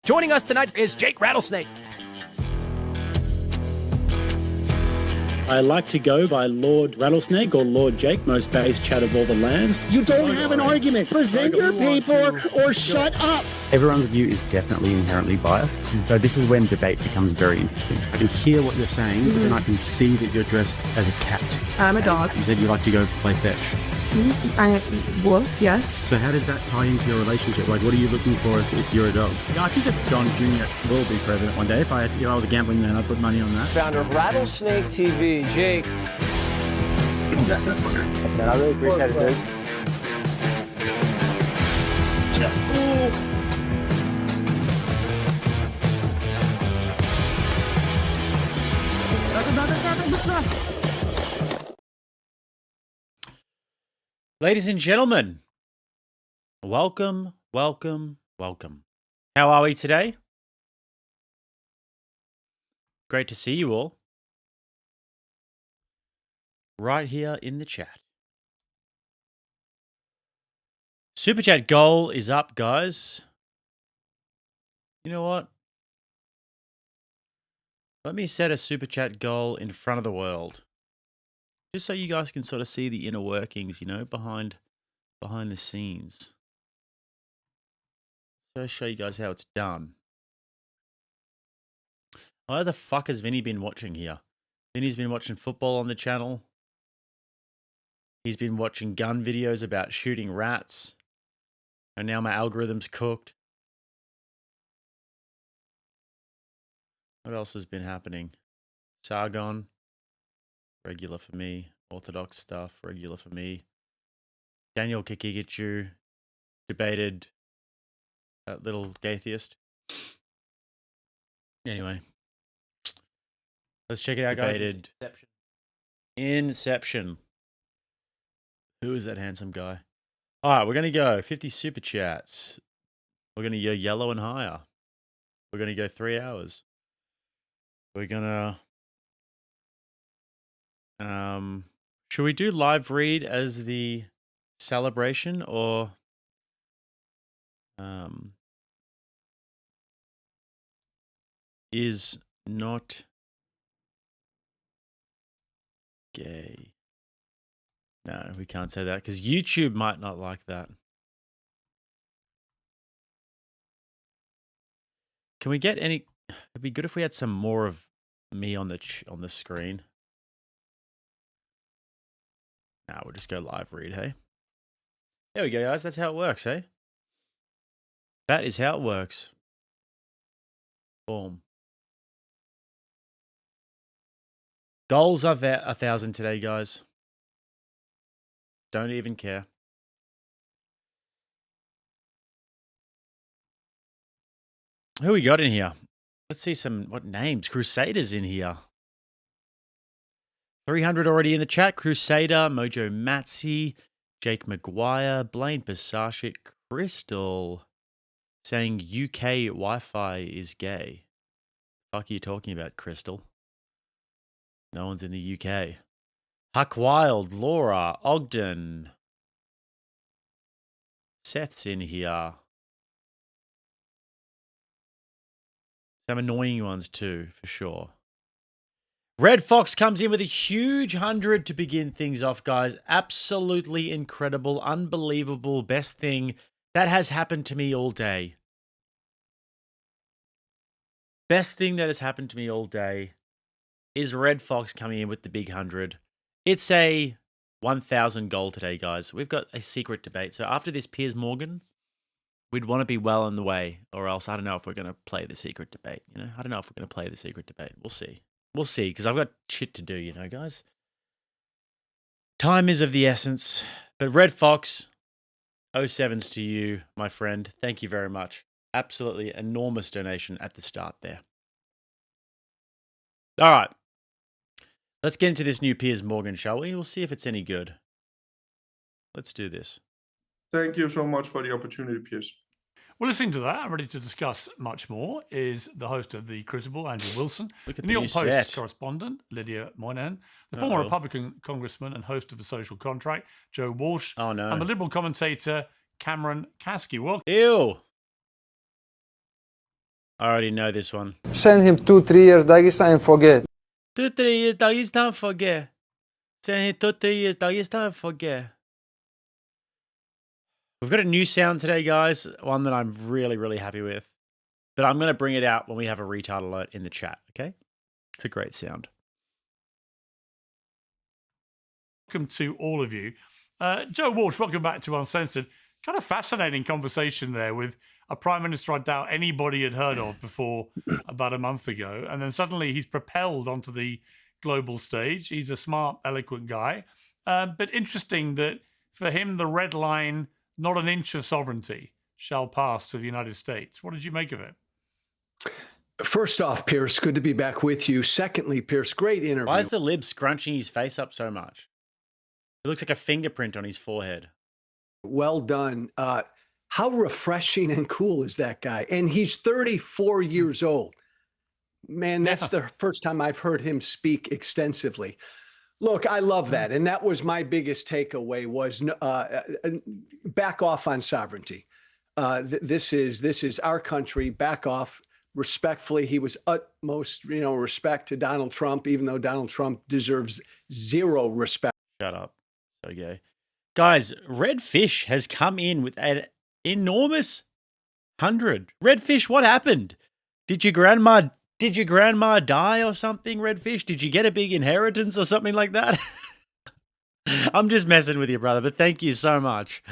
Joining us tonight is Jake Rattlesnake. I like to go by Lord Rattlesnake or Lord Jake, most base chat of all the lands. You don't have an argument. Present your paper or shut up. Everyone's view is definitely inherently biased. So this is when debate becomes very interesting. I can hear what you're saying, but then I can see that you're dressed as a cat. I'm a dog. You said you like to go play fetch. I'm a wolf, yes. So how does that tie into your relationship? Like, what are you looking for if you're a dog? Yeah, I think that John Jr. will be president one day. If I was a gambling man, I'd put money on that. Founder of Rattlesnake TV, Jake. Man, I really appreciate it, dude. Ladies and gentlemen, welcome. How are we today? Great to see you all. Right here in the chat. Super Chat goal is up, guys. You know what? Let me set a Super Chat goal in front of the world. Just so you guys can sort of see the inner workings, you know, behind the scenes. So I'll show you guys how it's done. Why the fuck has Vinny been watching here? Vinny's been watching football on the channel. He's been watching gun videos about shooting rats. And now my algorithm's cooked. What else has been happening? Sargon. Regular for me. Orthodox stuff, regular for me. Daniel Kikigichu debated that little gaytheist. Anyway. Let's check it out, guys. Debated Inception. Who is that handsome guy? Alright, we're going to go 50 super chats. We're going to go yellow and higher. We're going to go 3 hours. We're going to... should we do live read as the celebration or is not gay? No, we can't say that because YouTube might not like that. Can we get any? It'd be good if we had some more of me on the screen. Nah, we'll just go live read, hey? There we go, guys. That's how it works, hey? That is how it works. Boom. Goals are 1,000 today, guys. Don't even care. Who we got in here? Let's see what names? Crusaders in here. 300 already in the chat. Crusader, Mojo Matsi, Jake McGuire, Blaine Pasashik, Crystal, saying UK Wi-Fi is gay. Fuck are you talking about, Crystal? No one's in the UK. Huck Wild, Laura, Ogden. Seth's in here. Some annoying ones too, for sure. Red Fox comes in with a huge 100 to begin things off, guys. Absolutely incredible, unbelievable, best thing that has happened to me all day. Best thing that has happened to me all day is Red Fox coming in with the big 100. It's a 1,000 goal today, guys. We've got a secret debate. So after this Piers Morgan, we'd want to be well on the way, or else I don't know if we're going to play the secret debate. You know, I don't know if we're going to play the secret debate. We'll see. We'll see, because I've got shit to do, you know, guys. Time is of the essence. But Red Fox, 07s to you, my friend. Thank you very much. Absolutely enormous donation at the start there. All right. Let's get into this new Piers Morgan, shall we? We'll see if it's any good. Let's do this. Thank you so much for the opportunity, Piers. Well, listening to that, and ready to discuss much more, is the host of The Crucible, Andrew Wilson, Look at the New York Post set. correspondent, Lydia Moynihan, the former Republican congressman and host of The Social Contract, Joe Walsh, Oh, no. and the Liberal commentator, Cameron Kasky. Welcome. Ew. I already know this one. Send him 2-3 years Dagestan and forget. 2-3 years, Dagestan, forget. Send him 2-3 years, Dagestan, forget. We've got a new sound today, guys. One that I'm really, really happy with. But I'm going to bring it out when we have a retard alert in the chat, okay? It's a great sound. Welcome to all of you. Joe Walsh, welcome back to Uncensored. Kind of fascinating conversation there with a prime minister I doubt anybody had heard of before about a month ago. And then suddenly he's propelled onto the global stage. He's a smart, eloquent guy. But interesting that for him, the red line, not an inch of sovereignty, shall pass to the United States. What did you make of it? First off, Piers, good to be back with you. Secondly, Piers, great interview. Why is the lib scrunching his face up so much? It looks like a fingerprint on his forehead. Well done. How refreshing and cool is that guy? And he's 34 years old. Man, that's the first time I've heard him speak extensively. Look, I love that. And that was my biggest takeaway was back off on sovereignty. This is our country. Back off respectfully. He was utmost, respect to Donald Trump, even though Donald Trump deserves zero respect. Shut up. So gay. Guys, Redfish has come in with an enormous 100. Redfish, what happened? Did your grandma die or something, Redfish? Did you get a big inheritance or something like that? I'm just messing with you, brother, but thank you so much.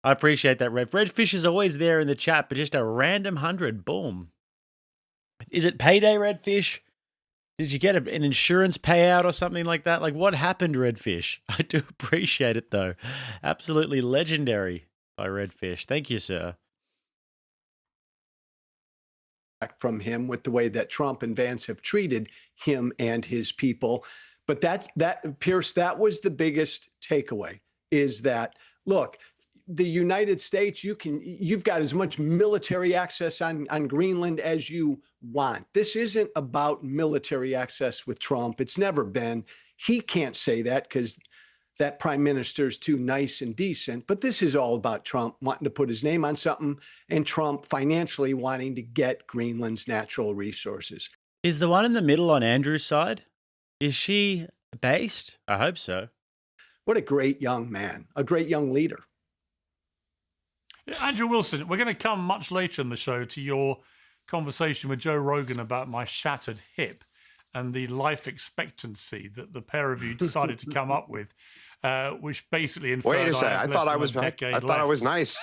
I appreciate that, Redfish is always there in the chat, but just a random 100. Boom. Is it payday, Redfish? Did you get an insurance payout or something like that? Like, what happened, Redfish? I do appreciate it, though. Absolutely legendary by Redfish. Thank you, sir. From him with the way that Trump and Vance have treated him and his people. But Pierce, that was the biggest takeaway is that, look, the United States, you've got as much military access on Greenland as you want. This isn't about military access with Trump. It's never been. He can't say that because that prime minister is too nice and decent. But this is all about Trump wanting to put his name on something and Trump financially wanting to get Greenland's natural resources. Is the one in the middle on Andrew's side? Is she based? I hope so. What a great young man, a great young leader. Andrew Wilson, we're going to come much later in the show to your conversation with Joe Rogan about my shattered hip and the life expectancy that the pair of you decided to come up with, which basically inferred. Wait a second. I thought I was nice.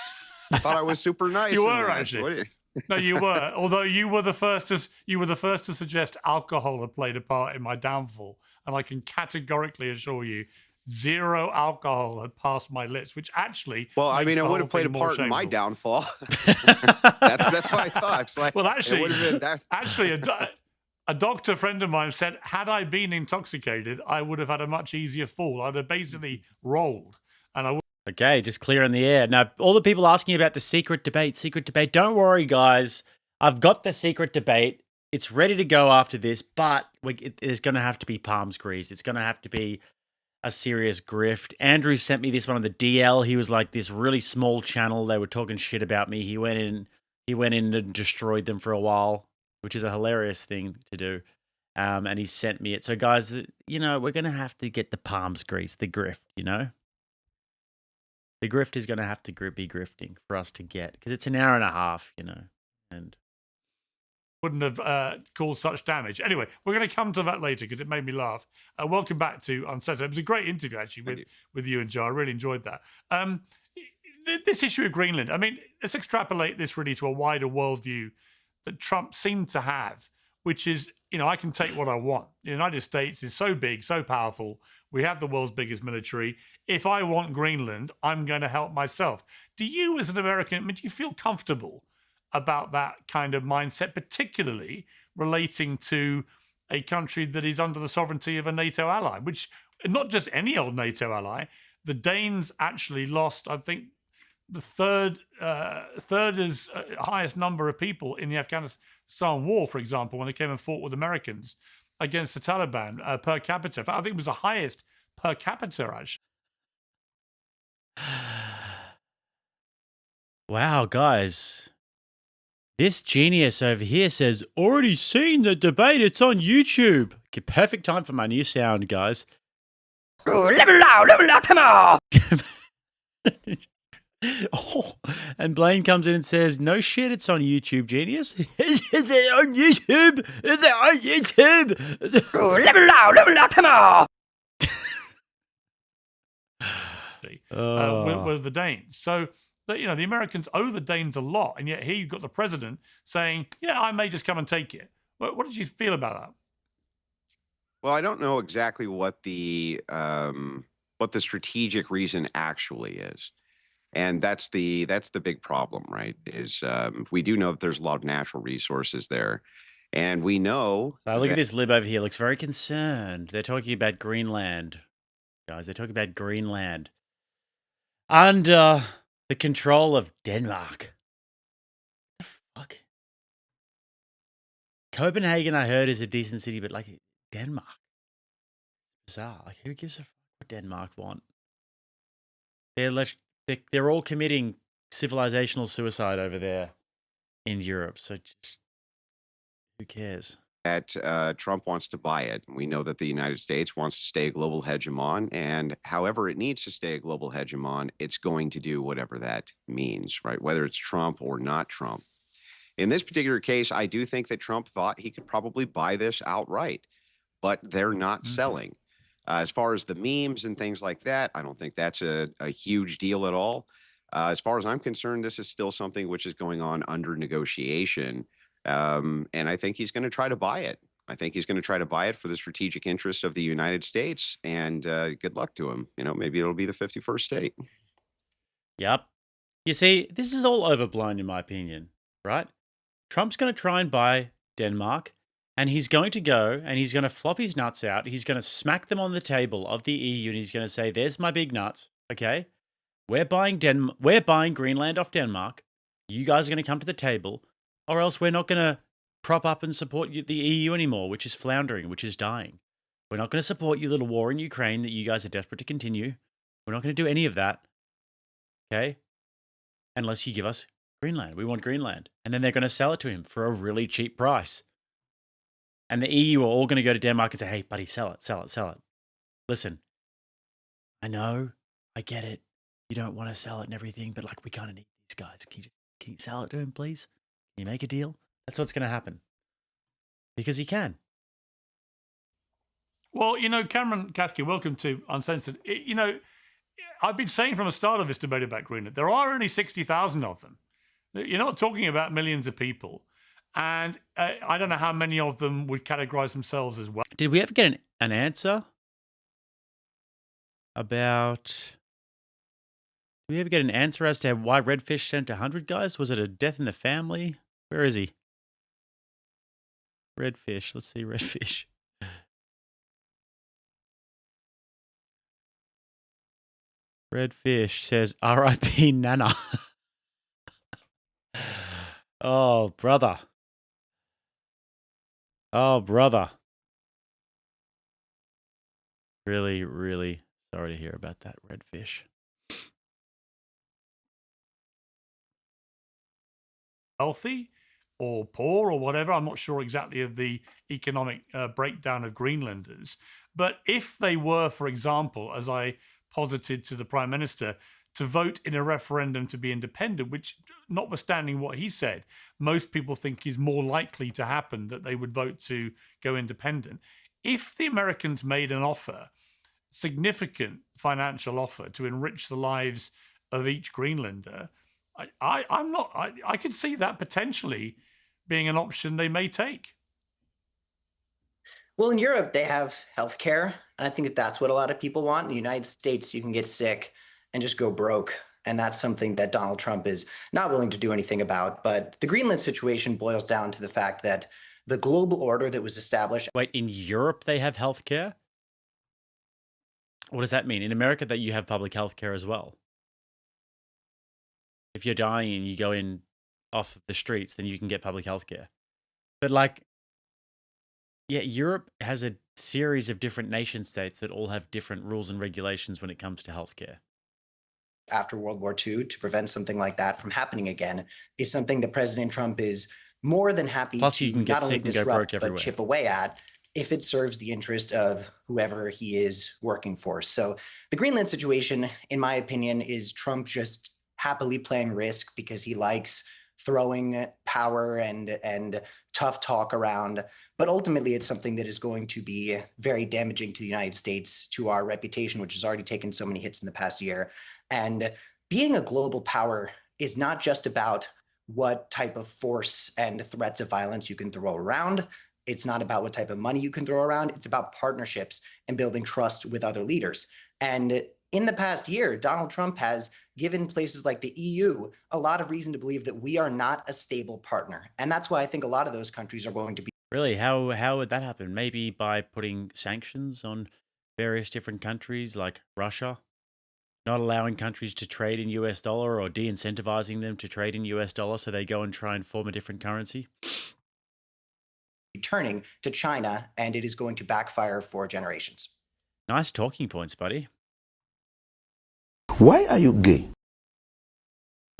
I thought I was super nice. You were actually. No, you were. Although you were the first to suggest alcohol had played a part in my downfall, and I can categorically assure you, zero alcohol had passed my lips, which actually. Well, I mean, it would have played a part in my downfall. that's what I thought. It's like, well, actually, it would have been that. Actually, a doctor friend of mine said, had I been intoxicated, I would have had a much easier fall. I'd have basically rolled, and I would. Okay, just clearing the air. Now, all the people asking about the secret debate, don't worry, guys. I've got the secret debate. It's ready to go after this, but there's going to have to be palms greased. It's going to have to be a serious grift. Andrew sent me this one on the DL. He was like, this really small channel. They were talking shit about me. He went in and destroyed them for a while, which is a hilarious thing to do. And he sent me it. So, guys, we're going to have to get the palms greased, the grift, The grift is going to have to be grifting for us to get, because it's an hour and a half, and wouldn't have caused such damage. Anyway, we're going to come to that later because it made me laugh. Welcome back to Uncensored. It was a great interview, actually, with you and Joe. I really enjoyed that. This issue of Greenland, I mean, let's extrapolate this really to a wider worldview that Trump seemed to have, which is, I can take what I want. The United States is so big, so powerful. We have the world's biggest military. If I want Greenland, I'm going to help myself. Do you, as an American, do you feel comfortable about that kind of mindset, particularly relating to a country that is under the sovereignty of a NATO ally, which not just any old NATO ally? The Danes actually lost, I think, the third as highest number of people in the Afghanistan war, for example, when they came and fought with Americans against the Taliban per capita. I think it was the highest per capita, actually. Wow, guys. This genius over here says, already seen the debate. It's on YouTube. Okay, perfect time for my new sound, guys. Level out, come on! Oh, and Blaine comes in and says, no shit, it's on YouTube, genius. Is it on YouTube? Is it on YouTube? Level out, come on! With the Danes. So, the Americans owe the Danes a lot, and yet here you've got the president saying, yeah, I may just come and take it. What did you feel about that? Well, I don't know exactly what the strategic reason actually is. And that's the big problem, right? Is we do know that there's a lot of natural resources there. And we know... Look at this lib over here. Looks very concerned. They're talking about Greenland. Guys, they're talking about Greenland. Under the control of Denmark. What the fuck? Copenhagen, I heard, is a decent city, but like Denmark. Bizarre. Like, who gives a fuck what Denmark want? They're all committing civilizational suicide over there in Europe. So just who cares? That Trump wants to buy it. We know that the United States wants to stay a global hegemon, and however it needs to stay a global hegemon, it's going to do whatever that means, right? Whether it's Trump or not Trump. In this particular case, I do think that Trump thought he could probably buy this outright, but they're not selling. As far as the memes and things like that, I don't think that's a huge deal at all. As far as I'm concerned, this is still something which is going on under negotiation. And I think he's going to try to buy it. I think he's going to try to buy it for the strategic interest of the United States. And good luck to him. Maybe it'll be the 51st state. Yep. You see, this is all overblown in my opinion, right? Trump's going to try and buy Denmark. And he's going to go and he's going to flop his nuts out. He's going to smack them on the table of the EU and he's going to say, there's my big nuts, okay? We're buying Greenland off Denmark. You guys are going to come to the table or else we're not going to prop up and support the EU anymore, which is floundering, which is dying. We're not going to support your little war in Ukraine that you guys are desperate to continue. We're not going to do any of that, okay? Unless you give us Greenland. We want Greenland. And then they're going to sell it to him for a really cheap price. And the EU are all going to go to Denmark and say, hey, buddy, sell it, sell it, sell it. Listen, I know, I get it. You don't want to sell it and everything, but like we kind of need these guys. Can you sell it to him, please? Can you make a deal? That's what's going to happen. Because he can. Well, Cameron Katke, welcome to Uncensored. I've been saying from the start of this debate about Greenland, there are only 60,000 of them. You're not talking about millions of people. And I don't know how many of them would categorize themselves as well. Did we ever get an answer about... Did we ever get an answer as to why Redfish sent 100 guys? Was it a death in the family? Where is he? Redfish. Let's see, Redfish. Redfish says, R.I.P. Nana. Oh, brother. Oh, brother. Really, really sorry to hear about that, Redfish. Wealthy or poor or whatever. I'm not sure exactly of the economic breakdown of Greenlanders. But if they were, for example, as I posited to the Prime Minister, to vote in a referendum to be independent, which, notwithstanding what he said, most people think is more likely to happen, that they would vote to go independent. If the Americans made an offer, significant financial offer, to enrich the lives of each Greenlander, I could see that potentially being an option they may take. Well, in Europe, they have healthcare, and I think that that's what a lot of people want. In the United States, you can get sick and just go broke. And that's something that Donald Trump is not willing to do anything about. But the Greenland situation boils down to the fact that the global order that was established... Wait, in Europe they have healthcare? What does that mean? In America that you have public healthcare as well? If you're dying and you go in off the streets, then you can get public healthcare. But like, yeah, Europe has a series of different nation states that all have different rules and regulations when it comes to healthcare. after World War II to prevent something like that from happening again is something that President Trump is more than happy Plus, to you can get not only sick and go broke disrupt, everywhere. but chip away at if it serves the interest of whoever he is working for. So the Greenland situation, in my opinion, is Trump just happily playing Risk because he likes throwing power and tough talk around. But ultimately, it's something that is going to be very damaging to the United States, to our reputation, which has already taken so many hits in the past year. And being a global power is not just about what type of force and threats of violence you can throw around. It's not about what type of money you can throw around. It's about partnerships and building trust with other leaders. And in the past year, Donald Trump has given places like the EU a lot of reason to believe that we are not a stable partner. And that's why I think a lot of those countries are going to be. Really, how would that happen? Maybe by putting sanctions on various different countries like Russia, not allowing countries to trade in US dollar or de-incentivizing them to trade in US dollar so they go and try and form a different currency. Turning to China, and it is going to backfire for generations. Nice talking points, buddy. Why are you gay?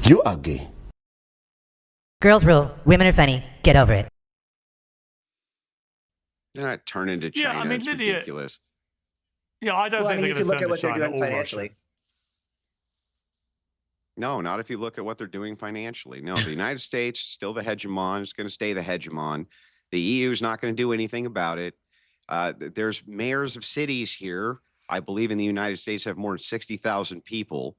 You are gay. Girls rule, women are funny. Get over it. They're not turning to China. Yeah, I mean, it's Lydia, ridiculous. Yeah, I don't Well, I think mean, you they're can going look to at turn what to they're China doing or Russia. financially. No, not if you look at what they're doing financially. No, the United States is still the hegemon. It's going to stay the hegemon. The EU is not going to do anything about it. There's mayors of cities here. I believe in the United States have more than 60,000 people.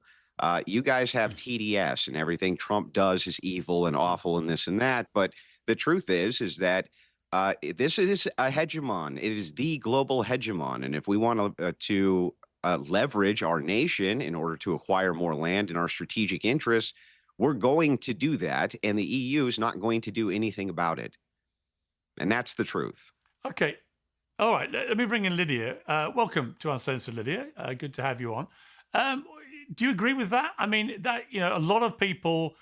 You guys have TDS and everything Trump does is evil and awful and this and that. But the truth is that this is a hegemon. It is the global hegemon. And if we want to leverage our nation in order to acquire more land in our strategic interests, we're going to do that. And the EU is not going to do anything about it. And that's the truth. Okay. All right. Let me bring in Lydia. Welcome to Uncensored, Lydia. Good to have you on. Do you agree with that? I mean, that, you know, a lot of people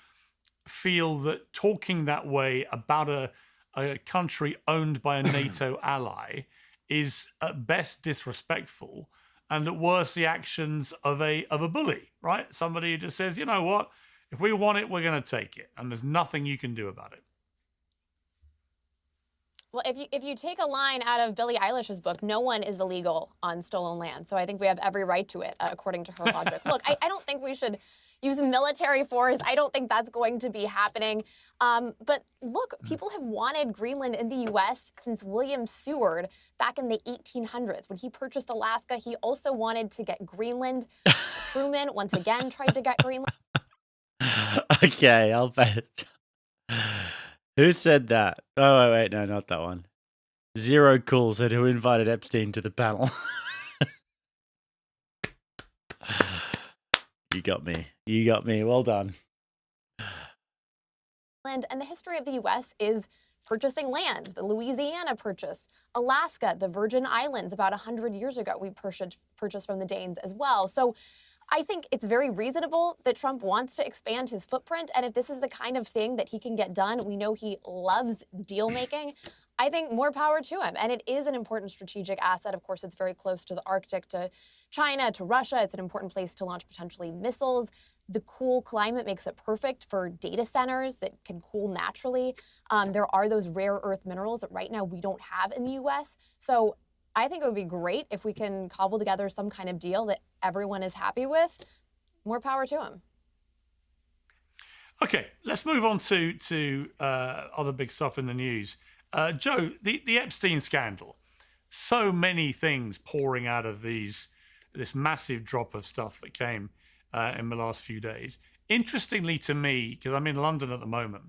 feel that talking that way about a country owned by a NATO ally is at best disrespectful, and at worst the actions of a bully, right? Somebody who just says, you know what, if we want it, we're going to take it, and there's nothing you can do about it. Well, if you take a line out of Billie Eilish's book, no one is illegal on stolen land. So I think we have every right to it, according to her logic. Look, I don't think we should use military force. I don't think that's going to be happening. But look, people have wanted Greenland in the U.S. since William Seward back in the 1800s. When he purchased Alaska, he also wanted to get Greenland. Truman, once again, tried to get Greenland. Okay, I'll bet. Who said that? Oh, wait, no, not that one. Zero Cool said who invited Epstein to the panel. You got me. You got me. Well done. And the history of the U.S. is purchasing land. The Louisiana Purchase, Alaska, the Virgin Islands, about 100 years ago, we purchased from the Danes as well. So I think it's very reasonable that Trump wants to expand his footprint. And if this is the kind of thing that he can get done, we know he loves deal making. I think more power to him. And it is an important strategic asset. Of course, it's very close to the Arctic, to China, to Russia. It's an important place to launch potentially missiles. The cool climate makes it perfect for data centers that can cool naturally. There are those rare earth minerals that right now we don't have in the U.S. So I think it would be great if we can cobble together some kind of deal that everyone is happy with. More power to him. Okay, let's move on to other big stuff in the news. Joe, the Epstein scandal. So many things pouring out of this massive drop of stuff that came in the last few days. Interestingly to me, because I'm in London at the moment,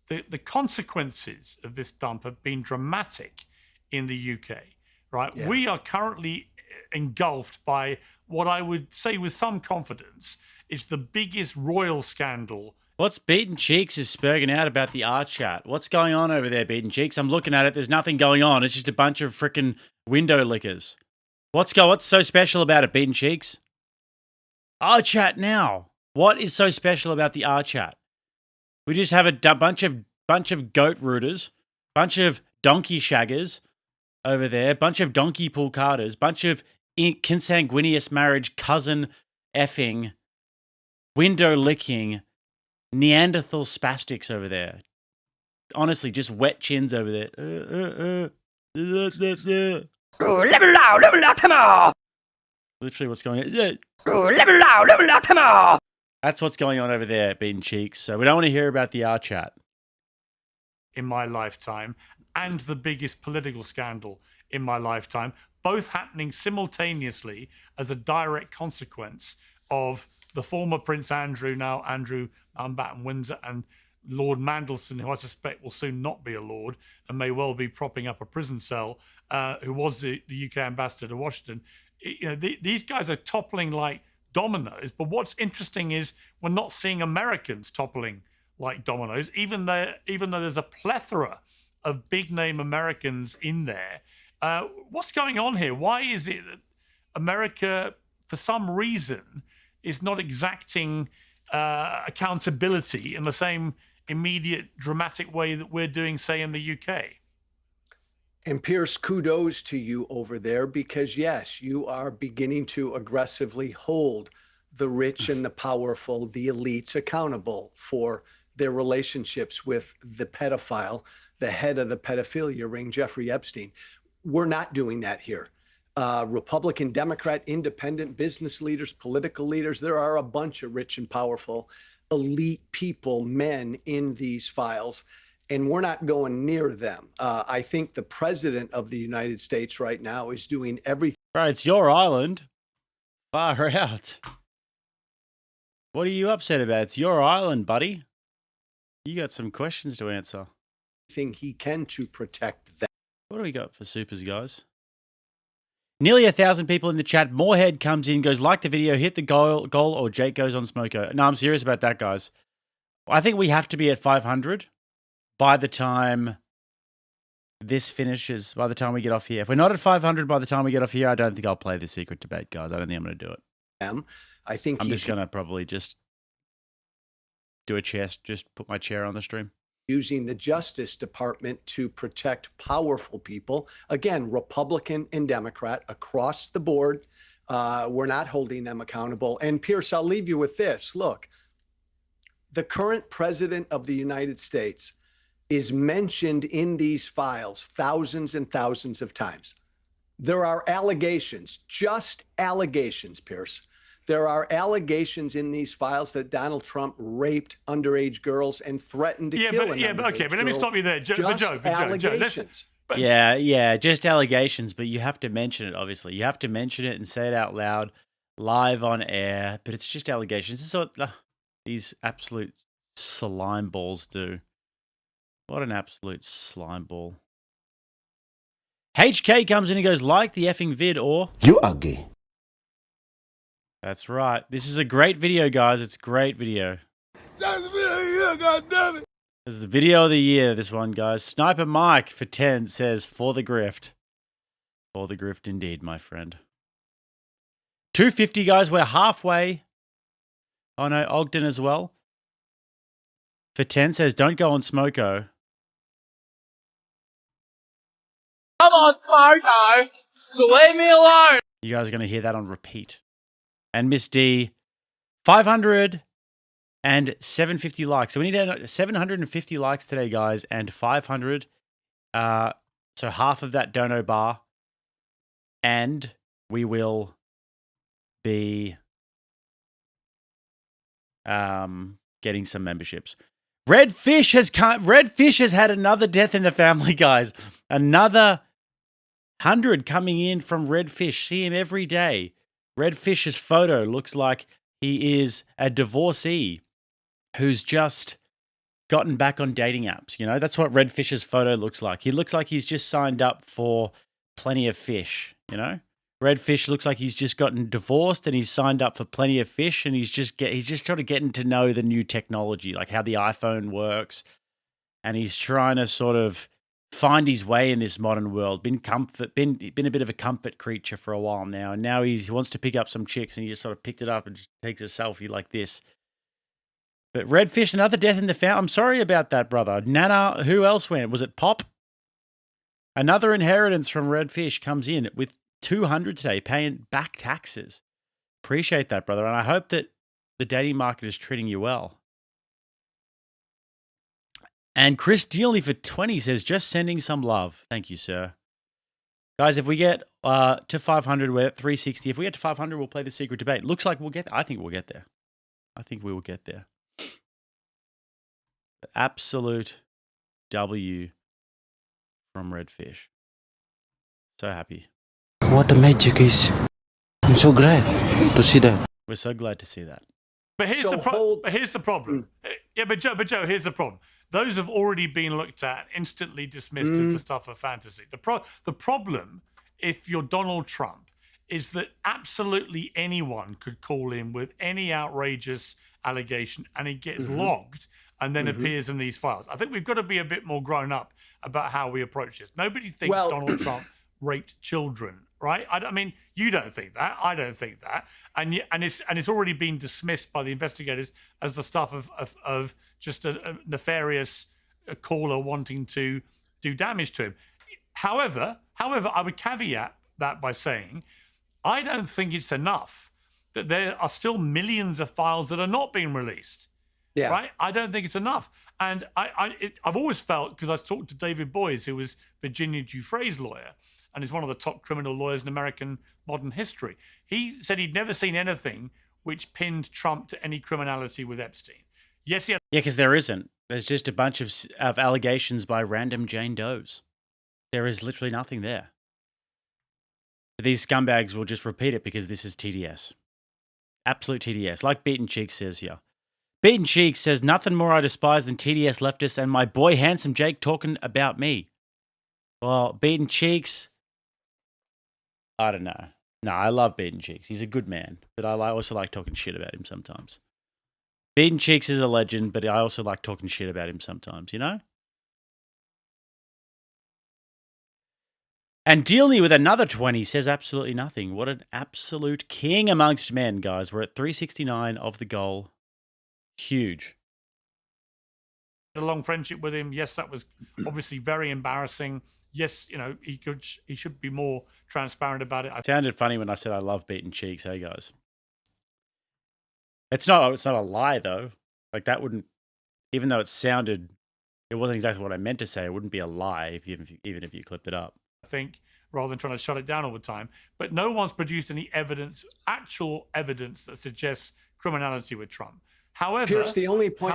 the consequences of this dump have been dramatic in the UK. Right, yeah. We are currently engulfed by what I would say with some confidence is the biggest royal scandal. What's Beaten Cheeks is spurging out about the R chat? What's going on over there, Beaten Cheeks? I'm looking at it. There's nothing going on. It's just a bunch of freaking window lickers. What's so special about it, Beaten Cheeks? R chat now. What is so special about the R chat? We just have a bunch of goat rooters, bunch of donkey shaggers over there, bunch of donkey pool carters, bunch of consanguineous marriage cousin effing window licking Neanderthal spastics over there. Honestly, just wet chins over there. Level out, come on! Literally what's going on. Level out, come on! That's what's going on over there, beating cheeks. So we don't want to hear about the R chat. In my lifetime, and the biggest political scandal in my lifetime, both happening simultaneously as a direct consequence of the former Prince Andrew, now Andrew Mountbatten Windsor, and Lord Mandelson, who I suspect will soon not be a lord and may well be propping up a prison cell, who was the UK ambassador to Washington. These guys are toppling like dominoes. But what's interesting is we're not seeing Americans toppling like dominoes, even though there's a plethora of big name Americans in there. What's going on here? Why is it that America, for some reason, is not exacting accountability in the same immediate, dramatic way that we're doing, say, in the UK? And Piers, kudos to you over there, because yes, you are beginning to aggressively hold the rich and the powerful, the elites, accountable for their relationships with the pedophile, the head of the pedophilia ring, Jeffrey Epstein. We're not doing that here. Republican, Democrat, independent business leaders, political leaders, there are a bunch of rich and powerful, elite people, men in these files, and we're not going near them. I think the president of the United States right now is doing everything. Right, it's your island. Far out. What are you upset about? It's your island, buddy. You got some questions to answer. He can to protect them. What do we got for supers, guys? Nearly 1,000 people in the chat. Moorhead comes in, goes, like the video, hit the goal, or Jake goes on Smoko. No, I'm serious about that, guys. I think we have to be at 500 by the time this finishes, by the time we get off here. If we're not at 500 by the time we get off here, I don't think I'll play the secret debate, guys. I don't think I'm going to do it. I think I'm just going to probably just do a chest, just put my chair on the stream. Using the Justice Department to protect powerful people. Again, Republican and Democrat across the board. We're not holding them accountable. And Piers, I'll leave you with this. Look, the current president of the United States is mentioned in these files thousands and thousands of times. There are allegations, just allegations, Piers. There are allegations in these files that Donald Trump raped underage girls and threatened to kill an underage but let me stop you there. Joe, just allegations, but you have to mention it, obviously. You have to mention it and say it out loud, live on air, but it's just allegations. This is what these absolute slime balls do. What an absolute slime ball. HK comes in and goes, like the effing vid, or... You are gay. That's right. This is a great video, guys. It's a great video. That's video, God damn it. This is the video of the year, this one, guys. Sniper Mike for 10 says, for the grift. For the grift indeed, my friend. 250, guys. We're halfway. Oh, no, Ogden as well. For 10 says, don't go on Smoko. Come on, Smoko. So leave me alone. You guys are going to hear that on repeat. And Miss D, 500 and 750 likes. So we need 750 likes today, guys, and 500. So half of that dono bar. And we will be getting some memberships. Redfish has had another death in the family, guys. Another 100 coming in from Redfish. See him every day. Redfish's photo looks like he is a divorcee who's just gotten back on dating apps. You know, that's what Redfish's photo looks like. He looks like he's just signed up for Plenty of Fish, you know? Redfish looks like he's just gotten divorced and he's signed up for Plenty of Fish, and he's just sort of getting to know the new technology, like how the iPhone works, and he's trying to sort of find his way in this modern world. Been a bit of a comfort creature for a while now, and now he wants to pick up some chicks, and he just sort of picked it up and just takes a selfie like this. But Redfish, another death in the family. I'm sorry about that, brother. Nana, who else went? Was it Pop? Another inheritance from Redfish comes in with 200 today, paying back taxes. Appreciate that, brother, and I hope that the dating market is treating you well. And Chris Dealey for 20 says, just sending some love. Thank you, sir. Guys, if we get to 500, we're at 360. If we get to 500, we'll play the secret debate. Looks like we'll get there. I think we'll get there. I think we will get there. Absolute W from Redfish. So happy. What the magic is. I'm so glad to see that. We're so glad to see that. But here's the problem. Yeah, but Joe, here's the problem. Those have already been looked at, instantly dismissed as the stuff of fantasy. The problem, if you're Donald Trump, is that absolutely anyone could call in with any outrageous allegation and it gets logged and then appears in these files. I think we've got to be a bit more grown up about how we approach this. Nobody thinks Donald Trump raped children, right? I mean, you don't think that. I don't think that. And it's already been dismissed by the investigators as the stuff of just a nefarious caller wanting to do damage to him. However, I would caveat that by saying, I don't think it's enough that there are still millions of files that are not being released. Yeah. Right? I don't think it's enough. And I've always felt, because I talked to David Boies, who was Virginia Giuffre's lawyer, and is one of the top criminal lawyers in American modern history. He said he'd never seen anything which pinned Trump to any criminality with Epstein. Yes, he had. Yeah, because there isn't. There's just a bunch of allegations by random Jane Does. There is literally nothing there. These scumbags will just repeat it because this is TDS. Absolute TDS. Like Beaten Cheek says here. Beaten Cheek says, nothing more I despise than TDS leftists and my boy Handsome Jake talking about me. Well, Beaten Cheeks, I don't know. No, I love Beaten Cheeks. He's a good man, but I also like talking shit about him sometimes. Beaten Cheeks is a legend, but I also like talking shit about him sometimes, you know? And Dealney with another 20 says absolutely nothing. What an absolute king amongst men, guys. We're at 369 of the goal. Huge. A long friendship with him. Yes, that was obviously very embarrassing. Yes, you know, he should be more transparent about it. It sounded funny when I said I love Beaten Cheeks, hey guys. It's not a lie though. Like that wouldn't, even though it wasn't exactly what I meant to say, it wouldn't be a lie even if you clipped it up. I think, rather than trying to shut it down all the time. But no one's produced any actual evidence that suggests criminality with Trump. However, Piers, the only point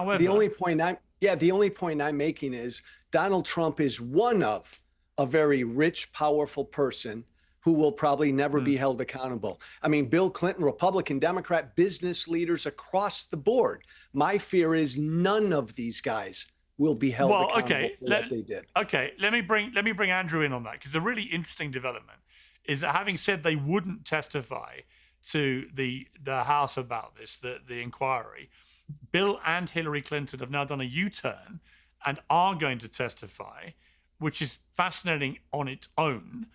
I'm making is Donald Trump is one of a very rich, powerful person who will probably never be held accountable. I mean, Bill Clinton, Republican, Democrat, business leaders across the board. My fear is none of these guys will be held accountable for what they did. Okay, let me bring Andrew in on that, because a really interesting development is that having said they wouldn't testify to the House about this, the inquiry, Bill and Hillary Clinton have now done a U-turn and are going to testify, which is fascinating on its own.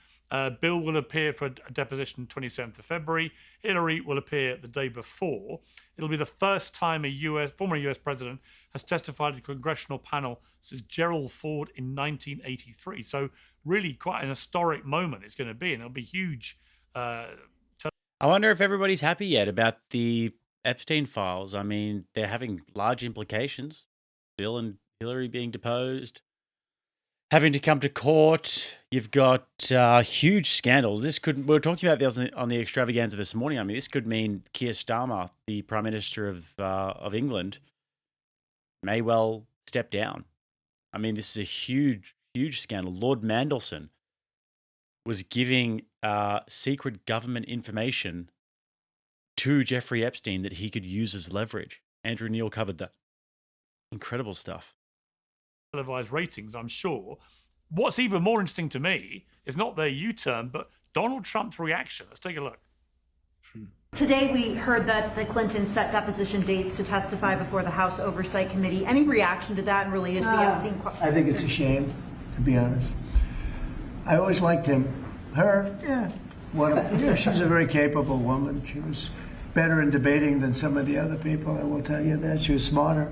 Bill will appear for a deposition 27th of February. Hillary will appear the day before. It'll be the first time a former US president has testified at a congressional panel since Gerald Ford in 1983. So really quite an historic moment it's going to be, and it'll be huge. I wonder if everybody's happy yet about the Epstein files. I mean, they're having large implications. Bill and Hillary being deposed, having to come to court. You've got huge scandals. We were talking about this on the extravaganza this morning. I mean, this could mean Keir Starmer, the Prime Minister of England, may well step down. I mean, this is a huge, huge scandal. Lord Mandelson was giving secret government information to Jeffrey Epstein that he could use as leverage. Andrew Neil covered that. Incredible stuff. Televised ratings, I'm sure. What's even more interesting to me is not their U-turn, but Donald Trump's reaction. Let's take a look. Today we heard that the Clintons set deposition dates to testify before the House Oversight Committee. Any reaction to that and related to the Epstein question? I think it's a shame, to be honest. I always liked him. Her, yeah. She's a very capable woman. She was better in debating than some of the other people, I will tell you that. She was smarter.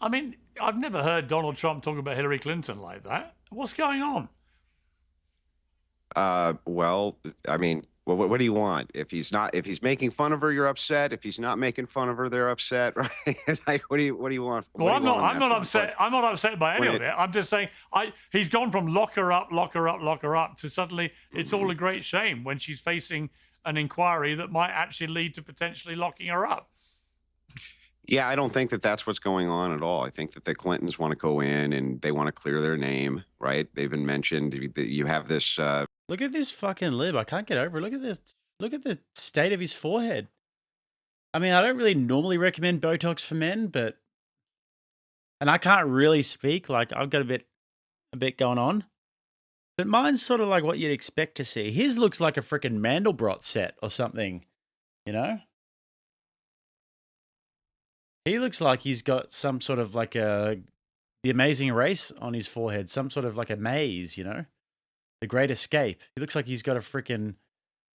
I mean, I've never heard Donald Trump talk about Hillary Clinton like that. What's going on? Well, I mean, What do you want? If he's making fun of her, you're upset. If he's not making fun of her, they're upset, right? It's like, what do you want? Well, I'm not upset. I'm not upset by any when of it. I'm just saying, he's gone from lock her up to suddenly it's all a great shame when she's facing an inquiry that might actually lead to potentially locking her up. Yeah, I don't think that that's what's going on at all. I think that the Clintons want to go in and they want to clear their name, right? They've been mentioned. You have this. Look at this fucking lib. I can't get over it. Look at this. Look at the state of his forehead. I mean, I don't really normally recommend Botox for men, but and I can't really speak. Like I've got a bit going on, but mine's sort of like what you'd expect to see. His looks like a freaking Mandelbrot set or something, you know. He looks like he's got some sort of like the Amazing Race on his forehead, some sort of like a maze, you know, the Great Escape. He looks like he's got a freaking,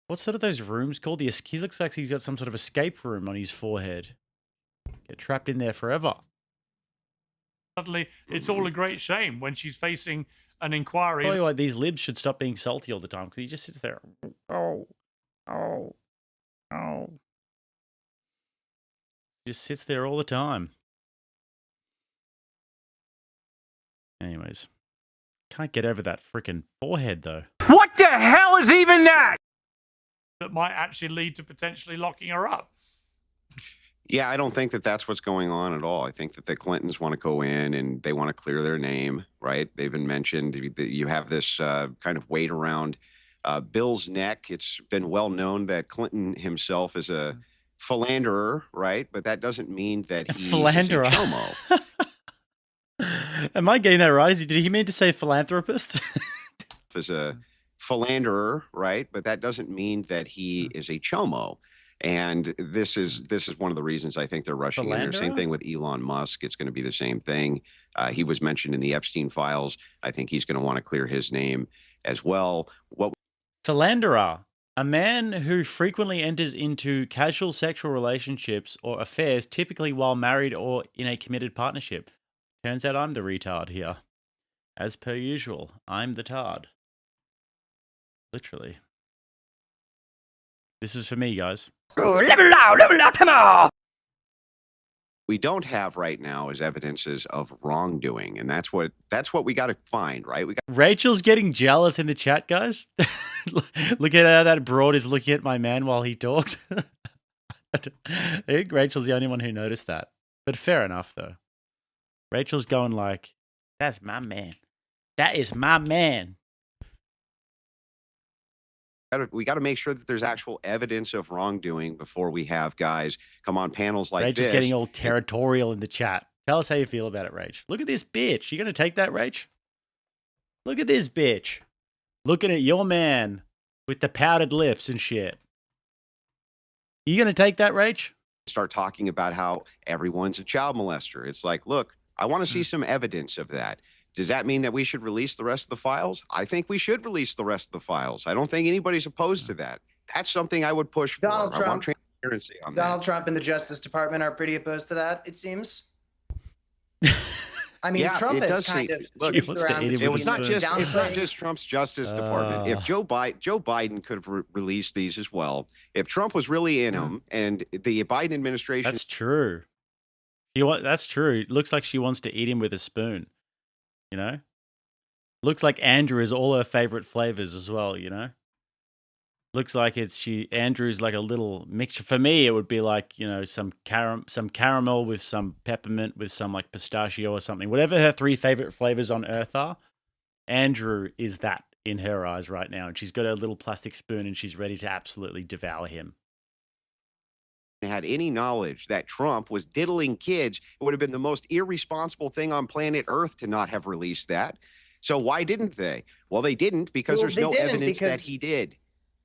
what's sort of those rooms called? He looks like he's got some sort of escape room on his forehead. Get trapped in there forever. Suddenly, it's all a great shame when she's facing an inquiry. Probably why these libs should stop being salty all the time, because he just sits there. Oh. Just sits there all the time. Anyways, can't get over that freaking forehead though. What the hell is even that? That might actually lead to potentially locking her up. Yeah, I don't think that that's what's going on at all. I think that the Clintons want to go in and they want to clear their name, right? They've been mentioned. You have this kind of weight around Bill's neck. It's been well known that Clinton himself is a philanderer, right? But that doesn't mean that he philanderer. is a chomo. Am I getting that right? Did he mean to say philanthropist? As a philanderer, right? But that doesn't mean that he is a chomo. And this is one of the reasons I think they're rushing in there. Same thing with Elon Musk. It's going to be the same thing. He was mentioned in the Epstein files. I think he's going to want to clear his name as well. Philanderer, a man who frequently enters into casual sexual relationships or affairs, typically while married or in a committed partnership. Turns out I'm the retard here. As per usual, I'm the tard. Literally. This is for me, guys. Level out, come on! We don't have right now is evidences of wrongdoing, and that's what we got to find, right? Rachel's getting jealous in the chat, guys. Look at how that broad is looking at my man while he talks. I think Rachel's the only one who noticed that. But fair enough, though. Rachel's going like, that's my man. That is my man. We got to make sure that there's actual evidence of wrongdoing before we have guys come on panels like Rachel's this. getting all territorial in the chat. Tell us how you feel about it, Rach. Look at this bitch. You going to take that, Rach? Look at this bitch. Looking at your man with the powdered lips and shit. You going to take that, Rach? Start talking about how everyone's a child molester. It's like, look, I want to see some evidence of that. Does that mean that we should release the rest of the files? I think we should release the rest of the files. I don't think anybody's opposed to that. That's something I would push for. Donald I want Trump. transparency on Donald that. Trump and the Justice Department are pretty opposed to that, it seems. I mean, Yeah, Trump it has does kind seem- of look, sneaked around It between was not just downside- Trump's Justice Department. If Joe Biden could have released these as well. If Trump was really in them, and the Biden administration. That's true. That's true. It looks like she wants to eat him with a spoon. You know? Looks like Andrew is all her favorite flavors as well, you know? Looks like Andrew's like a little mixture. For me, it would be like, you know, some caramel with some peppermint with some like pistachio or something. Whatever her 3 favorite flavors on earth are, Andrew is that in her eyes right now. And she's got her little plastic spoon and she's ready to absolutely devour him. Had any knowledge that Trump was diddling kids, it would have been the most irresponsible thing on planet Earth to not have released that. So why didn't they? Well, they didn't because Well, there's they no didn't evidence that because- he did.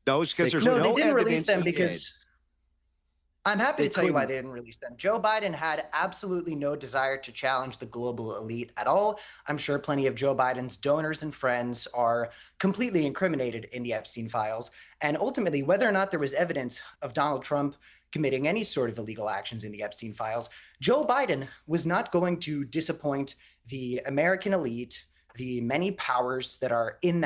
Because there's No, no they didn't evidence release them he because did. I'm happy They to tell you why couldn't. they didn't release them. Joe Biden had absolutely no desire to challenge the global elite at all. I'm sure plenty of Joe Biden's donors and friends are completely incriminated in the Epstein files. And ultimately, whether or not there was evidence of Donald Trump committing any sort of illegal actions in the Epstein files, Joe Biden was not going to disappoint the American elite, the many powers that are in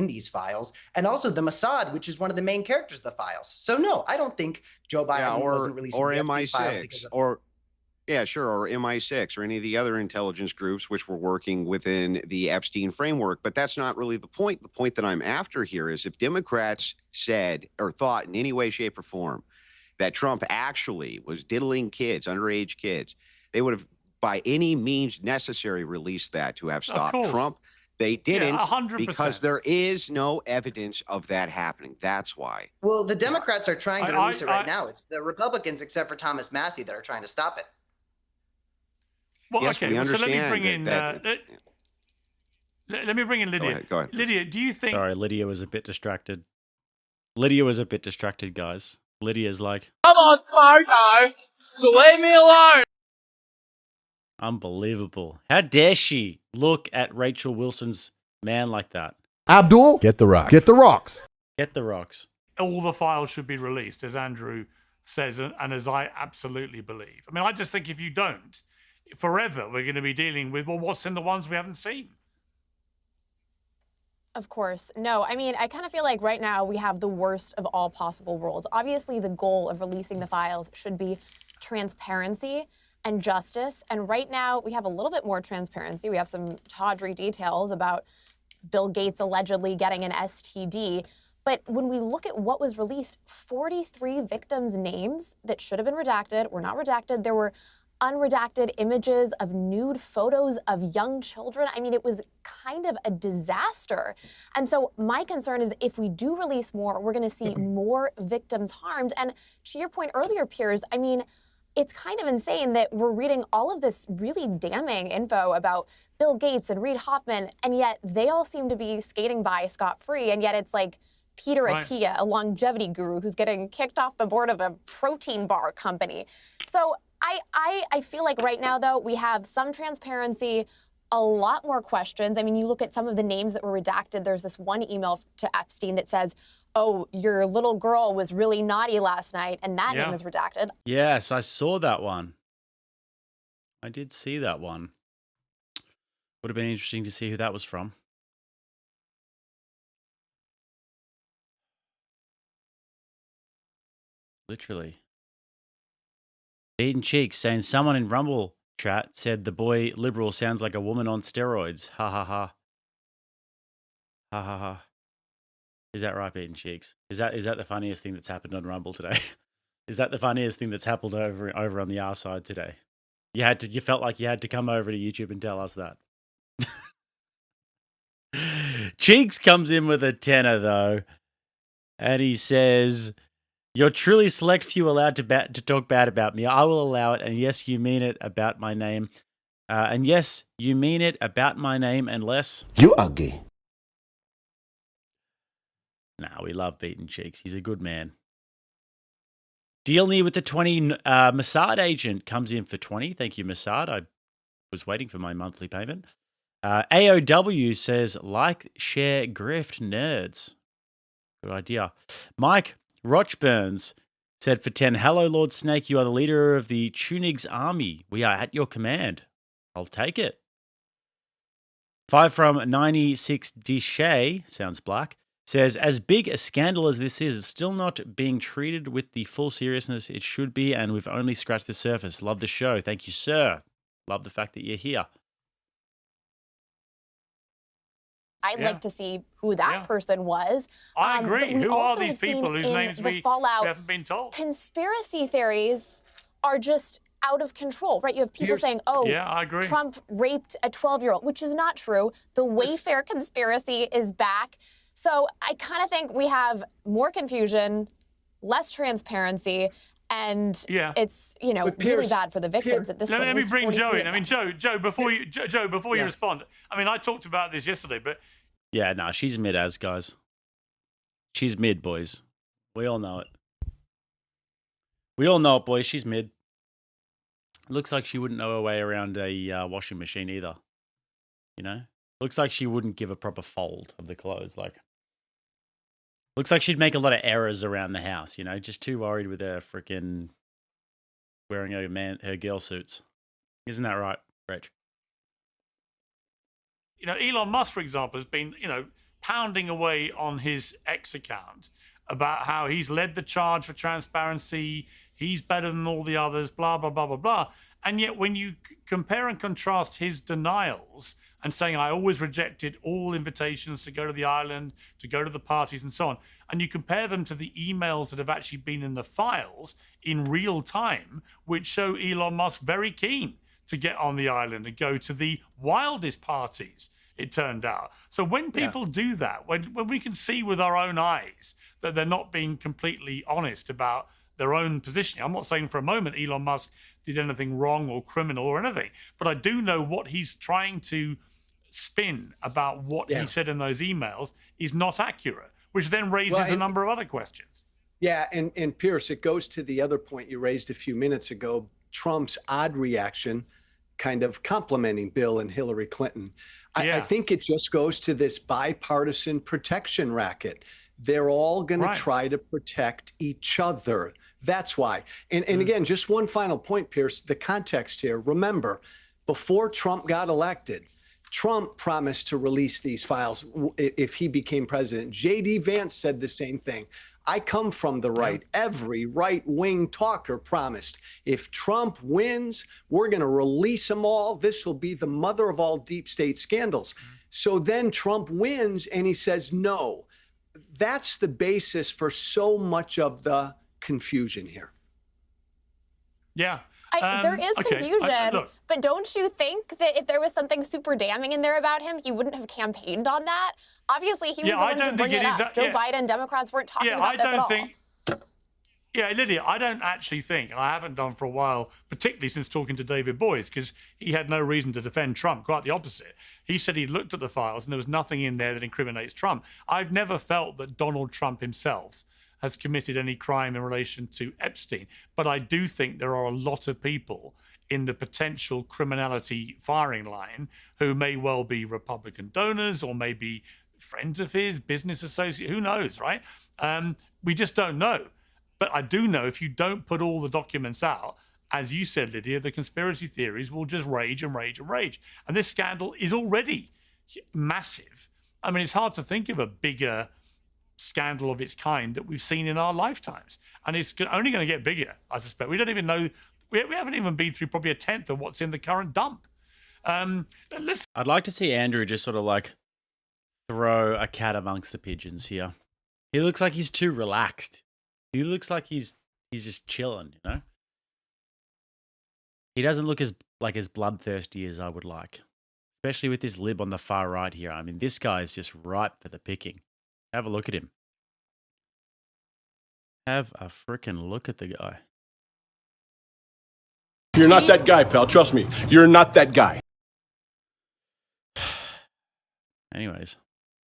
these files, and also the Mossad, which is one of the main characters of the files. So no, I don't think Joe Biden wasn't releasing or the Epstein files because MI6 of or yeah, sure, or MI6 or any of the other intelligence groups which were working within the Epstein framework. But that's not really the point. The point that I'm after here is if Democrats said or thought in any way, shape, or form that Trump actually was diddling kids, underage kids, they would have, by any means necessary, released that to have stopped Trump. They didn't 100%. because there is no evidence of that happening. That's why. Well, the Democrats are trying to release it right now. It's the Republicans, except for Thomas Massey, that are trying to stop it. Well, Yes, okay, we so let me understand bring in let me bring in Lydia. Go ahead. Lydia, do you think? Sorry, Lydia was a bit distracted. Lydia was a bit distracted, guys. Lydia's like, Come on, smart guy. So leave me alone. unbelievable. How dare she look at Rachel Wilson's man like that? Abdul, get the rocks. Get the rocks. Get the rocks. All the files should be released, as Andrew says, and as I absolutely believe. I mean, I just think if you don't, forever we're going to be dealing with, well, what's in the ones we haven't seen? Of course. No, I mean, I kind of feel like right now we have the worst of all possible worlds. Obviously, the goal of releasing the files should be transparency and justice. And right now we have a little bit more transparency. We have some tawdry details about Bill Gates allegedly getting an STD. But when we look at what was released, 43 victims' names that should have been redacted were not redacted. There were unredacted images of nude photos of young children. I mean, it was kind of a disaster. And so my concern is if we do release more, we're going to see more victims harmed. And to your point earlier, Piers, I mean, it's kind of insane that we're reading all of this really damning info about Bill Gates and Reid Hoffman, and yet they all seem to be skating by scot-free, and yet it's like Peter Attia, a longevity guru who's getting kicked off the board of a protein bar company. So I feel like right now, though, we have some transparency, a lot more questions. I mean, you look at some of the names that were redacted. There's this one email to Epstein that says, oh, your little girl was really naughty last night, and that name is redacted. Yes, I saw that one. I did see that one. Would have been interesting to see who that was from. Literally. Eating cheeks saying someone in Rumble chat said the boy liberal sounds like a woman on steroids. Ha ha ha. Ha ha ha. Is that right, Eating cheeks? Is that the funniest thing that's happened on Rumble today? Is that the funniest thing that's happened over on the R side today? You felt like you had to come over to YouTube and tell us that. Cheeks comes in with a tenner though, and he says, "You're truly select few allowed to talk bad about me. I will allow it, and yes, you mean it about my name. And yes, you mean it about my name, unless you are gay." Nah, we love beating Cheeks. He's a good man. Deal near with the 20. Mossad agent comes in for 20. Thank you, Mossad. I was waiting for my monthly payment. AOW says, like, share, grift, nerds. Good idea. Mike Rochburns said for 10, hello, Lord Snake. You are the leader of the Tunig's army. We are at your command. I'll take it. 5 from 96 Dishay, sounds black, says, as big a scandal as this is, it's still not being treated with the full seriousness it should be, and we've only scratched the surface. Love the show. Thank you, sir. Love the fact that you're here. I'd like to see who that person was. I agree. Who are also these have seen people whose in names the we fallout, haven't been told? Conspiracy theories are just out of control, right? You have people saying, oh, I agree. Trump raped a 12-year-old, which is not true. The Wayfair conspiracy is back. So I kind of think we have more confusion, less transparency, and it's, really bad for the victims at this point. Let me bring Joe in. I mean, them. Joe, before you respond, I mean, I talked about this yesterday, but Yeah, no, she's mid-as, guys. She's mid, boys. We all know it. We all know it, boys. She's mid. Looks like she wouldn't know her way around a washing machine either. Looks like she wouldn't give a proper fold of the clothes. Looks like she'd make a lot of errors around the house, just too worried with her freaking wearing her girl suits. Isn't that right, Rich? You know, Elon Musk, for example, has been, you know, pounding away on his X account about how he's led the charge for transparency, he's better than all the others, blah, blah, blah, blah, blah. And yet when you compare and contrast his denials and saying, I always rejected all invitations to go to the island, to go to the parties and so on, and you compare them to the emails that have actually been in the files in real time, which show Elon Musk very keen to get on the island and go to the wildest parties, it turned out. So when people do that, when we can see with our own eyes that they're not being completely honest about their own positioning. I'm not saying for a moment Elon Musk did anything wrong or criminal or anything, but I do know what he's trying to spin about what he said in those emails is not accurate, which then raises a number of other questions. Yeah, and Piers, it goes to the other point you raised a few minutes ago, Trump's odd reaction, kind of complimenting Bill and Hillary Clinton. I think it just goes to this bipartisan protection racket. They're all going to try to protect each other. That's why. And again, just one final point, Piers, the context here. Remember, before Trump got elected, Trump promised to release these files if he became president. J.D. Vance said the same thing. I come from the right. Every right-wing talker promised, if Trump wins, we're going to release them all. This will be the mother of all deep state scandals. So then Trump wins and he says no. That's the basis for so much of the confusion here. Yeah. There is confusion, look, but don't you think that if there was something super damning in there about him, he wouldn't have campaigned on that? Obviously, he was the one to bring it up. Joe Biden, Democrats weren't talking about this at all. Yeah, Lydia, I don't actually think, and I haven't done for a while, particularly since talking to David Boies, because he had no reason to defend Trump, quite the opposite. He said he looked at the files and there was nothing in there that incriminates Trump. I've never felt that Donald Trump himself has committed any crime in relation to Epstein. But I do think there are a lot of people in the potential criminality firing line who may well be Republican donors or maybe friends of his, business associates, who knows, right? We just don't know. But I do know if you don't put all the documents out, as you said, Lydia, the conspiracy theories will just rage and rage and rage. And this scandal is already massive. I mean, it's hard to think of a bigger scandal of its kind that we've seen in our lifetimes. And it's only going to get bigger, I suspect. We don't even know, we haven't even been through probably a tenth of what's in the current dump. I'd like to see Andrew just sort of like throw a cat amongst the pigeons here. He looks like he's too relaxed. He looks like he's just chilling, you know? He doesn't look as bloodthirsty as I would like. Especially with this lib on the far right here. I mean, this guy is just ripe for the picking. Have a look at him. Have a frickin' look at the guy. You're not that guy, pal. Trust me. You're not that guy. Anyways.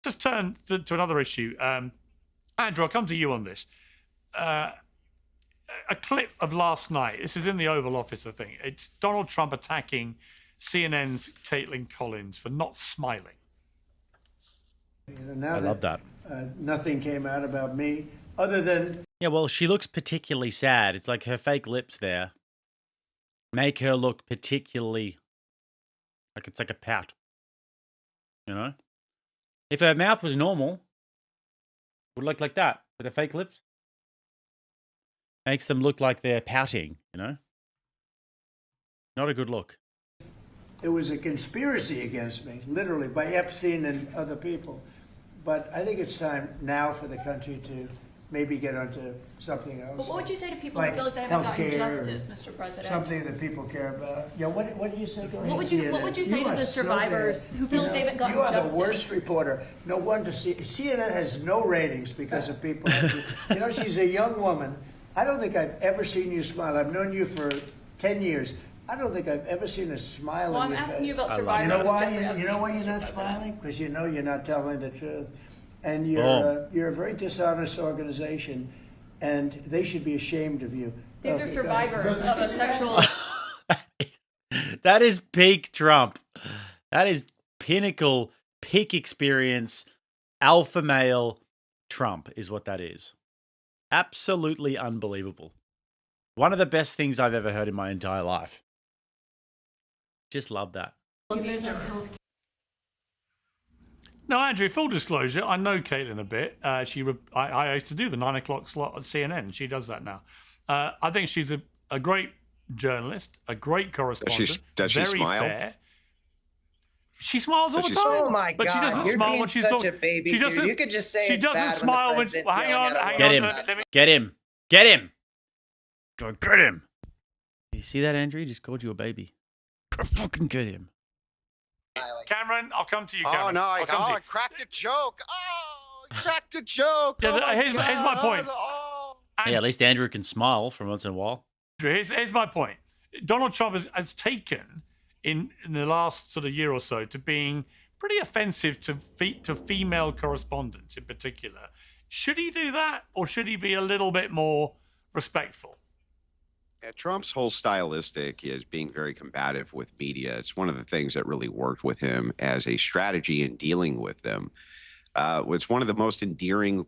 Just turn to another issue. Andrew, I'll come to you on this. A clip of last night. This is in the Oval Office, I think. It's Donald Trump attacking CNN's Caitlin Collins for not smiling. Now I love that. Nothing came out about me other than... Yeah, well, she looks particularly sad. It's like her fake lips there make her look particularly like it's like a pout. You know? If her mouth was normal, it would look like that with her fake lips. Makes them look like they're pouting, you know? Not a good look. It was a conspiracy against me, literally, by Epstein and other people. But I think it's time now for the country to maybe get onto something else. But what would you say to people who feel like they haven't gotten justice, Mr. President? Something that people care about. Yeah, what did you say? What would you say to the survivors who feel like they haven't gotten justice? You are the worst reporter. No wonder CNN has no ratings because of people like you. You know, she's a young woman. I don't think I've ever seen you smile. I've known you for 10 years. I don't think I've ever seen a smile on your face. I'm asking you about survivors. You know why you're not smiling? Because you know you're not telling the truth. And you're a very dishonest organization, and they should be ashamed of you. These are survivors of a sexual... That is peak Trump. That is pinnacle, peak experience, alpha male Trump is what that is. Absolutely unbelievable. One of the best things I've ever heard in my entire life. Just love that. No, Andrew, full disclosure, I know Caitlin a bit. I used to do the 9 o'clock slot at CNN. She does that now. I think she's a great journalist, a great correspondent. Does she very smile? fair. She smiles all the time. Oh my but God! she doesn't You're smile being when she's such talking. a baby, She dude. doesn't. You could just say she it's doesn't bad smile when when. the president's Hang yelling on, at a hang Get on. him. Let me, Get him. Get him. Go get him. You see that, Andrew? He just called you a baby. Go fucking get him. Cameron, I'll come to you, Cameron. Oh no! I'll come to you. I cracked a joke. Oh, I cracked a joke. Yeah, Oh, here's my point. Yeah, at least Andrew can smile from once in a while. Here's my point. Donald Trump has taken in the last sort of year or so to being pretty offensive to female correspondents in particular. Should he do that, or should he be a little bit more respectful? Yeah, Trump's whole stylistic is being very combative with media. It's one of the things that really worked with him as a strategy in dealing with them. It's one of the most endearing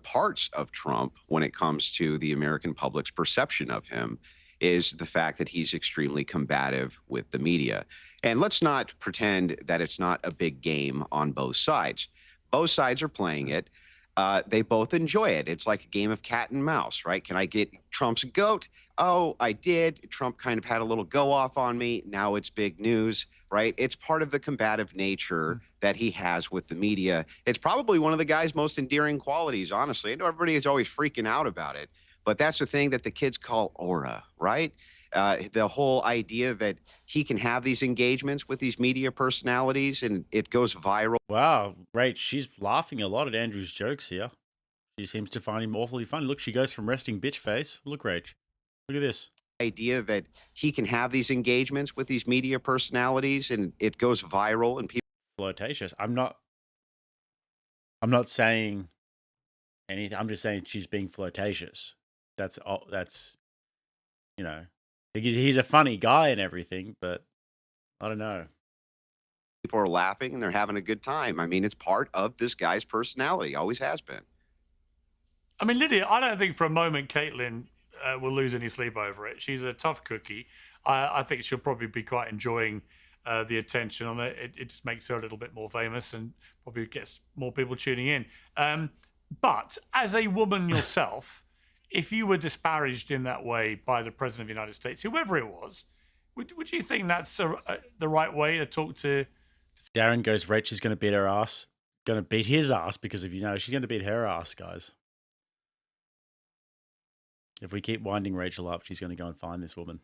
parts of Trump when it comes to the American public's perception of him is the fact that he's extremely combative with the media. And let's not pretend that it's not a big game on both sides. Both sides are playing it. They both enjoy it. It's like a game of cat and mouse, right? Can I get Trump's goat? Oh, I did. Trump kind of had a little go off on me. Now it's big news, right? It's part of the combative nature that he has with the media. It's probably one of the guy's most endearing qualities, honestly. I know everybody is always freaking out about it, but that's the thing that the kids call aura, right? The whole idea that he can have these engagements with these media personalities and it goes viral. Wow, great. She's laughing a lot at Andrew's jokes here. She seems to find him awfully funny. Look, she goes from resting bitch face. Look, Rach. Look at this. Idea that he can have these engagements with these media personalities and it goes viral and people. Flirtatious. I'm not saying anything. I'm just saying she's being flirtatious. That's you know, he's a funny guy and everything, but I don't know. People are laughing and they're having a good time. I mean, it's part of this guy's personality. Always has been. I mean, Lydia, I don't think for a moment Caitlin will lose any sleep over it. She's a tough cookie. I think she'll probably be quite enjoying the attention on it. It just makes her a little bit more famous and probably gets more people tuning in. But as a woman yourself, if you were disparaged in that way by the President of the United States, whoever it was, would you think that's the right way to talk to? Darren goes, Rach is going to beat her ass. Going to beat his ass because if you know, she's going to beat her ass, guys. If we keep winding Rachel up, she's going to go and find this woman.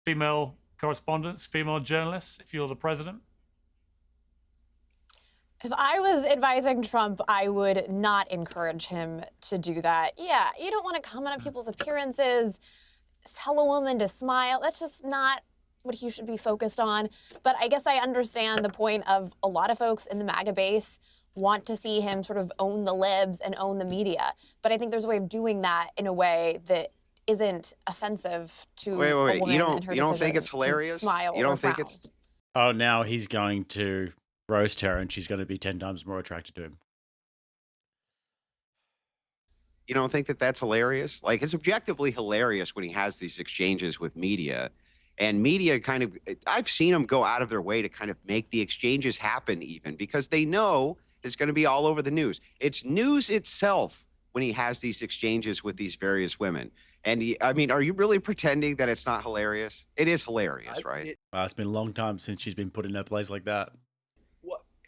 Female correspondents, female journalists, if you're the president? If I was advising Trump, I would not encourage him to do that. Yeah, you don't want to comment on people's appearances, tell a woman to smile. That's just not what he should be focused on. But I guess I understand the point of a lot of folks in the MAGA base want to see him sort of own the libs and own the media. But I think there's a way of doing that in a way that isn't offensive to a woman and her you don't think decision it's hilarious? to smile You don't or think frown. it's... Oh, now he's going to roast her and she's going to be 10 times more attracted to him. You don't think that that's hilarious? Like, it's objectively hilarious when he has these exchanges with media. And media kind of, I've seen them go out of their way to kind of make the exchanges happen even because they know it's going to be all over the news. It's news itself when he has these exchanges with these various women. And I mean, are you really pretending that it's not hilarious? It is hilarious, right? It's been a long time since she's been put in a place like that.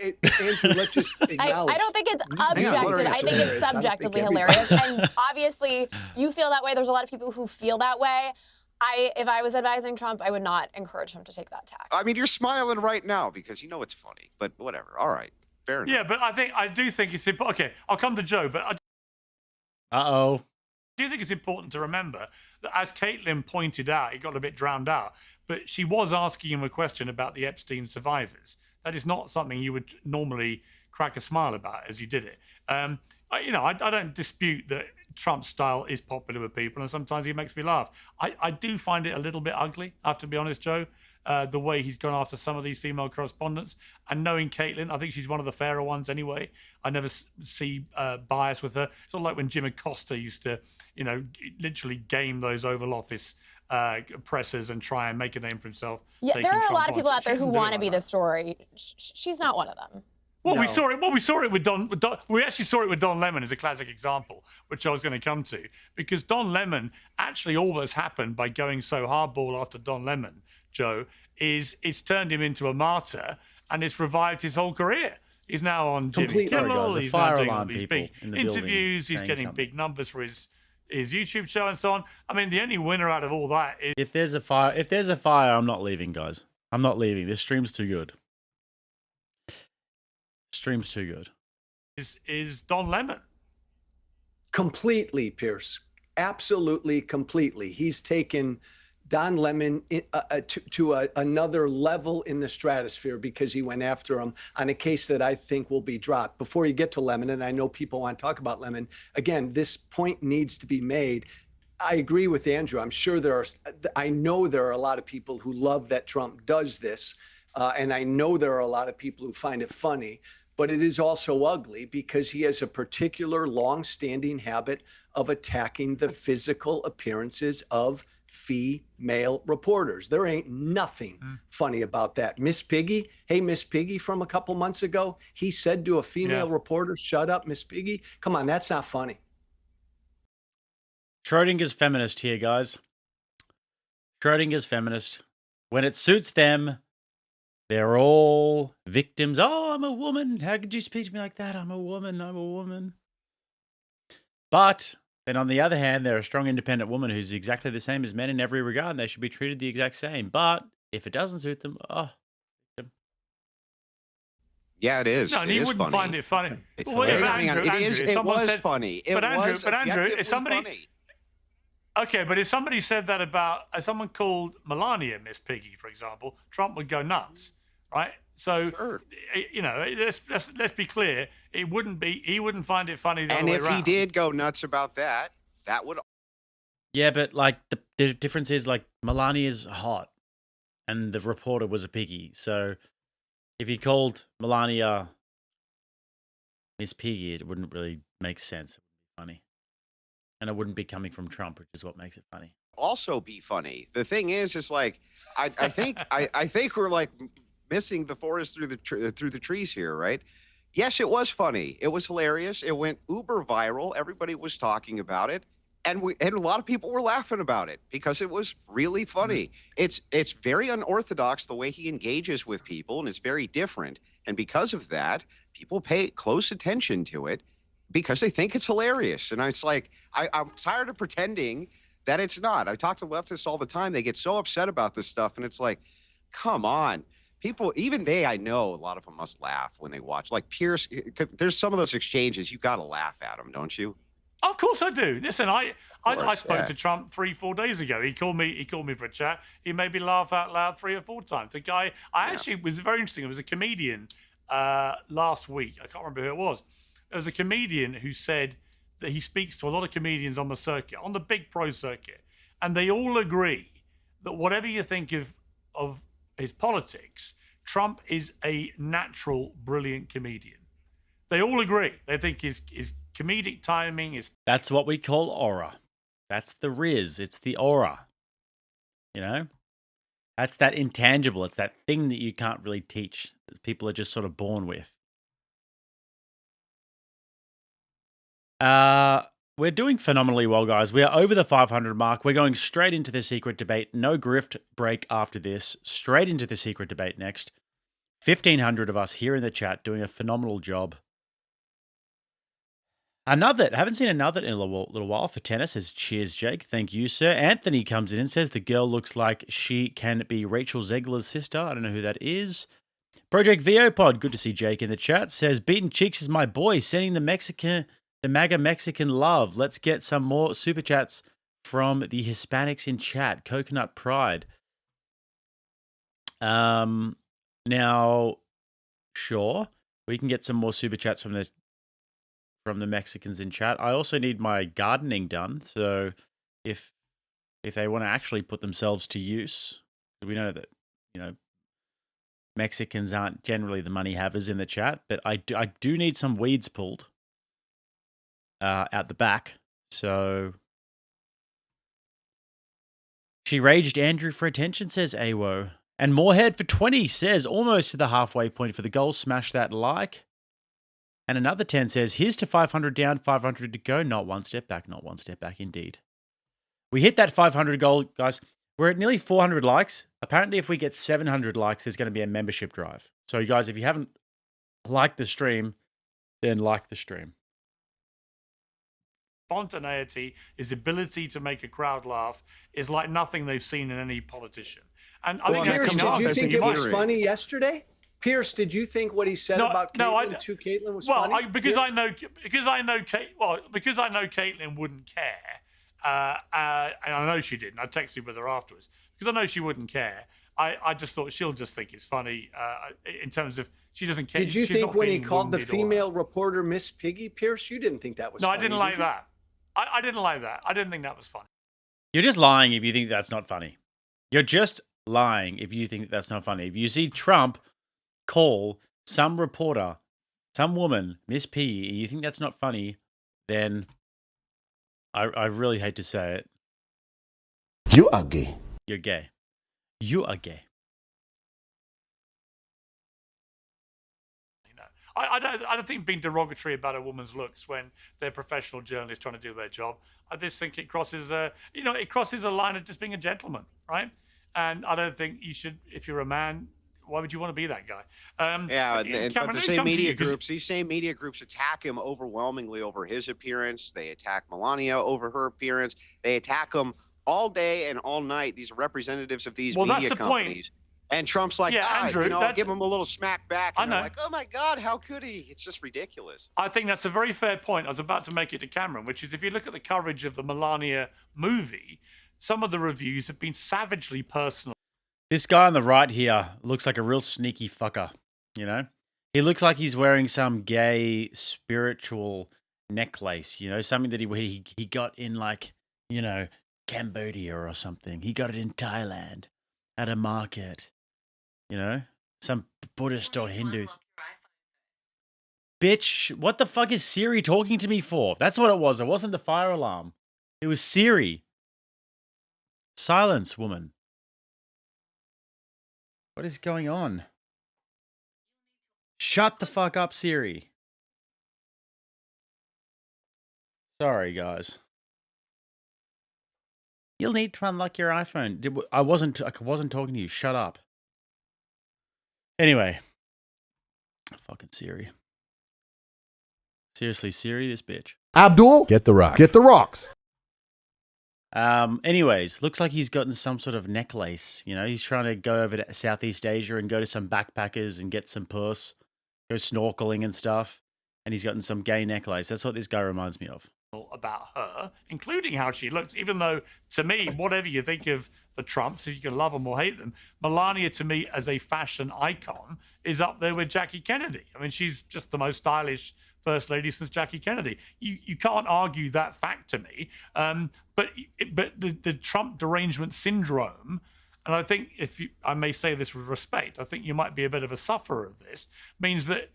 Andrew, let's just acknowledge. I don't think it's objective. I think it's subjectively hilarious. And obviously, you feel that way. There's a lot of people who feel that way. If I was advising Trump, I would not encourage him to take that tack. I mean, you're smiling right now because you know it's funny, but whatever. All right. Fair enough. Yeah, but I do think it's important. Okay, I'll come to Joe, but Uh-oh. I do think it's important to remember that as Caitlin pointed out, it got a bit drowned out, but she was asking him a question about the Epstein survivors. That is not something you would normally crack a smile about as you did it. I don't dispute that Trump's style is popular with people, and sometimes he makes me laugh. I do find it a little bit ugly, I have to be honest, Joe, the way he's gone after some of these female correspondents. And knowing Caitlin, I think she's one of the fairer ones anyway. I never see bias with her. It's not like when Jim Acosta used to, literally game those Oval Office pressers and try and make a name for himself. Yeah, there are a lot of Trump people on. out there She who doesn't do it want to like be that. the story. She's not one of them. Well, No. we saw it. Well, we saw it with Don. We actually saw it with Don Lemon as a classic example, which I was going to come to, because Don Lemon actually almost happened by going so hardball after Don Lemon. Joe, it's turned him into a martyr, and it's revived his whole career. He's now on Jimmy Completely. Kimmel. Sorry, guys, the he's fire now doing all alarm these people big in the building interviews. He's saying getting something. big numbers for his YouTube show and so on. I mean, the only winner out of all that is If there's a fire, I'm not leaving, guys. I'm not leaving. This stream's too good. Stream's too good. is Don Lemon. Completely, Pierce. Absolutely, completely. He's taken Don Lemon to another level in the stratosphere because he went after him on a case that I think will be dropped. Before you get to Lemon, and I know people want to talk about Lemon, again, this point needs to be made. I agree with Andrew. I'm sure I know there are a lot of people who love that Trump does this. And I know there are a lot of people who find it funny, but it is also ugly because he has a particular long-standing habit of attacking the physical appearances of female reporters. There ain't nothing funny about that. Miss Piggy, hey, Miss Piggy from a couple months ago, he said to a female reporter, "Shut up, Miss Piggy." Come on, that's not funny. Schrodinger's feminist here, guys. Schrodinger's feminist. When it suits them, they're all victims. Oh, I'm a woman. How could you speak to me like that? I'm a woman. I'm a woman. But then on the other hand, they're a strong, independent woman who's exactly the same as men in every regard, and they should be treated the exact same. But if it doesn't suit them, Yeah, it is. No, and It he is wouldn't funny. find it funny. It's Well, yeah, hilarious. but Andrew, It if someone was said- funny. It but Andrew, was Andrew, objectively if somebody, funny. okay, but if somebody said that about someone called Melania Miss Piggy, for example, Trump would go nuts, right? So, you know, let's be clear. It wouldn't be. He wouldn't find it funny the And other way if around. he did go nuts about that, that would yeah, but like the difference is like Melania's hot, and the reporter was a piggy. So if you called Melania Miss Piggy, it wouldn't really make sense. It would be funny, and it wouldn't be coming from Trump, which is what makes it funny. also be funny. The thing is like I think I think we're like missing the forest through the trees here, right? Yes, it was funny. It was hilarious. It went uber viral. Everybody was talking about it. And a lot of people were laughing about it because it was really funny. It's very unorthodox the way he engages with people, and it's very different. And because of that, people pay close attention to it because they think it's hilarious. And it's like I'm tired of pretending that it's not. I talk to leftists all the time. They get so upset about this stuff, and it's like, come on. People, even I know a lot of them must laugh when they watch. Like Piers, there's some of those exchanges, you got to laugh at them, don't you? Of course I do. Listen, I spoke yeah. to Trump 3-4 days ago. He called me for a chat. He made me laugh out loud 3 or 4 times. The guy, actually was very interesting. It was a comedian last week. I can't remember who it was. It was a comedian who said that he speaks to a lot of comedians on the circuit, on the big pro circuit, and they all agree that whatever you think of his politics, Trump is a natural, brilliant comedian. They all agree. They think his comedic timing is... That's what we call aura. That's the riz. It's the aura. You know? That's that intangible. It's that thing that you can't really teach. That people are just sort of born with. We're doing phenomenally well, guys. We are over the 500 mark. We're going straight into the secret debate. No grift break after this. Straight into the secret debate next. 1,500 of us here in the chat doing a phenomenal job. Another, haven't seen another in a little while for tennis. Says, cheers, Jake. Thank you, sir. Anthony comes in and says the girl looks like she can be Rachel Zegler's sister. I don't know who that is. Project VO Pod, good to see Jake in the chat. Says, Beaten Cheeks is my boy, sending the MAGA Mexican love. Let's get some more super chats from the Hispanics in chat. Coconut Pride. Now, sure, we can get some more super chats from the Mexicans in chat. I also need my gardening done, so if they want to actually put themselves to use, we know that, you know, Mexicans aren't generally the money havers in the chat, but I do need some weeds pulled out the back. So she raged Andrew for attention, says Awo. And Moorhead for 20 says almost to the halfway point for the goal. Smash that like. And another 10 says, here's to 500 down, 500 to go. Not one step back, not one step back indeed. We hit that 500 goal, guys. We're at nearly 400 likes. Apparently, if we get 700 likes, there's going to be a membership drive. So, you guys, if you haven't liked the stream, then like the stream. Spontaneity, his ability to make a crowd laugh is like nothing they've seen in any politician. And I think Piers, did you think it was funny funny yesterday? Pierce, did you think what he said about Caitlyn to Caitlyn was funny? Because I know Caitlyn wouldn't care, and I know she didn't. I texted with her afterwards because I know she wouldn't care. I just thought she'll just think it's funny in terms of she doesn't care. Did you think when he called the female reporter Miss Piggy, Pierce, you didn't think that was funny? No, I didn't like that. I didn't like that. I didn't think that was funny. You're just lying if you think that's not funny. You're just lying if you think that's not funny. If you see Trump call some reporter, some woman, Miss Piggy, and you think that's not funny, then I really hate to say it. You are gay. You're gay. You are gay. I don't think being derogatory about a woman's looks when they're professional journalists trying to do their job. I just think it crosses a line of just being a gentleman, right? And I don't think you should, if you're a man, why would you want to be that guy? But the same media groups, these same media groups attack him overwhelmingly over his appearance. They attack Melania over her appearance. They attack him all day and all night. These are representatives of these media companies. And Trump's like, Andrew, I'll give him a little smack back. And they're like, oh my God, how could he? It's just ridiculous. I think that's a very fair point. I was about to make it to Cameron, which is if you look at the coverage of the Melania movie, some of the reviews have been savagely personal. This guy on the right here looks like a real sneaky fucker, you know? He looks like he's wearing some gay spiritual necklace, you know, something that he got in like, you know, Cambodia or something. He got it in Thailand at a market, you know? Some Buddhist or Hindu. Bitch, what the fuck is Siri talking to me for? That's what it was. It wasn't the fire alarm. It was Siri. Silence, woman. What is going on? Shut the fuck up, Siri. Sorry, guys. You'll need to unlock your iPhone. I wasn't talking to you. Shut up. Anyway. Fucking Siri. Seriously, Siri, this bitch. Abdul, get the rocks. Get the rocks. Anyways, looks like he's gotten some sort of necklace. You know, he's trying to go over to Southeast Asia and go to some backpackers and get some puss, go snorkeling and stuff. And he's gotten some gay necklace. That's what this guy reminds me of. About her, including how she looks, even though to me, whatever you think of the Trumps, you can love them or hate them, Melania to me as a fashion icon is up there with Jackie Kennedy. I mean, she's just the most stylish first lady since Jackie Kennedy. You can't argue that fact to me. But the Trump derangement syndrome, and I think I may say this with respect, I think you might be a bit of a sufferer of this, means that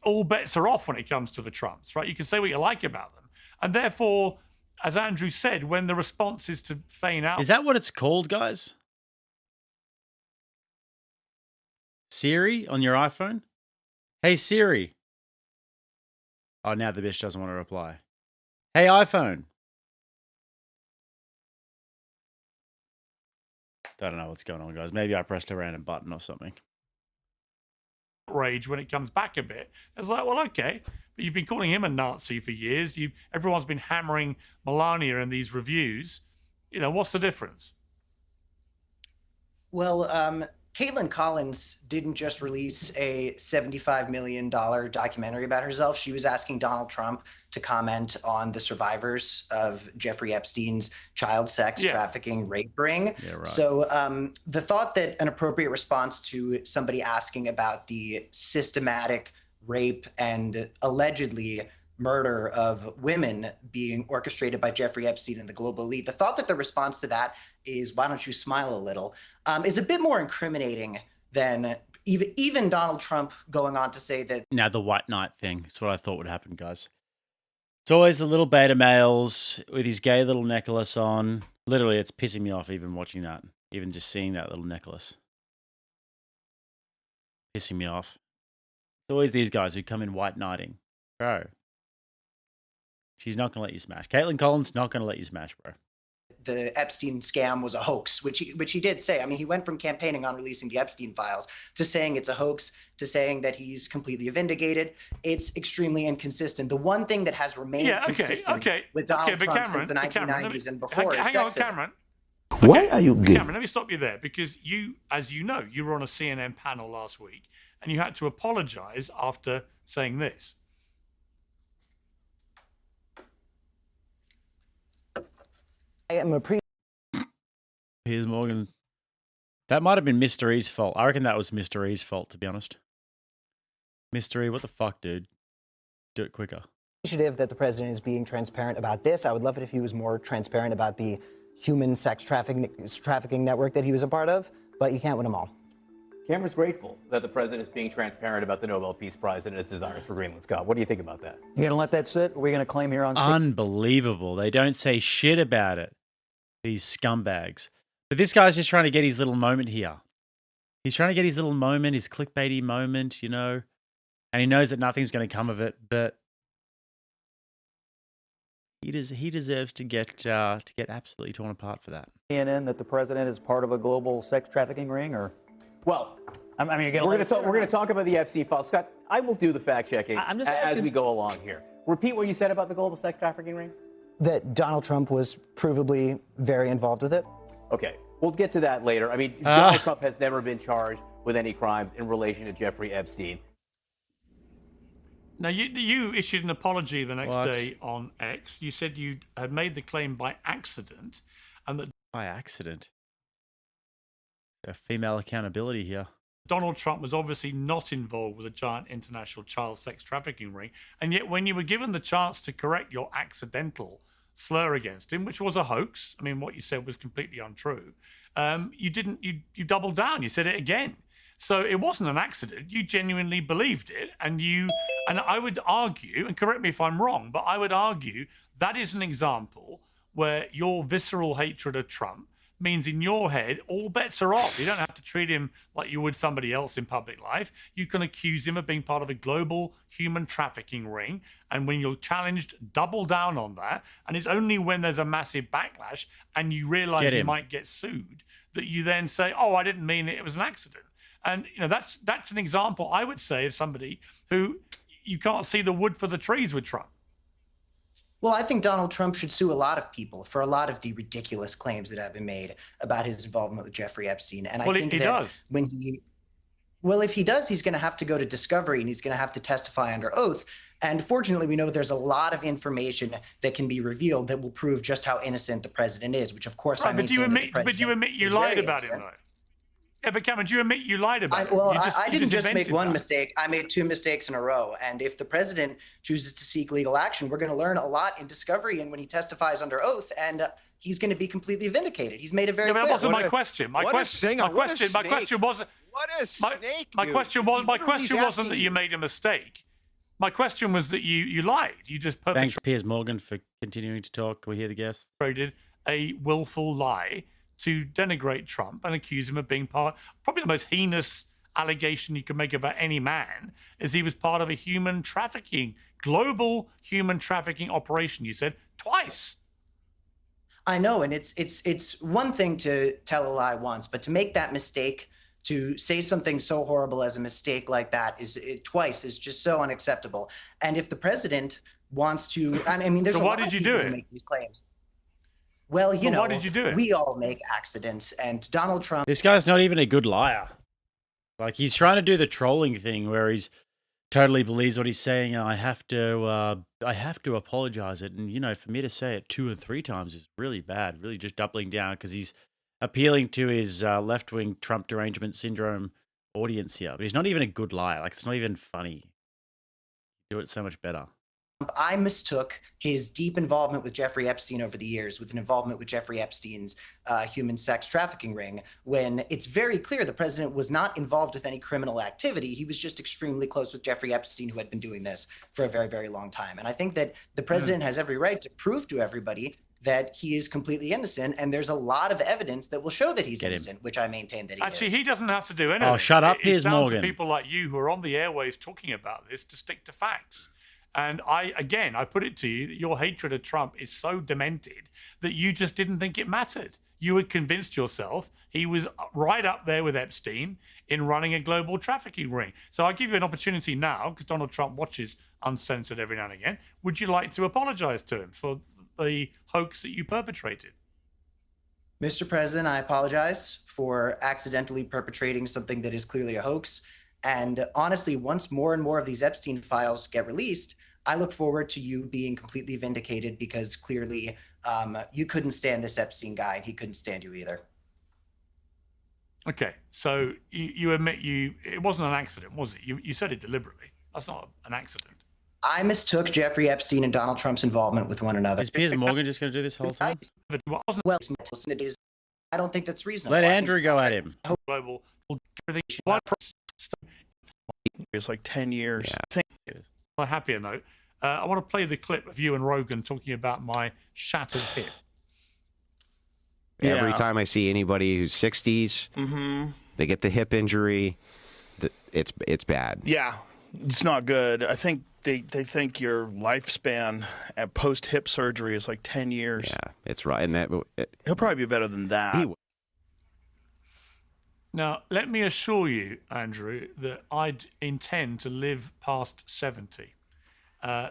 all bets are off when it comes to the Trumps, right? You can say what you like about them. And therefore, as Andrew said, when the response is to feign out... Is that what it's called, guys? Siri on your iPhone? Hey, Siri. Oh, now the bitch doesn't want to reply. Hey, iPhone. I don't know what's going on, guys. Maybe I pressed a random button or something. Outrage when it comes back a bit. It's like, well, okay, but you've been calling him a Nazi for years. Everyone's been hammering Melania in these reviews. You know, what's the difference? Well, Caitlin Collins didn't just release a $75 million documentary about herself. She was asking Donald Trump to comment on the survivors of Jeffrey Epstein's child sex trafficking rape ring. Yeah, right. So the thought that an appropriate response to somebody asking about the systematic rape and allegedly murder of women being orchestrated by Jeffrey Epstein and the global elite, the thought that the response to that is, why don't you smile a little, is a bit more incriminating than even Donald Trump going on to say that. Now, the white knight thing. That's what I thought would happen, guys. It's always the little beta males with his gay little necklace on. Literally, it's pissing me off even watching that. Even just seeing that little necklace. Pissing me off. It's always these guys who come in white knighting. Bro. She's not going to let you smash. Caitlin Collins not going to let you smash, bro. The Epstein scam was a hoax, which he did say. I mean, he went from campaigning on releasing the Epstein files to saying it's a hoax, to saying that he's completely vindicated. It's extremely inconsistent. The one thing that has remained consistent with Donald Trump since the 1990s and before is hang on, sexism. Cameron. Why are you gay? Cameron, let me stop you there, because you, as you know, you were on a CNN panel last week and you had to apologize after saying this. I am a Piers Morgan. That might have been Mr. E's fault. I reckon that was Mr. E's fault, to be honest. Mr. E, what the fuck, dude? Do it quicker. Initiative that the president is being transparent about this. I would love it if he was more transparent about the human sex trafficking network that he was a part of, but you can't win them all. Cameron's grateful that the president is being transparent about the Nobel Peace Prize and his desires for Greenland. Scott, what do you think about that? You gonna let that sit? Or are we gonna claim here on? Unbelievable. They don't say shit about it. These scumbags. But this guy's just trying to get his little moment here. He's trying to get his little moment, his clickbaity moment, you know, and he knows that nothing's going to come of it. But he deserves to get absolutely torn apart for that. CNN that the president is part of a global sex trafficking ring, or? Well, I mean, we're going to talk about the Epstein files. Scott, I will do the fact checking as we go along here. Repeat what you said about the global sex trafficking ring. That Donald Trump was provably very involved with it. Okay, we'll get to that later. I mean, Donald Trump has never been charged with any crimes in relation to Jeffrey Epstein. Now, you issued an apology the next day on X. You said you had made the claim by accident, and that by accident. Female accountability here. Donald Trump was obviously not involved with a giant international child sex trafficking ring, and yet when you were given the chance to correct your accidental slur against him, which was a hoax, I mean, what you said was completely untrue, you didn't. You doubled down. You said it again. So it wasn't an accident. You genuinely believed it, and I would argue, and correct me if I'm wrong, but I would argue that is an example where your visceral hatred of Trump means in your head, all bets are off. You don't have to treat him like you would somebody else in public life. You can accuse him of being part of a global human trafficking ring. And when you're challenged, double down on that. And it's only when there's a massive backlash and you realize you might get sued that you then say, oh, I didn't mean it. It was an accident. And, you know, that's an example, I would say, of somebody who you can't see the wood for the trees with Trump. Well, I think Donald Trump should sue a lot of people for a lot of the ridiculous claims that have been made about his involvement with Jeffrey Epstein. And I think he does. If he does, he's going to have to go to discovery and he's going to have to testify under oath. And fortunately, we know there's a lot of information that can be revealed that will prove just how innocent the president is, which of course I maintain that the president but you admit you is lied very about innocent. him, though. Yeah, but Cameron, do you admit you lied about it? Well, You I didn't just make invented one that. mistake. I made two mistakes in a row. And if the president chooses to seek legal action, we're going to learn a lot in discovery and when he testifies under oath. And he's going to be completely vindicated. He's made it very Yeah, but clear. that wasn't my question. My question wasn't. What a snake! My question wasn't that you made a mistake. My question was that you lied. You just Thanks, Piers Morgan, for continuing to talk. Can we hear the guests? perpetrated a willful lie to denigrate Trump and accuse him of being probably the most heinous allegation you can make about any man is he was part of a global human trafficking operation. You said twice. I know, and it's one thing to tell a lie once, but to make that mistake, to say something so horrible as a mistake like that twice is just so unacceptable. And if the president wants to, I mean, there's So a why lot did of you people do who it? make these claims. Well, you But know, why did you do it? we all make accidents, and Donald Trump. This guy's not even a good liar. Like, he's trying to do the trolling thing where he's totally believes what he's saying, and I have to apologize it. And, you know, for me to say it 2 and 3 times is really bad, really just doubling down because he's appealing to his left-wing Trump derangement syndrome audience here. But he's not even a good liar. Like, it's not even funny. Do it so much better. I mistook his deep involvement with Jeffrey Epstein over the years with an involvement with Jeffrey Epstein's human sex trafficking ring, when it's very clear the president was not involved with any criminal activity. He was just extremely close with Jeffrey Epstein, who had been doing this for a very, very long time. And I think that the president has every right to prove to everybody that he is completely innocent. And there's a lot of evidence that will show that he's innocent, which I maintain that he Actually, is. he doesn't have to do anything. Oh, shut up, It's Piers down Morgan. to people like you who are on the airwaves talking about this to stick to facts. And I put it to you that your hatred of Trump is so demented that you just didn't think it mattered. You had convinced yourself he was right up there with Epstein in running a global trafficking ring. So I give you an opportunity now, because Donald Trump watches Uncensored every now and again. Would you like to apologize to him for the hoax that you perpetrated? Mr. President, I apologize for accidentally perpetrating something that is clearly a hoax. And honestly, once more and more of these Epstein files get released, I look forward to you being completely vindicated, because clearly you couldn't stand this Epstein guy and he couldn't stand you either. Okay, so you admit it wasn't an accident, was it? You said it deliberately. That's not an accident. I mistook Jeffrey Epstein and Donald Trump's involvement with one another. Is Piers Morgan just going to do this whole time? Well, I don't think that's reasonable. Let Andrew go at him. Global. It's like 10 years. Yeah. On a happier note, I want to play the clip of you and Rogan talking about my shattered hip. Every time I see anybody who's 60s, they get the hip injury, it's bad. Yeah, it's not good. I think they think your lifespan at post hip surgery is like 10 years. Yeah, it's right. And he'll probably be better than that. Now, let me assure you, Andrew, that I intend to live past 70.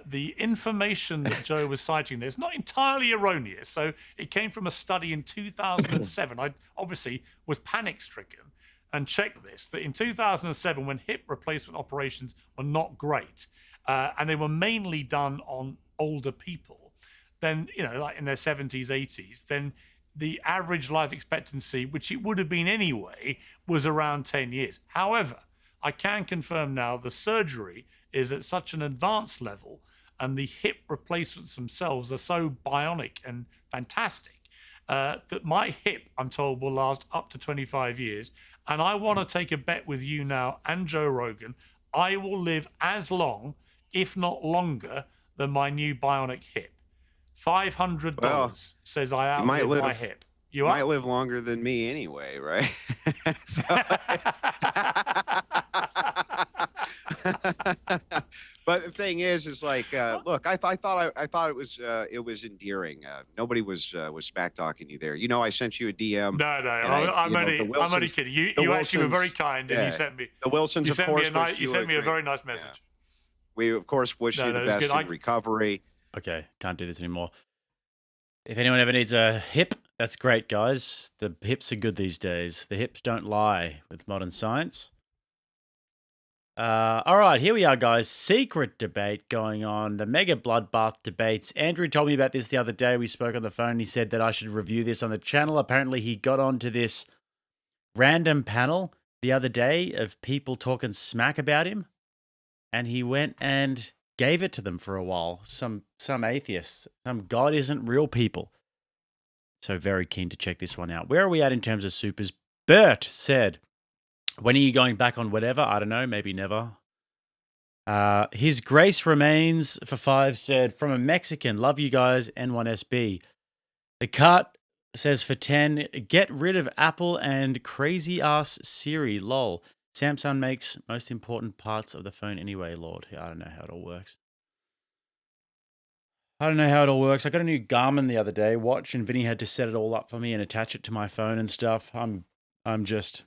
The information that Joe was citing there is not entirely erroneous. So it came from a study in 2007. I obviously was panic-stricken and checked this, that in 2007, when hip replacement operations were not great, and they were mainly done on older people, then, like in their 70s, 80s, then the average life expectancy, which it would have been anyway, was around 10 years. However, I can confirm now the surgery is at such an advanced level and the hip replacements themselves are so bionic and fantastic that my hip, I'm told, will last up to 25 years. And I want to take a bet with you now and Joe Rogan. I will live as long, if not longer, than my new bionic hip. $500 says I outlive my hip. You might live longer than me anyway, right? But the thing is like, look, I thought it was endearing. Nobody was smack talking you there. I sent you a DM. No, I'm only kidding. You actually were very kind, and you sent me the Wilsons. You Of course, you sent me a very nice message. Yeah. We of course wish you the best in recovery. Okay, can't do this anymore. If anyone ever needs a hip, that's great, guys. The hips are good these days. The hips don't lie with modern science. All right, here we are, guys. Secret debate going on. The mega bloodbath debates. Andrew told me about this the other day. We spoke on the phone. He said that I should review this on the channel. Apparently, he got onto this random panel the other day of people talking smack about him. And he went and gave it to them for a while. Some atheists. Some God isn't real people. So very keen to check this one out. Where are we at in terms of supers? Bert said, when are you going back on whatever? I don't know, maybe never. His Grace Remains for 5 said, from a Mexican, love you guys, N1SB. The Cut says for 10, get rid of Apple and crazy ass Siri, lol. Samsung makes most important parts of the phone anyway, Lord. I don't know how it all works. I got a new Garmin the other day, watch, and Vinny had to set it all up for me and attach it to my phone and stuff. I'm just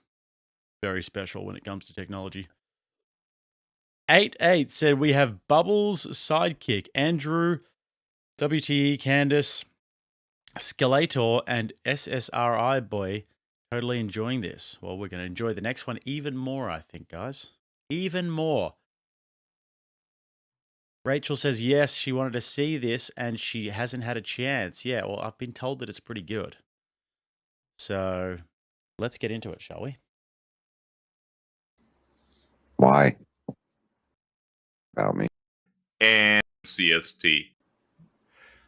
very special when it comes to technology. 88 said we have Bubbles, Sidekick, Andrew, WTE, Candace, Skeletor, and SSRI Boy totally enjoying this. Well, we're going to enjoy the next one even more, I think, guys. Even more. Rachel says, yes, she wanted to see this and she hasn't had a chance. Yeah, well, I've been told that it's pretty good. So let's get into it, shall we? Why? About me. And CST.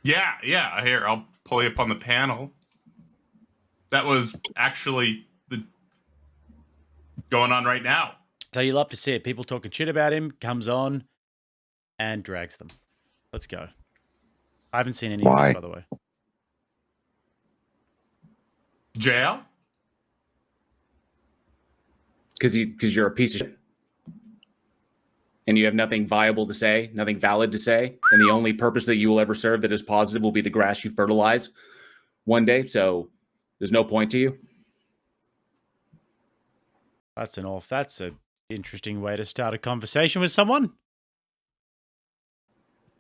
Yeah. Here, I'll pull you up on the panel. That was actually going on right now. So you love to see it. People talking shit about him, comes on and drags them. Let's go. I haven't seen any of this, by the way. Jail? Because you're a piece of shit. and you have nothing viable to say, nothing valid to say, and the only purpose that you will ever serve that is positive will be the grass you fertilize one day. So there's no point to you. That's an interesting way to start a conversation with someone.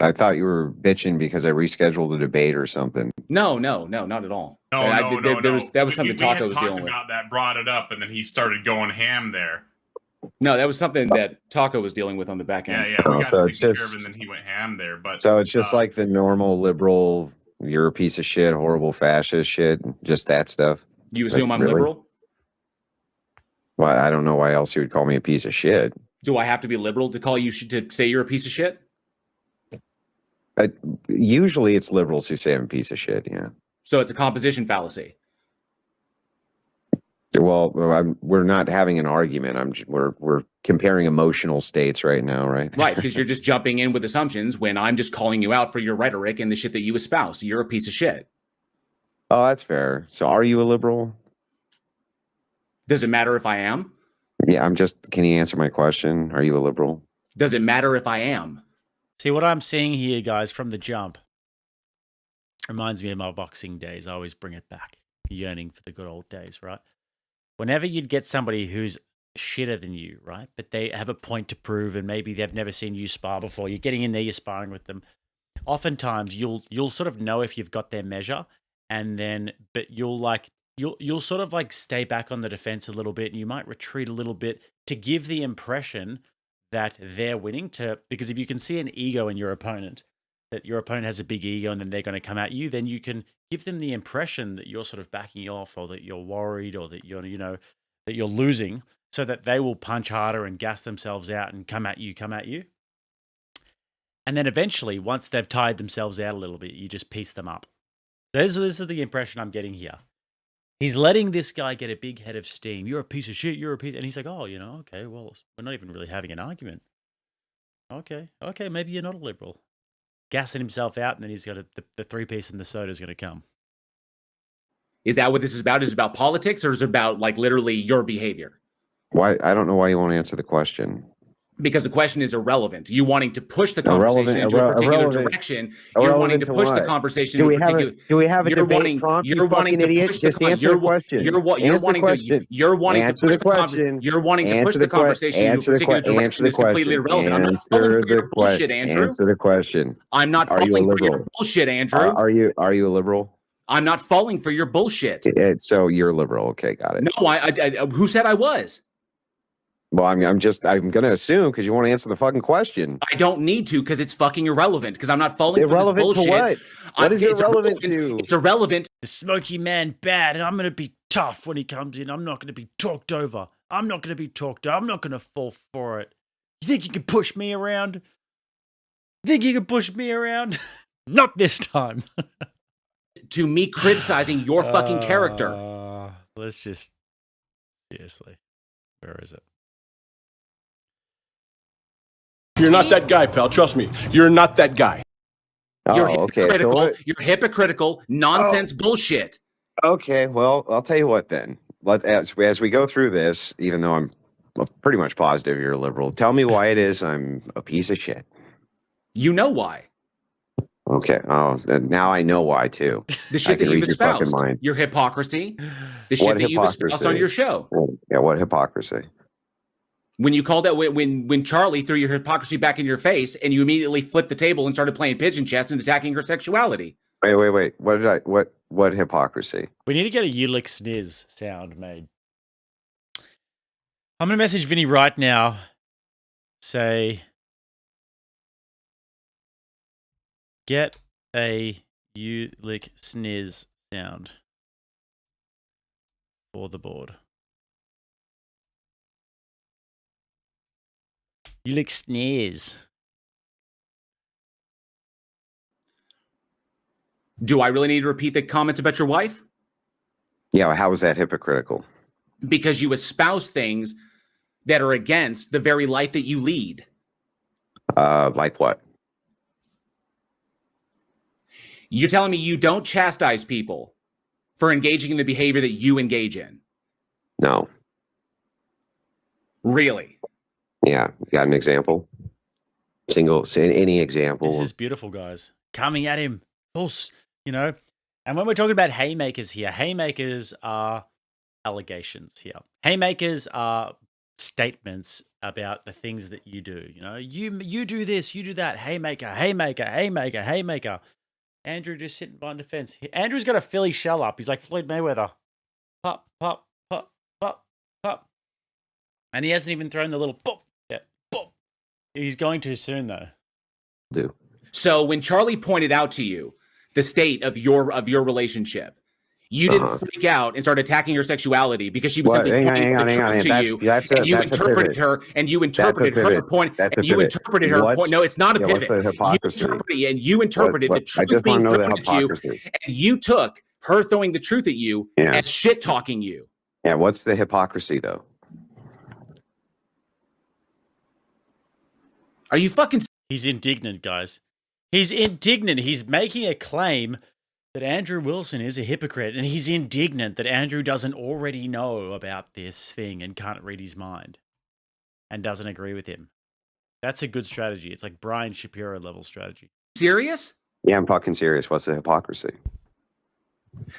I thought you were bitching because I rescheduled the debate or something. No, not at all. No, That was something Taco was talked dealing with. about that, brought it up, and then he started going ham there. No, that was something that Taco was dealing with on the back end. Yeah, we got so it it's taken care of, just- and then he went ham there. But So it's just like the normal liberal, you're a piece of shit, horrible fascist shit, just that stuff. You assume I'm Really? liberal? Well, I don't know why else you would call me a piece of shit. Do I have to be liberal to call you to say you're a piece of shit? Usually it's liberals who say I'm a piece of shit, yeah. So it's a composition fallacy. Well, we're not having an argument. We're comparing emotional states right now, right? Right, because you're just jumping in with assumptions when I'm just calling you out for your rhetoric and the shit that you espouse. You're a piece of shit. Oh, that's fair. So are you a liberal? Does it matter if I am? Yeah, can you answer my question? Are you a liberal? Does it matter if I am? See, what I'm seeing here, guys, from the jump, reminds me of my boxing days. I always bring it back, yearning for the good old days, right? Whenever you'd get somebody who's shitter than you, right, but they have a point to prove and maybe they've never seen you spar before, you're getting in there, you're sparring with them. Oftentimes, you'll sort of know if you've got their measure, and then, but you'll sort of like stay back on the defense a little bit, and you might retreat a little bit to give the impression that they're winning, because if you can see an ego in your opponent, that your opponent has a big ego and then they're going to come at you, then you can give them the impression that you're sort of backing off, or that you're worried, or that you're, that you're losing, so that they will punch harder and gas themselves out and come at you. And then eventually, once they've tired themselves out a little bit, you just piece them up. This is the impression I'm getting here. He's letting this guy get a big head of steam. You're a piece of shit. And he's like, oh, okay, well, we're not even really having an argument. Okay, maybe you're not a liberal. Gassing himself out, and then he's got the 3-piece and the soda is going to come. Is that what this is about? Is it about politics, or is it about like literally your behavior? Why? I don't know why you won't answer the question. Because the question is irrelevant. You wanting to push the conversation into a particular direction. You're wanting to push the conversation into a particular. Do we have a debate, Trump? You're wanting to push Just answer the question. You're wanting to push the conversation. You're wanting to push the conversation into a particular direction. Is completely irrelevant. I'm not falling for your bullshit, Andrew. Answer the question. I'm not falling for your bullshit, Andrew. Are you a liberal? I'm not falling for your bullshit. So you're liberal. Okay, got it. No, I who said I was? Well, I'm going to assume because you won't answer the fucking question. I don't need to because it's fucking irrelevant because I'm not falling irrelevant for this bullshit. To what? What is it irrelevant to? It's irrelevant. The smoky man bad, and I'm going to be tough when he comes in. I'm not going to be talked over. I'm not going to fall for it. You think you can push me around? Not this time. To me criticizing your fucking character. Let's just... Seriously. Where is it? You're not that guy, pal. Trust me. You're not that guy. You're hypocritical. You're hypocritical nonsense bullshit. Okay, well, I'll tell you what then. As we go through this, even though I'm pretty much positive you're a liberal, tell me why it is I'm a piece of shit. You know why. Okay. Oh, now I know why too. The shit that you've espoused. Your hypocrisy. The shit that you've espoused on your show. Yeah, what hypocrisy? When you called out when Charlie threw your hypocrisy back in your face and you immediately flipped the table and started playing pigeon chess and attacking her sexuality. Wait. What hypocrisy? We need to get a Ulick sniz sound made. I'm going to message Vinny right now. Say, get a Ulick sniz sound for the board. Ulick sneeze. Do I really need to repeat the comments about your wife? Yeah, how is that hypocritical? Because you espouse things that are against the very life that you lead. Like what? You're telling me you don't chastise people for engaging in the behavior that you engage in? No. Really? Yeah. You got an example? Any example? This is beautiful, guys. Coming at him, false, you know. And when we're talking about haymakers here, haymakers are allegations here. Haymakers are statements about the things that you do. You know, you do this, you do that. Haymaker, haymaker, haymaker, haymaker. Andrew just sitting behind the fence. Andrew's got a Philly shell up. He's like Floyd Mayweather. Pop, pop, pop, pop, pop. And he hasn't even thrown the little pop yet. Pop. He's going too soon though. So when Charlie pointed out to you the state of your relationship, you didn't freak out and start attacking her sexuality because she was simply pointing the truth to you, and you interpreted her, and you interpreted her point, and you interpreted her point. No, it's not a pivot. You interpreted the truth being thrown at you, and you took her throwing the truth at you as shit talking you. Yeah, what's the hypocrisy though? Are you fucking? He's indignant, guys. He's indignant. He's making a claim that Andrew Wilson is a hypocrite, and he's indignant that Andrew doesn't already know about this thing and can't read his mind and doesn't agree with him. That's a good strategy. It's like Brian Shapiro level strategy. Serious? Yeah, I'm fucking serious. What's the hypocrisy?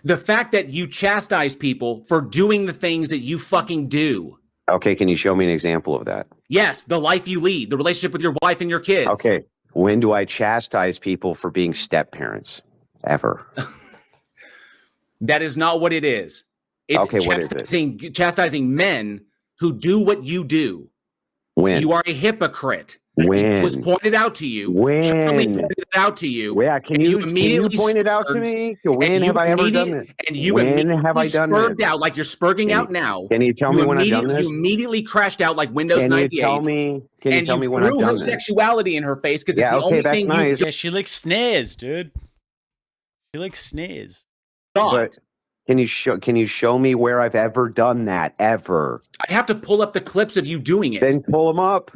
The fact that you chastise people for doing the things that you fucking do. Okay, can you show me an example of that? Yes, the life you lead, the relationship with your wife and your kids. Okay, when do I chastise people for being step-parents? Ever. That is not what it is. It's okay, what is it? Chastising men who do what you do. When? You are a hypocrite. When? It was pointed out to you. When? Charlie pointed it out to you. Yeah, can you point it out to me? When have I ever done it? And you when have I done spurred it? out like you're spurging out now. Can you tell me when I've done this? You immediately crashed out like Windows 98. Can you tell me when I've done threw her this? sexuality in her face because it's the only thing you do. Yeah, she licks snares, dude. She licks snares. But can you show me where I've ever done that? Ever? I have to pull up the clips of you doing it. Then pull them up.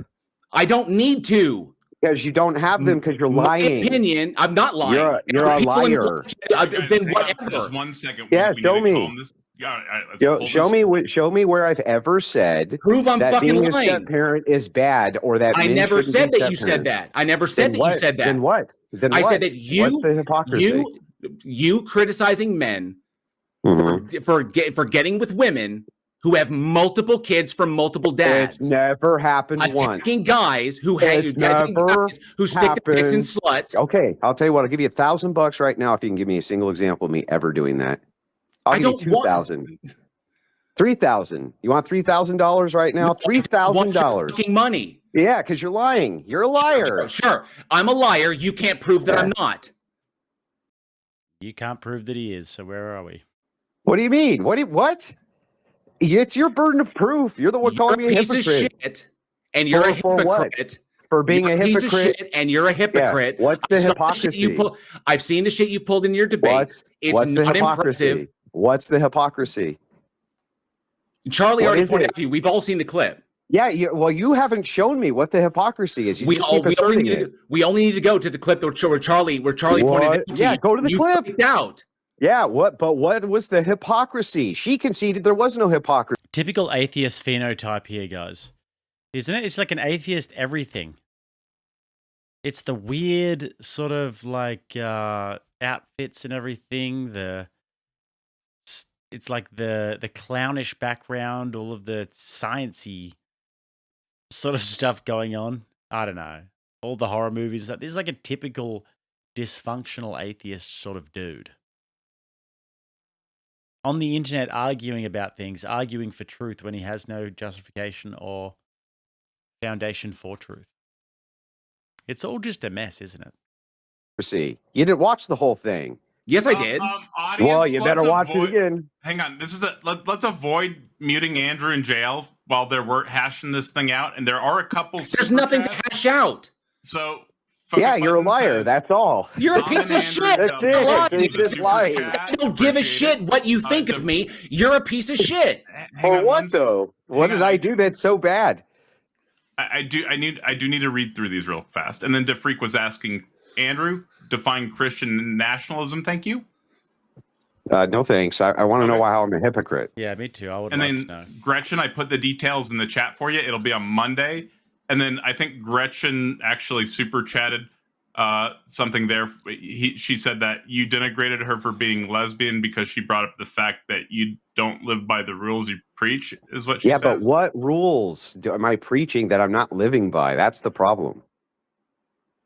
I don't need to. Because you don't have them because you're lying. My opinion, I'm not lying. You're a liar. Then whatever. Just 1 second. Yeah, show me. Show me where I've ever said prove I'm that fucking being lying. a step-parent is bad, or that I never said that you said that. I never said that you said that. Then what? I said that What's the hypocrisy? you criticizing men for getting with women who have multiple kids from multiple dads. It's never happened once. Attacking guys who stick their dicks in sluts. Okay, I'll tell you what. I'll give you $1,000 right now if you can give me a single example of me ever doing that. I'll give you $2,000. $3,000. You want $3,000 right now? $3,000. Fucking money. Yeah, because you're lying. You're a liar. Sure. I'm a liar. You can't prove that I'm not. You can't prove that he is. So where are we? What do you mean? What? It's your burden of proof. You're the one calling me a hypocrite. Piece of shit, and you're a hypocrite. For being a hypocrite. Piece of shit, and you're a hypocrite. Yeah. What's the hypocrisy? I've seen the shit you've pulled in your debates. It's not impressive. What's the hypocrisy? Charlie already pointed out to you. We've all seen the clip. Yeah, well, you haven't shown me what the hypocrisy is. We only need to go to the clip where Charlie pointed it out to you. Yeah, go to the clip. Freaked out. Yeah, but what was the hypocrisy? She conceded there was no hypocrisy. Typical atheist phenotype here, guys. Isn't it? It's like an atheist everything. It's the weird sort of like outfits and everything. It's like the clownish background, all of the sciencey sort of stuff going on. I don't know. All the horror movies. This is like a typical dysfunctional atheist sort of dude. On the internet arguing about things, arguing for truth when he has no justification or foundation for truth. It's all just a mess, isn't it? See, you didn't watch the whole thing. Yes, I did. Audience, well, you better watch it again. Hang on. Let's avoid muting Andrew in jail while they're hashing this thing out. And there are a couple. There's nothing to hash out. So. Yeah, you're a liar. That's all. You're a piece of shit. That's it. It's just lying. I don't give a shit what you think of me. You're a piece of shit. For what though? What did I do that's so bad? I do need to read through these real fast. And then DeFreak was asking Andrew, define Christian nationalism. Thank you. No thanks. I want to know how I'm a hypocrite. Yeah, me too. I would. And like then to know. Gretchen, I put the details in the chat for you. It'll be on Monday. And then I think Gretchen actually super chatted something there. She said that you denigrated her for being lesbian because she brought up the fact that you don't live by the rules you preach, is what she says. But what rules am I preaching that I'm not living by? That's the problem.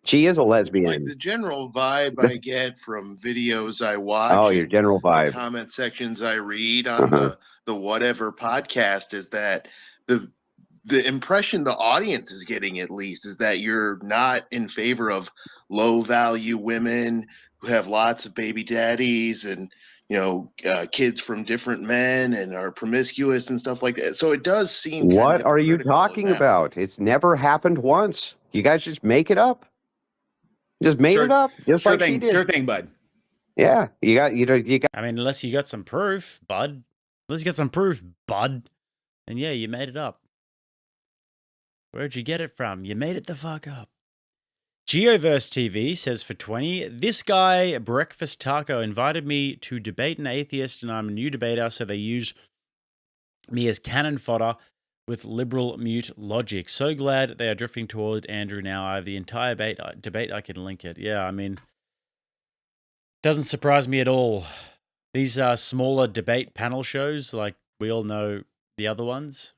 She is a lesbian. Like the general vibe I get from videos I watch. Oh, your general vibe. The comment sections I read on the whatever podcast is that the impression the audience is getting, at least, is that you're not in favor of low value women who have lots of baby daddies and kids from different men and are promiscuous and stuff like that. So it does seem. What are you talking about? It's never happened once. You guys just make it up. Just made it up. Just like she did. Sure thing, bud. Yeah, you got. I mean, unless you got some proof, bud. Unless you got some proof, bud. And yeah, you made it up. Where'd you get it from? You made it the fuck up. Geoverse TV says for 20, this guy, Breakfast Taco, invited me to debate an atheist, and I'm a new debater, so they used me as cannon fodder with liberal mute logic. So glad they are drifting toward Andrew now. I have the entire debate. I can link it. Yeah, I mean, doesn't surprise me at all. These smaller debate panel shows, like we all know the other ones,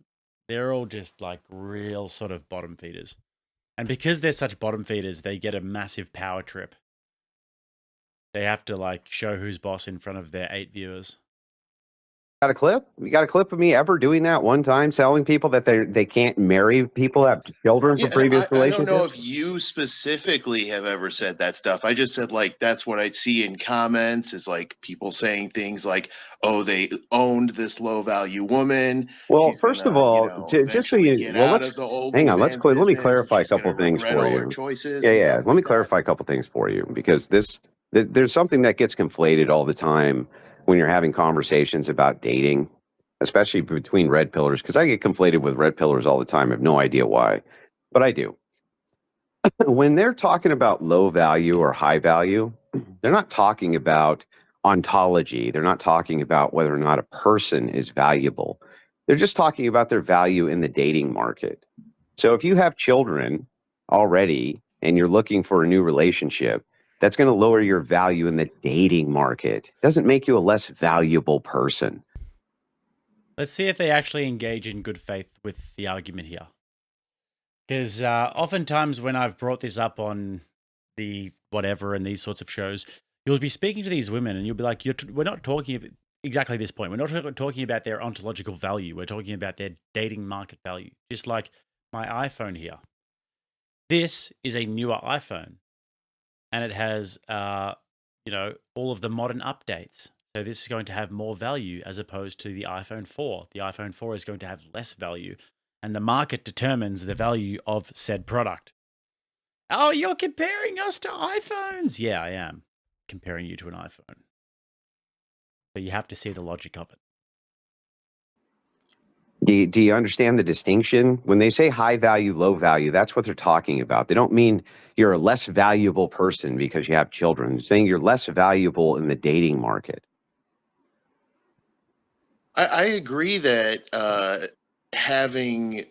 they're all just like real sort of bottom feeders. And because they're such bottom feeders, they get a massive power trip. They have to like show who's boss in front of their 8 viewers. Got a clip? You got a clip of me ever doing that one time, telling people that they can't marry people that have children from previous relationships? I don't know if you specifically have ever said that stuff. I just said, like, that's what I see in comments is like people saying things like, oh, they owned this low value woman. Well, first of all, just so you, well, let's hang on. Let me clarify a couple things for you. Yeah. Let me clarify a couple things for you, because there's something that gets conflated all the time when you're having conversations about dating, especially between red pillars, because I get conflated with red pillars all the time. I have no idea why, but I do. When they're talking about low value or high value, they're not talking about ontology. They're not talking about whether or not a person is valuable. They're just talking about their value in the dating market. So if you have children already and you're looking for a new relationship, that's going to lower your value in the dating market. It doesn't make you a less valuable person. Let's see if they actually engage in good faith with the argument here. Because oftentimes when I've brought this up on the whatever and these sorts of shows, you'll be speaking to these women and you'll be like, we're not talking about exactly this point. We're not talking about their ontological value. We're talking about their dating market value. Just like my iPhone here. This is a newer iPhone. And it has, all of the modern updates. So this is going to have more value as opposed to the iPhone 4. The iPhone 4 is going to have less value. And the market determines the value of said product. Oh, you're comparing us to iPhones? Yeah, I am comparing you to an iPhone. But you have to see the logic of it. Do you understand the distinction? When they say high value, low value, that's what they're talking about. They don't mean you're a less valuable person because you have children. They're saying you're less valuable in the dating market. I agree that having,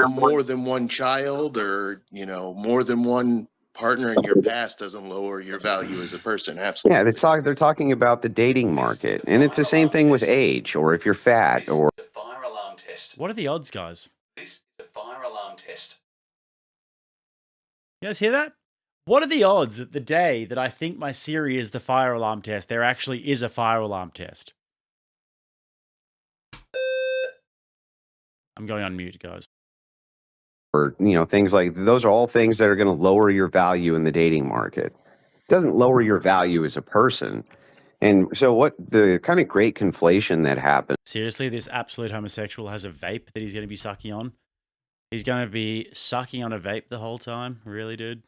more than one child or, more than one partner in your past doesn't lower your value as a person. Absolutely. Yeah, they're talking about the dating market. And it's the same thing with age, or if you're fat, or... Fire alarm test. What are the odds, guys? This is a fire alarm test. You guys hear that? What are the odds that the day that I think my Siri is the fire alarm test, there actually is a fire alarm test? I'm going on mute, guys. Or, things like those are all things that are going to lower your value in the dating market. It doesn't lower your value as a person. And so what the kind of great conflation that happens. Seriously, this absolute homosexual has a vape that he's going to be sucking on? He's going to be sucking on a vape the whole time? Really, dude?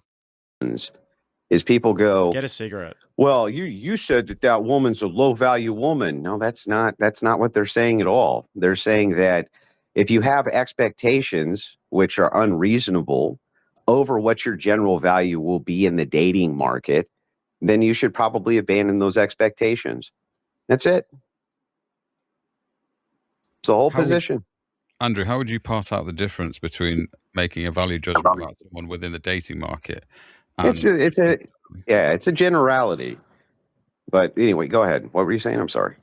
Is people go, get a cigarette. Well, you said that woman's a low value woman. No, that's not what they're saying at all. They're saying that if you have expectations which are unreasonable over what your general value will be in the dating market, then you should probably abandon those expectations. That's it. It's the whole position. Andrew, how would you parse out the difference between making a value judgment about someone within the dating market? It's a generality. But anyway, go ahead. What were you saying? I'm sorry.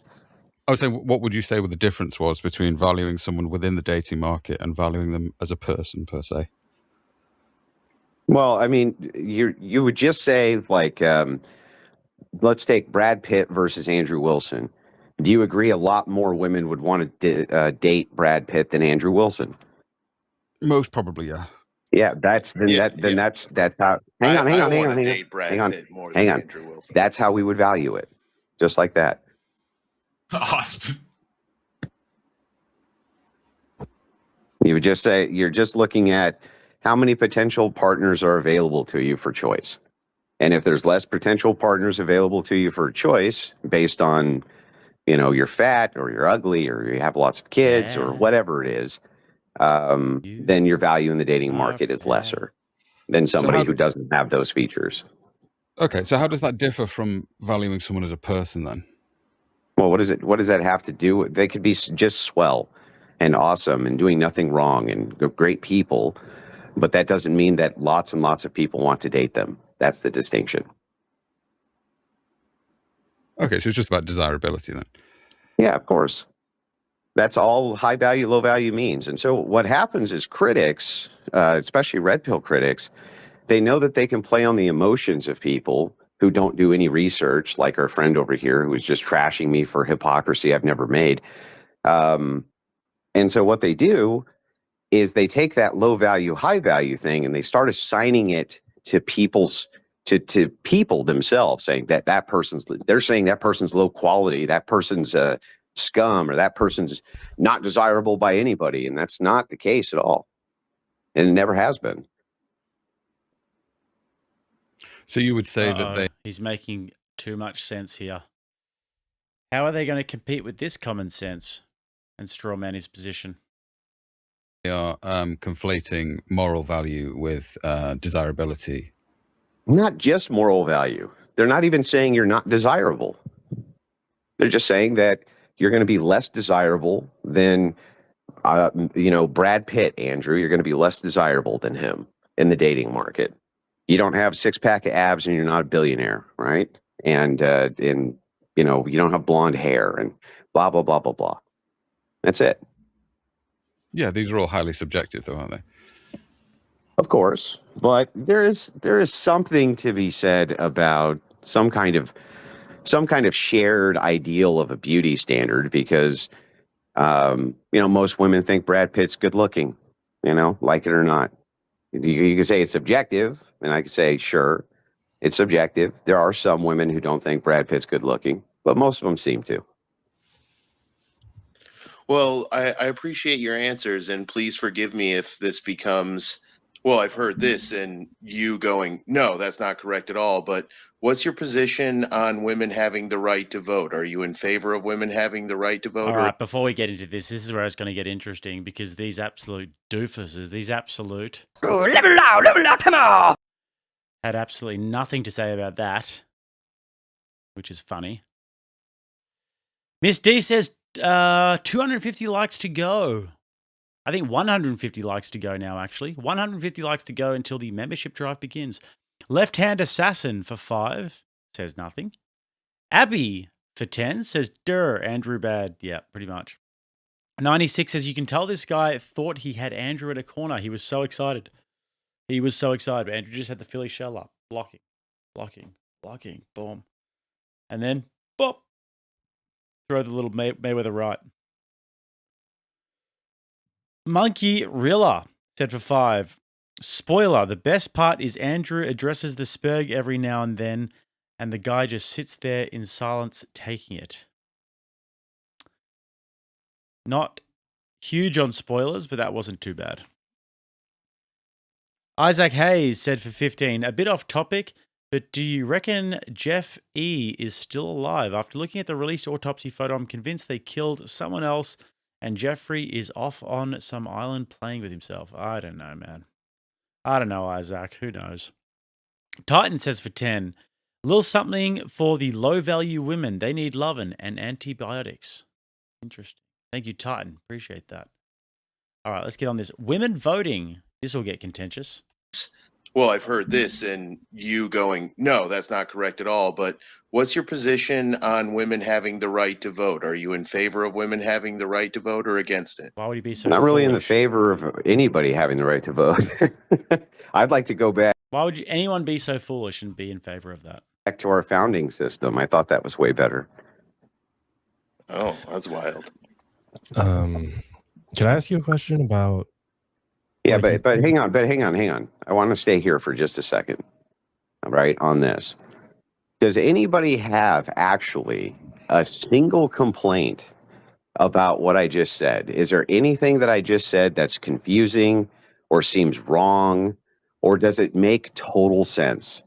I would say, what would you say the difference was between valuing someone within the dating market and valuing them as a person per se? Well, I mean, you would just say like, let's take Brad Pitt versus Andrew Wilson. Do you agree a lot more women would want to date Brad Pitt than Andrew Wilson? Most probably, yeah. Yeah, that's how. Hang on. Andrew Wilson. That's how we would value it, just like that. Austin. You would just say you're just looking at how many potential partners are available to you for choice, and if there's less potential partners available to you for choice based on, you're fat or you're ugly or you have lots of kids or whatever it is, then your value in the dating market is lesser than somebody who doesn't have those features. Okay, so how does that differ from valuing someone as a person then? Well, what does that have to do with? They could be just swell and awesome and doing nothing wrong and great people, but that doesn't mean that lots and lots of people want to date them. That's the distinction. Okay, so it's just about desirability then. Yeah, of course. That's all high value, low value means. And so what happens is critics, especially red pill critics, they know that they can play on the emotions of people who don't do any research, like our friend over here who is just trashing me for hypocrisy I've never made. And so what they do is they take that low value, high value thing and they start assigning it to to people themselves, saying they're saying that person's low quality, that person's scum, or that person's not desirable by anybody. And that's not the case at all. And it never has been. So you would say that he's making too much sense here. How are they going to compete with this common sense and strawman his position? They are conflating moral value with desirability. Not just moral value. They're not even saying you're not desirable. They're just saying that you're going to be less desirable than, Brad Pitt, Andrew. You're going to be less desirable than him in the dating market. You don't have 6-pack of abs and you're not a billionaire, right? And you don't have blonde hair and blah, blah, blah, blah, blah. That's it. Yeah, these are all highly subjective though, aren't they? Of course. But there is something to be said about some kind of shared ideal of a beauty standard because, most women think Brad Pitt's good looking, like it or not. You can say it's subjective, and I can say, sure, it's subjective. There are some women who don't think Brad Pitt's good looking, but most of them seem to. Well, I appreciate your answers, and please forgive me if this becomes, well, I've heard this, and you going, no, that's not correct at all. But what's your position on women having the right to vote? Are you in favor of women having the right to vote? All right, before we get into this is where it's going to get interesting because these absolute doofuses, had absolutely nothing to say about that, which is funny. Miss D says 250 likes to go. I think 150 likes to go now, actually. 150 likes to go until the membership drive begins. Left Hand Assassin for 5 says nothing. Abby for 10 says, Andrew bad. Yeah, pretty much. 96 says, you can tell this guy thought he had Andrew at a corner. He was so excited. But Andrew just had the Philly shell up. Blocking. Boom. And then, bop. Throw the little Mayweather right. Monkey Rilla said for 5. Spoiler, the best part is Andrew addresses the spurg every now and then, and the guy just sits there in silence taking it. Not huge on spoilers, but that wasn't too bad. Isaac Hayes said for 15, a bit off topic, but do you reckon Jeff E. is still alive? After looking at the released autopsy photo, I'm convinced they killed someone else and Jeffrey is off on some island playing with himself. I don't know, man. I don't know, Isaac. Who knows? Titan says for 10, little something for the low-value women. They need loving and antibiotics. Interesting. Thank you, Titan. Appreciate that. All right, let's get on this. Women voting. This will get contentious. Well, I've heard this and you going, no, that's not correct at all. But what's your position on women having the right to vote? Are you in favor of women having the right to vote or against it? Why would you be so Not really in the foolish? favor of anybody having the right to vote. I'd like to go back Why would anyone be so foolish and be in favor of that? to our founding system. I thought that was way better. Oh, that's wild. Can I ask you a question about? Yeah, but hang on. I want to stay here for just a second. All right, on this. Does anybody have actually a single complaint about what I just said? Is there anything that I just said that's confusing or seems wrong, or does it make total sense?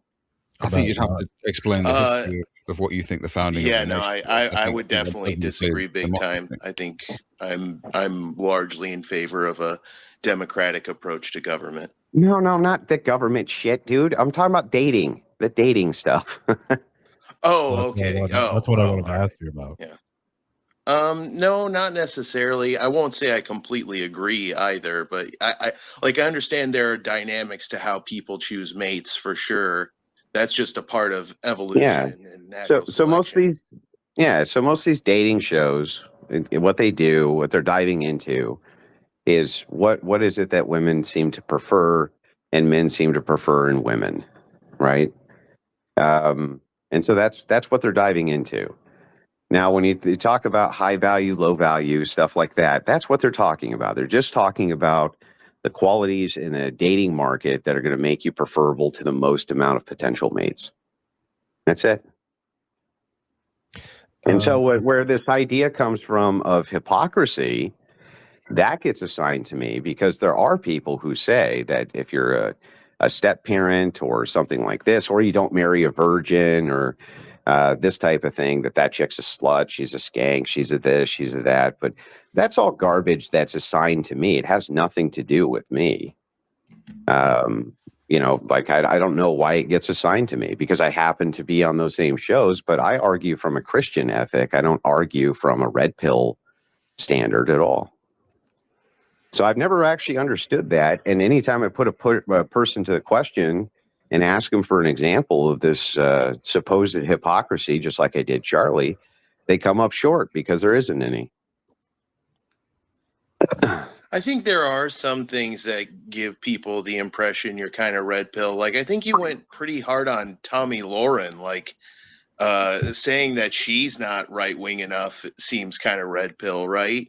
I think you'd have to explain the history of what you think the founding. Yeah, of the no, nation I would definitely disagree big time. I think I'm largely in favor of a democratic approach to government. No, not the government shit, dude. I'm talking about dating, the dating stuff. Oh, okay. That's what I wanted to ask you about. Yeah. No, not necessarily. I won't say I completely agree either, but I understand there are dynamics to how people choose mates for sure. That's just a part of evolution. Yeah. And natural So most of these dating shows, what they do, what they're diving into, is what is it that women seem to prefer and men seem to prefer in women, right? And so that's what they're diving into. Now, when you talk about high value, low value, stuff like that, that's what they're talking about. They're just talking about the qualities in the dating market that are going to make you preferable to the most amount of potential mates. That's it. And so where this idea comes from of hypocrisy, that gets assigned to me because there are people who say that if you're a step parent or something like this, or you don't marry a virgin or this type of thing, that chick's a slut, she's a skank, she's a this, she's a that. But that's all garbage that's assigned to me. It has nothing to do with me. I don't know why it gets assigned to me because I happen to be on those same shows, but I argue from a Christian ethic. I don't argue from a red pill standard at all. So I've never actually understood that. And anytime I put a person to the question and ask them for an example of this supposed hypocrisy, just like I did Charlie, they come up short because there isn't any. I think there are some things that give people the impression you're kind of red pill. Like, I think you went pretty hard on Tomi Lahren, like saying that she's not right wing enough. It seems kind of red pill, right?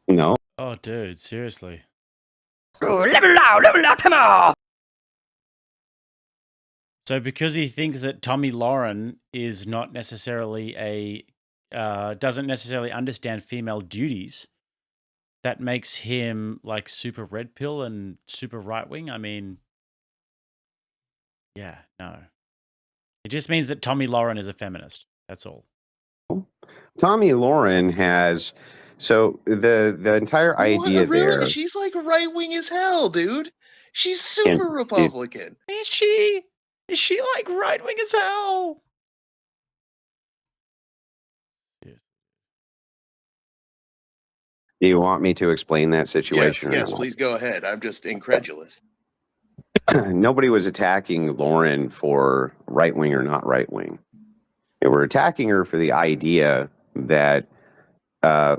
No. Oh, dude, seriously. Level out, come on! So because he thinks that Tomi Lahren is not necessarily doesn't necessarily understand female duties, that makes him like super red pill and super right wing. I mean, yeah, no. It just means that Tomi Lahren is a feminist. That's all. Tomi Lahren has the entire idea really? there. She's like right wing as hell, dude. She's super Republican. Is she? Is she like right wing as hell? Do you want me to explain that situation? Yes, please go ahead. I'm just incredulous. Nobody was attacking Lauren for right wing or not right wing. They were attacking her for the idea that,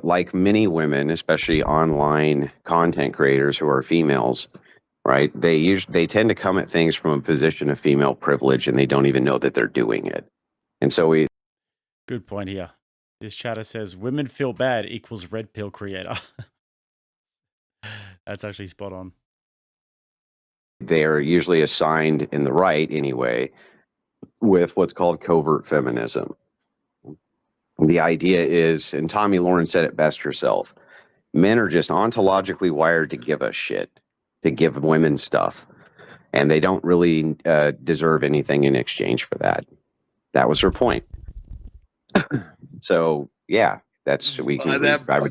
like many women, especially online content creators who are females, right? They tend to come at things from a position of female privilege, and they don't even know that they're doing it. And so Good point here. This chatter says women feel bad equals red pill creator. That's actually spot on. They are usually assigned in the right anyway with what's called covert feminism. The idea is, and Tomi Lahren said it best herself, men are just ontologically wired to give us shit, to give women stuff, and they don't really deserve anything in exchange for that. That was her point. So yeah, that's I would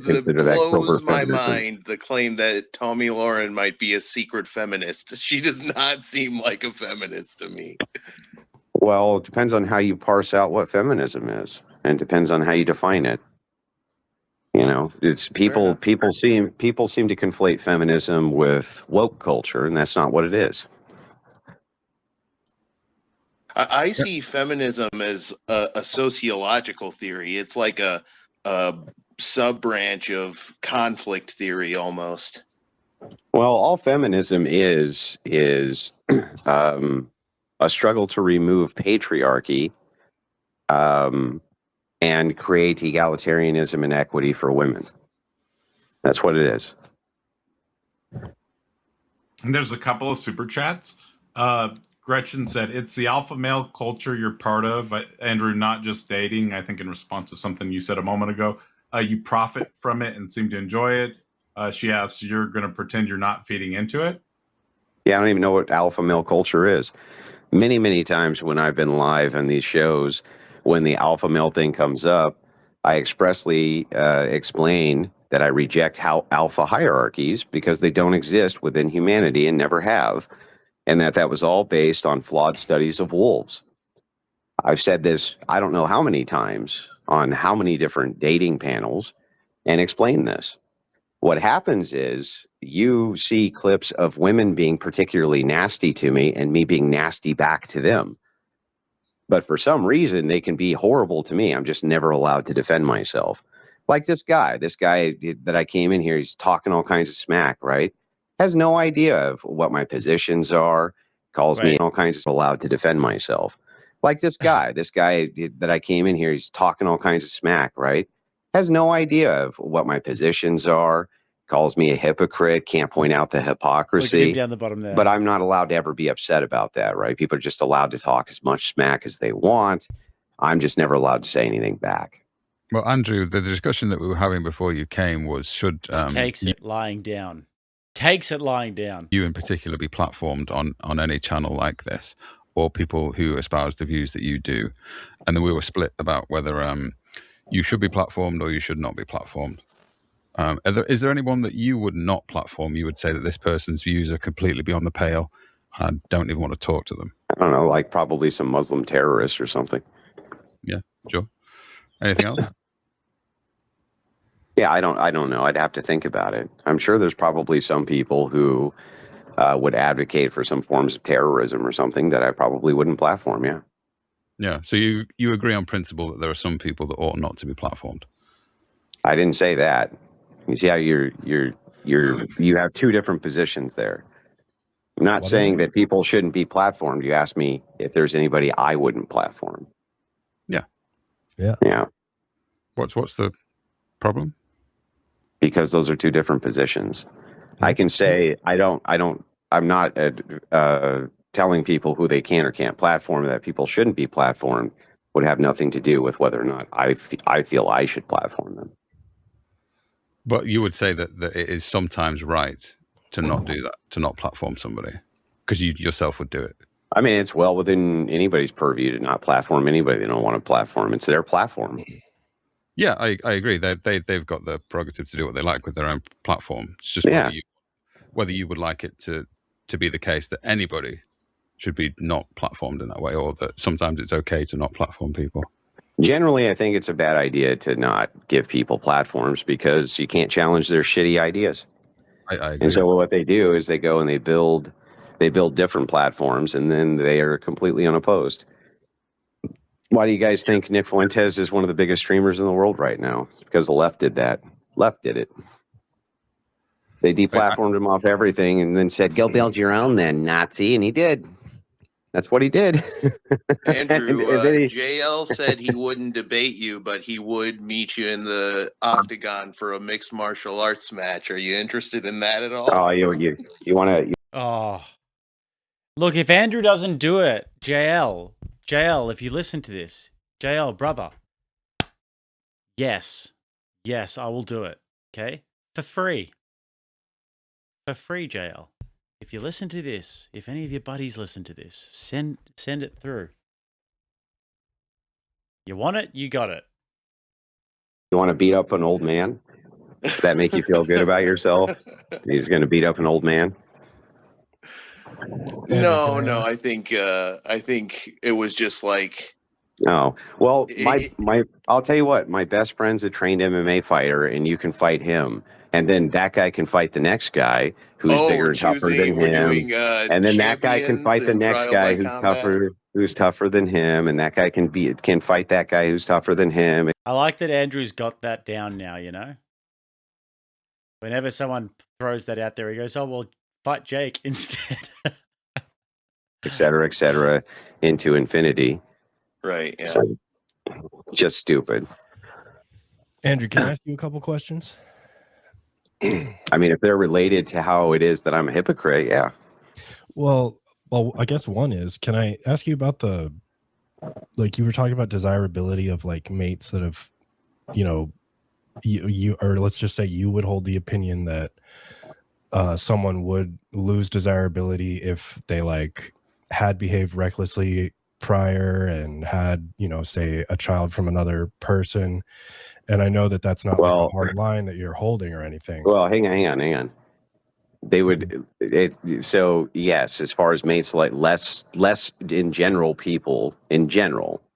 consider that blows my mind. The claim that Tomi Lahren might be a secret feminist. She does not seem like a feminist to me. Well, it depends on how you parse out what feminism is, and it depends on how you define it. You know, it's people seem to conflate feminism with woke culture, and that's not what it is. I see feminism as a sociological theory. It's like a sub branch of conflict theory almost. Well, all feminism is a struggle to remove patriarchy and create egalitarianism and equity for women. That's what it is. And there's a couple of super chats. Gretchen said, it's the alpha male culture you're part of. Andrew, not just dating. I think in response to something you said a moment ago, you profit from it and seem to enjoy it. She asks, you're going to pretend you're not feeding into it? Yeah, I don't even know what alpha male culture is. Many, many times when I've been live on these shows, when the alpha male thing comes up, I expressly explain that I reject alpha hierarchies because they don't exist within humanity and never have, and that was all based on flawed studies of wolves. I've said this I don't know how many times on how many different dating panels and explained this. What happens is you see clips of women being particularly nasty to me and me being nasty back to them. But for some reason, they can be horrible to me. I'm just never allowed to defend myself. Like this guy that I came in here, he's talking all kinds of smack, right? Has no idea of what my positions are, calls me all kinds of allowed to defend myself. Like this guy that I came in here, he's talking all kinds of smack, right? Has no idea of what my positions are, calls me a hypocrite, can't point out the hypocrisy. Down the bottom there. But I'm not allowed to ever be upset about that, right? People are just allowed to talk as much smack as they want. I'm just never allowed to say anything back. Well, Andrew, the discussion that we were having before you came was should takes it lying down. Takes it lying down. You in particular be platformed on any channel like this, or people who espouse the views that you do. And then we were split about whether you should be platformed or you should not be platformed. Is there anyone that you would not platform? You would say that this person's views are completely beyond the pale. I don't even want to talk to them. I don't know, like probably some Muslim terrorist or something. Yeah, sure. Anything else? Yeah, I don't know. I'd have to think about it. I'm sure there's probably some people who would advocate for some forms of terrorism or something that I probably wouldn't platform. Yeah. Yeah. So you agree on principle that there are some people that ought not to be platformed. I didn't say that. You see how you have two different positions there. I'm not saying that people shouldn't be platformed. You asked me if there's anybody I wouldn't platform. Yeah. Yeah. Yeah. What's the problem? Because those are two different positions. I can say I'm not telling people who they can or can't platform, that people shouldn't be platformed would have nothing to do with whether or not I feel I should platform them. But you would say that it is sometimes right to not do that, to not platform somebody, because you yourself would do it. I mean, it's well within anybody's purview to not platform anybody they don't want to platform. It's their platform. Yeah, I agree. They've got the prerogative to do what they like with their own platform. It's just whether you would like it to be the case that anybody should be not platformed in that way, or that sometimes it's okay to not platform people. Generally, I think it's a bad idea to not give people platforms because you can't challenge their shitty ideas. I agree. And so what they do is they go and they build different platforms, and then they are completely unopposed. Why do you guys think Nick Fuentes is one of the biggest streamers in the world right now? It's because the left did that. Left did it. They deplatformed him off everything and then said, go build your own then, Nazi. And he did. That's what he did. Andrew, JL said he wouldn't debate you, but he would meet you in the octagon for a mixed martial arts match. Are you interested in that at all? Oh, you want to... Oh. Look, if Andrew doesn't do it, JL, if you listen to this, JL, brother, yes, I will do it, okay? For free, JL. If you listen to this, if any of your buddies listen to this, send it through. You want it, you got it. You want to beat up an old man? Does that make you feel good about yourself? He's going to beat up an old man? No. I think it was just like Oh, well, I'll tell you what, my best friend's a trained MMA fighter, and you can fight him. And then that guy can fight the next guy who's bigger and tougher than him. And then that guy can fight the next guy who's tougher than him. And that guy can fight that guy who's tougher than him. I like that Andrew's got that down now, Whenever someone throws that out there, he goes, oh, well, fight Jake instead. Et cetera, into infinity. Right, yeah. So, just stupid. Andrew, can I ask you a couple questions? I mean, if they're related to how it is that I'm a hypocrite, yeah. Well, I guess one is, can I ask you about you were talking about desirability of like mates that have, you or let's just say you would hold the opinion that someone would lose desirability if they like had behaved recklessly prior and had, say a child from another person. And I know that that's not like a hard line that you're holding or anything. Well, hang on. They would, so yes, as far as mates, like less in general,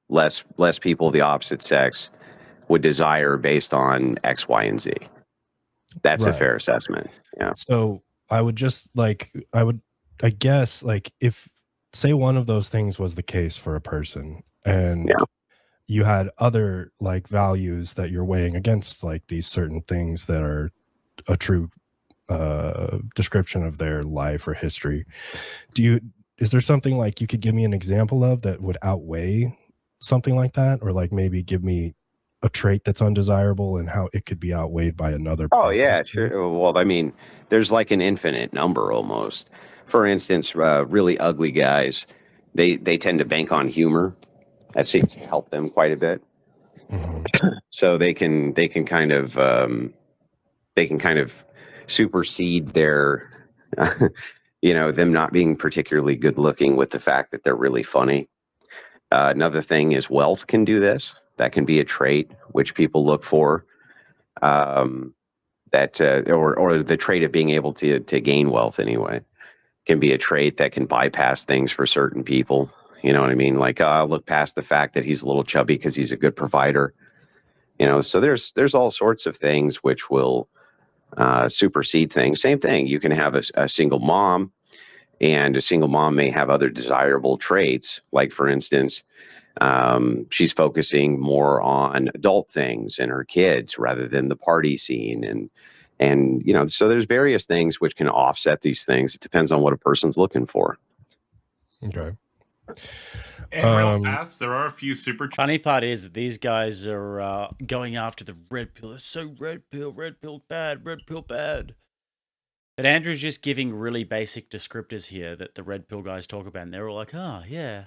less people of the opposite sex would desire based on X, Y, and Z. That's a fair assessment. Yeah. So I would just I guess if say one of those things was the case for a person and you had other like values that you're weighing against like these certain things that are a true description of their life or history. Is there something like you could give me an example of that would outweigh something like that, or like maybe give me a trait that's undesirable and how it could be outweighed by another? Oh yeah, sure. Well, I mean, there's like an infinite number almost. For instance, really ugly guys, they tend to bank on humor. That seems to help them quite a bit. So they can kind of supersede their them not being particularly good looking with the fact that they're really funny. Another thing is wealth can do this. That can be a trait which people look for. Or the trait of being able to gain wealth anyway can be a trait that can bypass things for certain people. You know what I mean? Like, I'll look past the fact that he's a little chubby because he's a good provider. So there's all sorts of things which will supersede things. Same thing. You can have a single mom, and a single mom may have other desirable traits. Like, for instance, she's focusing more on adult things and her kids rather than the party scene. And so there's various things which can offset these things. It depends on what a person's looking for. Okay. And real fast, there are a few super. Funny part is that these guys are going after the red pill. It's so red pill bad, red pill bad. But Andrew's just giving really basic descriptors here that the red pill guys talk about, and they're all like, oh, yeah.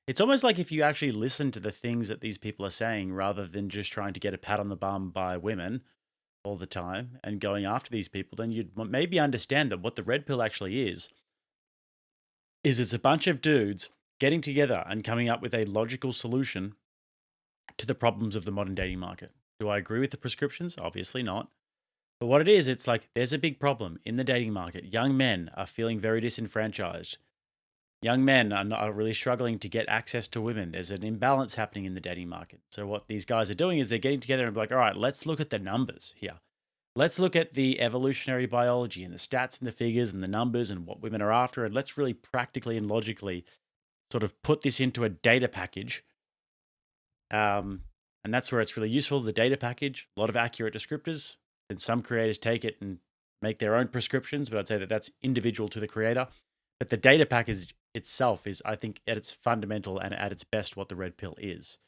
It's almost like if you actually listen to the things that these people are saying rather than just trying to get a pat on the bum by women all the time and going after these people, then you'd maybe understand that what the red pill actually is it's a bunch of dudes getting together and coming up with a logical solution to the problems of the modern dating market. Do I agree with the prescriptions? Obviously not. But what it is, it's like there's a big problem in the dating market. Young men are feeling very disenfranchised. Young men are really struggling to get access to women. There's an imbalance happening in the dating market. So what these guys are doing is they're getting together and be like, all right, let's look at the numbers here. Let's look at the evolutionary biology and the stats and the figures and the numbers and what women are after. And let's really practically and logically sort of put this into a data package. And that's where it's really useful. The data package, a lot of accurate descriptors. And some creators take it and make their own prescriptions, but I'd say that that's individual to the creator. But the data package itself is, I think, at its fundamental and at its best what the red pill is.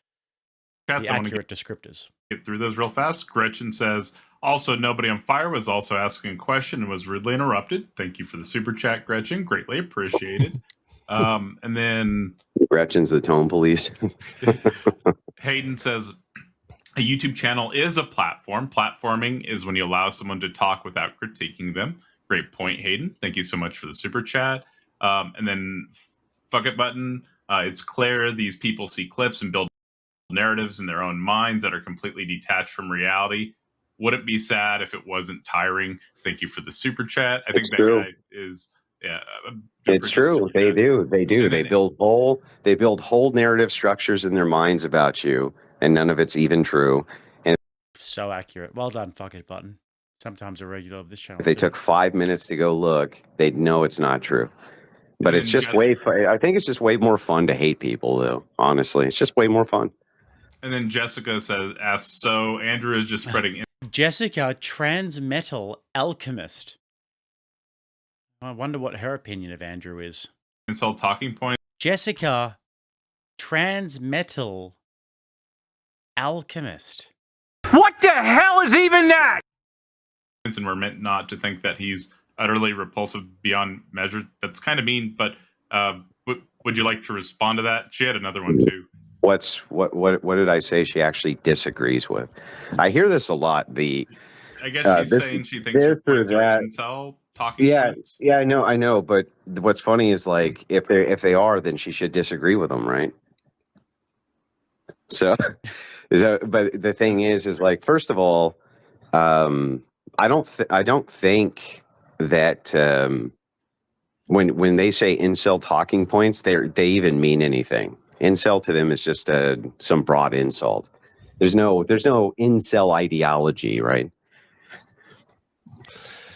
The accurate descriptors. Get through those real fast. Gretchen says, also, Nobody on Fire was also asking a question and was rudely interrupted. Thank you for the super chat, Gretchen. Greatly appreciated. And then Gretchen's the tone police. Hayden says, a YouTube channel is a platform. Platforming is when you allow someone to talk without critiquing them. Great point, Hayden. Thank you so much for the super chat. And then Fuck It Button. It's clear these people see clips and build narratives in their own minds that are completely detached from reality. Would it be sad if it wasn't tiring? Thank you for the super chat. I think that guy is Yeah, it's true. They do. They do. They build whole narrative structures in their minds about you, and none of it's even true. And so accurate. Well done, fuck it button. Sometimes a regular of this channel. if they took 5 minutes to go look, they'd know it's not true. But it's just I think it's just way more fun to hate people, though. Honestly, it's just way more fun. And then Jessica asks, so Andrew is just spreading. Jessica, transmetal alchemist. I wonder what her opinion of Andrew is. Insult talking point. Jessica, transmetal alchemist. What the hell is even that? And we're meant not to think that he's utterly repulsive beyond measure. That's kind of mean, but would you like to respond to that? She had another one too. What did I say she actually disagrees with? I hear this a lot. I guess she's saying she thinks your points are incel talking points. Yeah, I know. But what's funny is like if they are, then she should disagree with them, right? So, but the thing is like first of all, I don't think that when they say incel talking points, they even mean anything. Incel to them is just some broad insult. There's no incel ideology, right?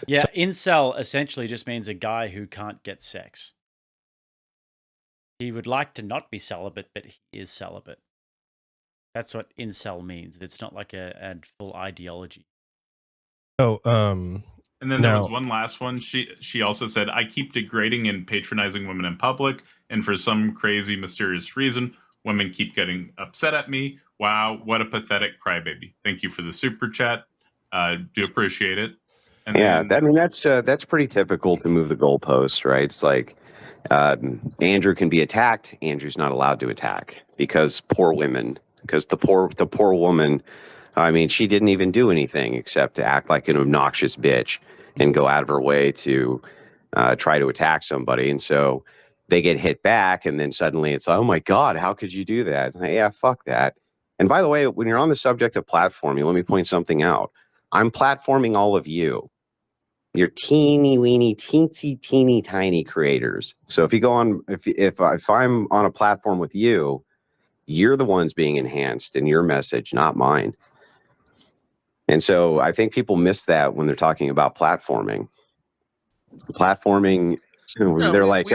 Yeah, incel essentially just means a guy who can't get sex. He would like to not be celibate, but he is celibate. That's what incel means. It's not like a full ideology. Oh, and then there was one last one. She also said, I keep degrading and patronizing women in public, and for some crazy, mysterious reason, women keep getting upset at me. Wow, what a pathetic crybaby. Thank you for the super chat. Do appreciate it. And yeah, that's pretty typical to move the goalpost, right? It's like Andrew can be attacked. Andrew's not allowed to attack because poor women, because the poor woman. I mean, she didn't even do anything except to act like an obnoxious bitch and go out of her way to try to attack somebody. And so they get hit back, and then suddenly it's like, oh my God, how could you do that? Like, yeah, fuck that. And by the way, when you're on the subject of platforming, let me point something out. I'm platforming all of you. You're teeny weeny, teeny tiny creators. So if you go on, if I'm on a platform with you, you're the ones being enhanced in your message, not mine. And so I think people miss that when they're talking about platforming. Platforming, they're like,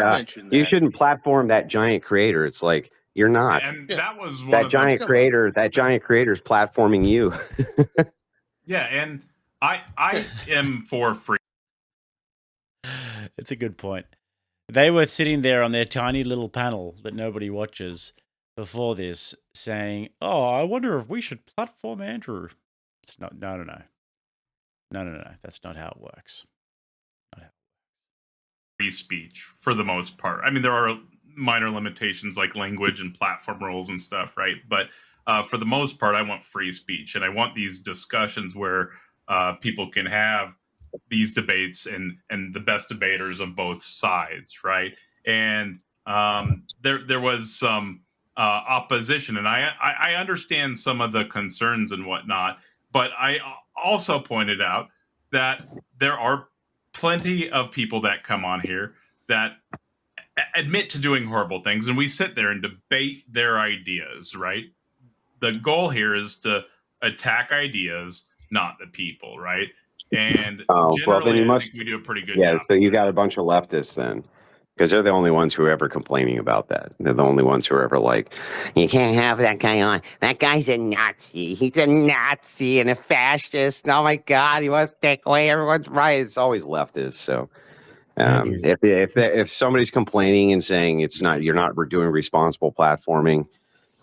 you shouldn't platform that giant creator. It's like, you're not. And that was one that of giant those creator. That giant creator is platforming you. Yeah, and I am for free. It's a good point. They were sitting there on their tiny little panel that nobody watches before this saying, oh, I wonder if we should platform Andrew. It's not, no. That's not how it works. Free speech for the most part. I mean, there are minor limitations like language and platform rules and stuff, right? But for the most part, I want free speech, and I want these discussions where people can have these debates and the best debaters of both sides, right? And there was some opposition, and I understand some of the concerns and whatnot, but I also pointed out that there are plenty of people that come on here that admit to doing horrible things, and we sit there and debate their ideas, right? The goal here is to attack ideas, not the people, right? And generally, I think we do a pretty good job. Yeah, so you got a bunch of leftists then. Because they're the only ones who are ever complaining about that. They're the only ones who are ever like, you can't have that guy on. That guy's a Nazi. He's a Nazi and a fascist. Oh my God, he wants to take away everyone's rights. It's always leftists. So if somebody's complaining and saying you're not doing responsible platforming,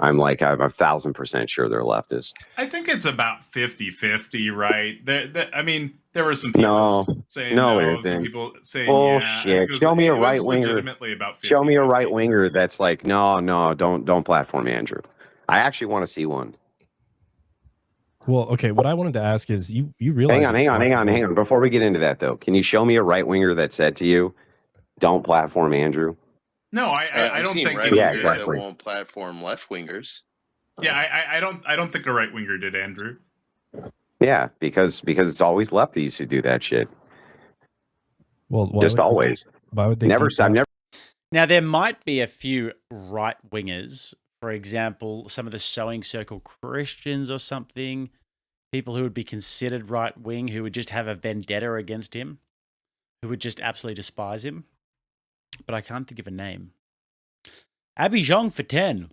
I'm 1,000% sure they're leftists. I think it's about 50-50, right? I mean, there were some people saying no, some people saying bullshit. Yeah. Show me a right winger. Legitimately about 50-50. Show me a right winger that's like, no, don't platform Andrew. I actually want to see one. Well, okay. What I wanted to ask is, you realize? Hang on. Before we get into that, though, can you show me a right winger that said to you, "Don't platform Andrew"? No, I don't think. Right wingers that won't platform left wingers. Yeah, I don't think a right winger did, Andrew. Yeah, because it's always lefties who do that shit. Well, just always. Why would they? I've never. Now, there might be a few right wingers, for example, some of the Sewing Circle Christians or something, people who would be considered right wing, who would just have a vendetta against him, who would just absolutely despise him. But I can't think of a name. Abby Zhong for 10.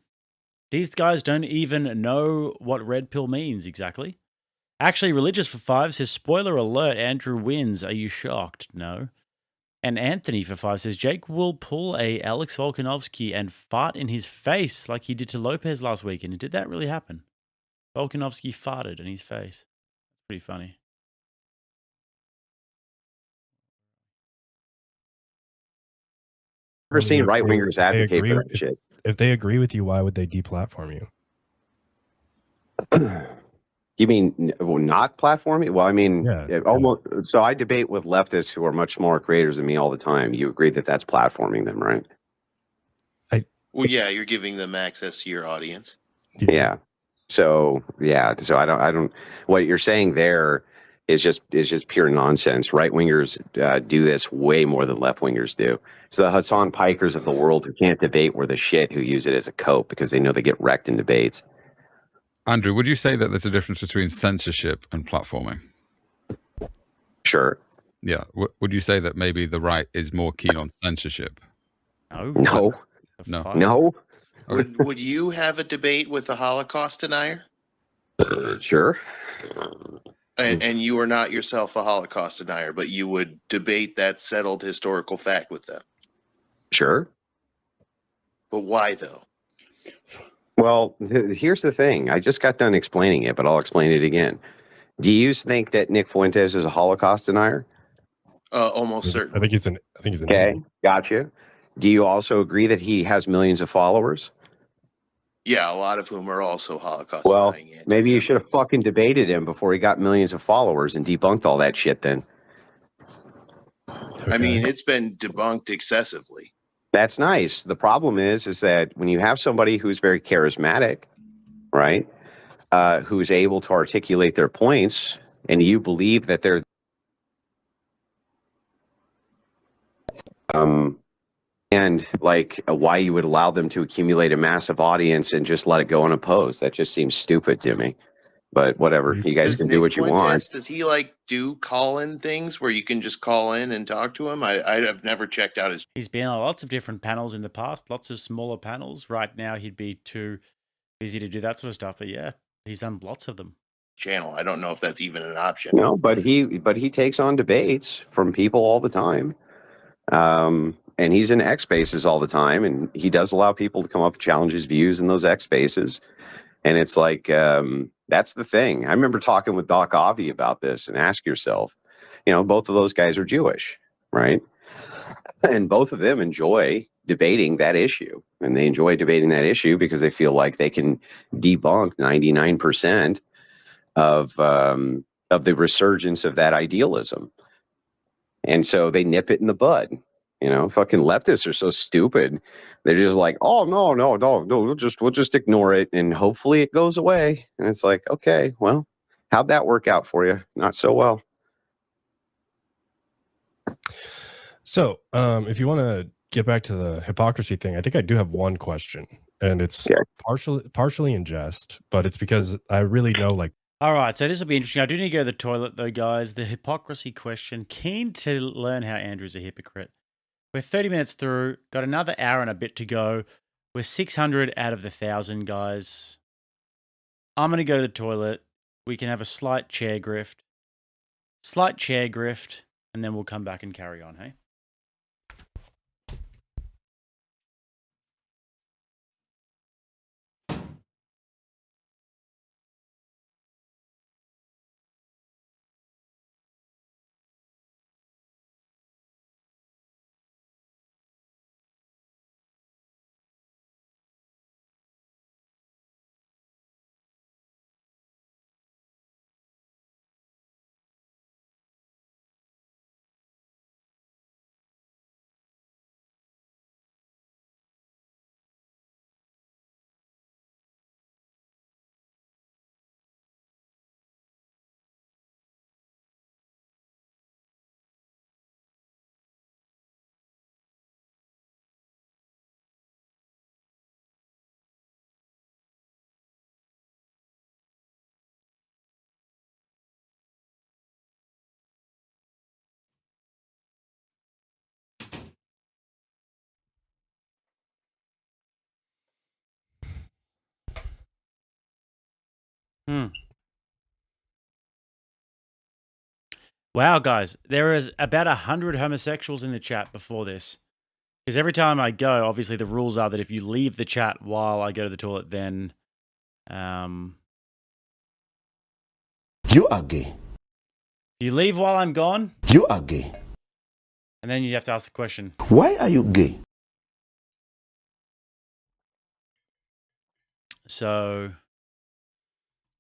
These guys don't even know what red pill means exactly. Actually, Religious for 5 says, spoiler alert, Andrew wins. Are you shocked? No. And Anthony for 5 says, Jake will pull a Alex Volkanovski and fart in his face like he did to Lopez last weekend. Did that really happen? Volkanovski farted in his face. Pretty funny. Never seen right wingers advocate for that shit. If they agree with you, why would they deplatform you? You mean not platforming? Well, I mean, almost. So I debate with leftists who are much smaller creators than me all the time. You agree that that's platforming them, right? Well, yeah, you're giving them access to your audience. Yeah. So I don't. What you're saying there is just pure nonsense. Right wingers do this way more than left wingers do. So the Hassan Pikers of the world who can't debate were the shit who use it as a cope because they know they get wrecked in debates. Andrew, would you say that there's a difference between censorship and platforming? Sure. Yeah. Would you say that maybe the right is more keen on censorship? No. Would you have a debate with a Holocaust denier? Sure. And you are not yourself a Holocaust denier, but you would debate that settled historical fact with them. Sure. But why though? Well, here's the thing. I just got done explaining it, but I'll explain it again. Do you think that Nick Fuentes is a Holocaust denier? Almost certainly. I think he's an. Okay, gotcha. Do you also agree that he has millions of followers? Yeah, a lot of whom are also Holocaust Well, denying. maybe you should have fucking debated him before he got millions of followers and debunked all that shit then. I mean, it's been debunked excessively. That's nice. The problem is that when you have somebody who's very charismatic, right, who's able to articulate their points, and you believe that they're and like why you would allow them to accumulate a massive audience and just let it go unopposed. That just seems stupid to me. But whatever, you guys can do what you want. Does he like do call-in things where you can just call in and talk to him? I've never checked out his. He's been on lots of different panels in the past, lots of smaller panels. Right now, he'd be too busy to do that sort of stuff. But yeah, he's done lots of them. Channel. I don't know if that's even an option. No, but he takes on debates from people all the time. And he's in X spaces all the time, and he does allow people to come up and challenge his views in those X spaces. And it's like, that's the thing. I remember talking with Doc Avi about this, and ask yourself, both of those guys are Jewish, right? And both of them enjoy debating that issue. And they enjoy debating that issue because they feel like they can debunk 99% of the resurgence of that idealism. And so they nip it in the bud. Fucking leftists are so stupid. They're just like, oh, no, we'll just ignore it and hopefully it goes away. And it's like, okay, well, how'd that work out for you? Not so well. So, if you want to get back to the hypocrisy thing, I think I do have one question, and it's partially in jest, but it's because I really know, like. All right, so this will be interesting. I do need to go to the toilet, though, guys. The hypocrisy question. Keen to learn how Andrew's a hypocrite. We're 30 minutes through. Got another hour and a bit to go. We're 600 out of the 1,000, guys. I'm going to go to the toilet. We can have a slight chair grift, and then we'll come back and carry on, hey? Wow, guys, there is about 100 homosexuals in the chat before this. Because every time I go, obviously the rules are that if you leave the chat while I go to the toilet, then You are gay. you leave while I'm gone, You are gay. and then you have to ask the question. Why are you gay? So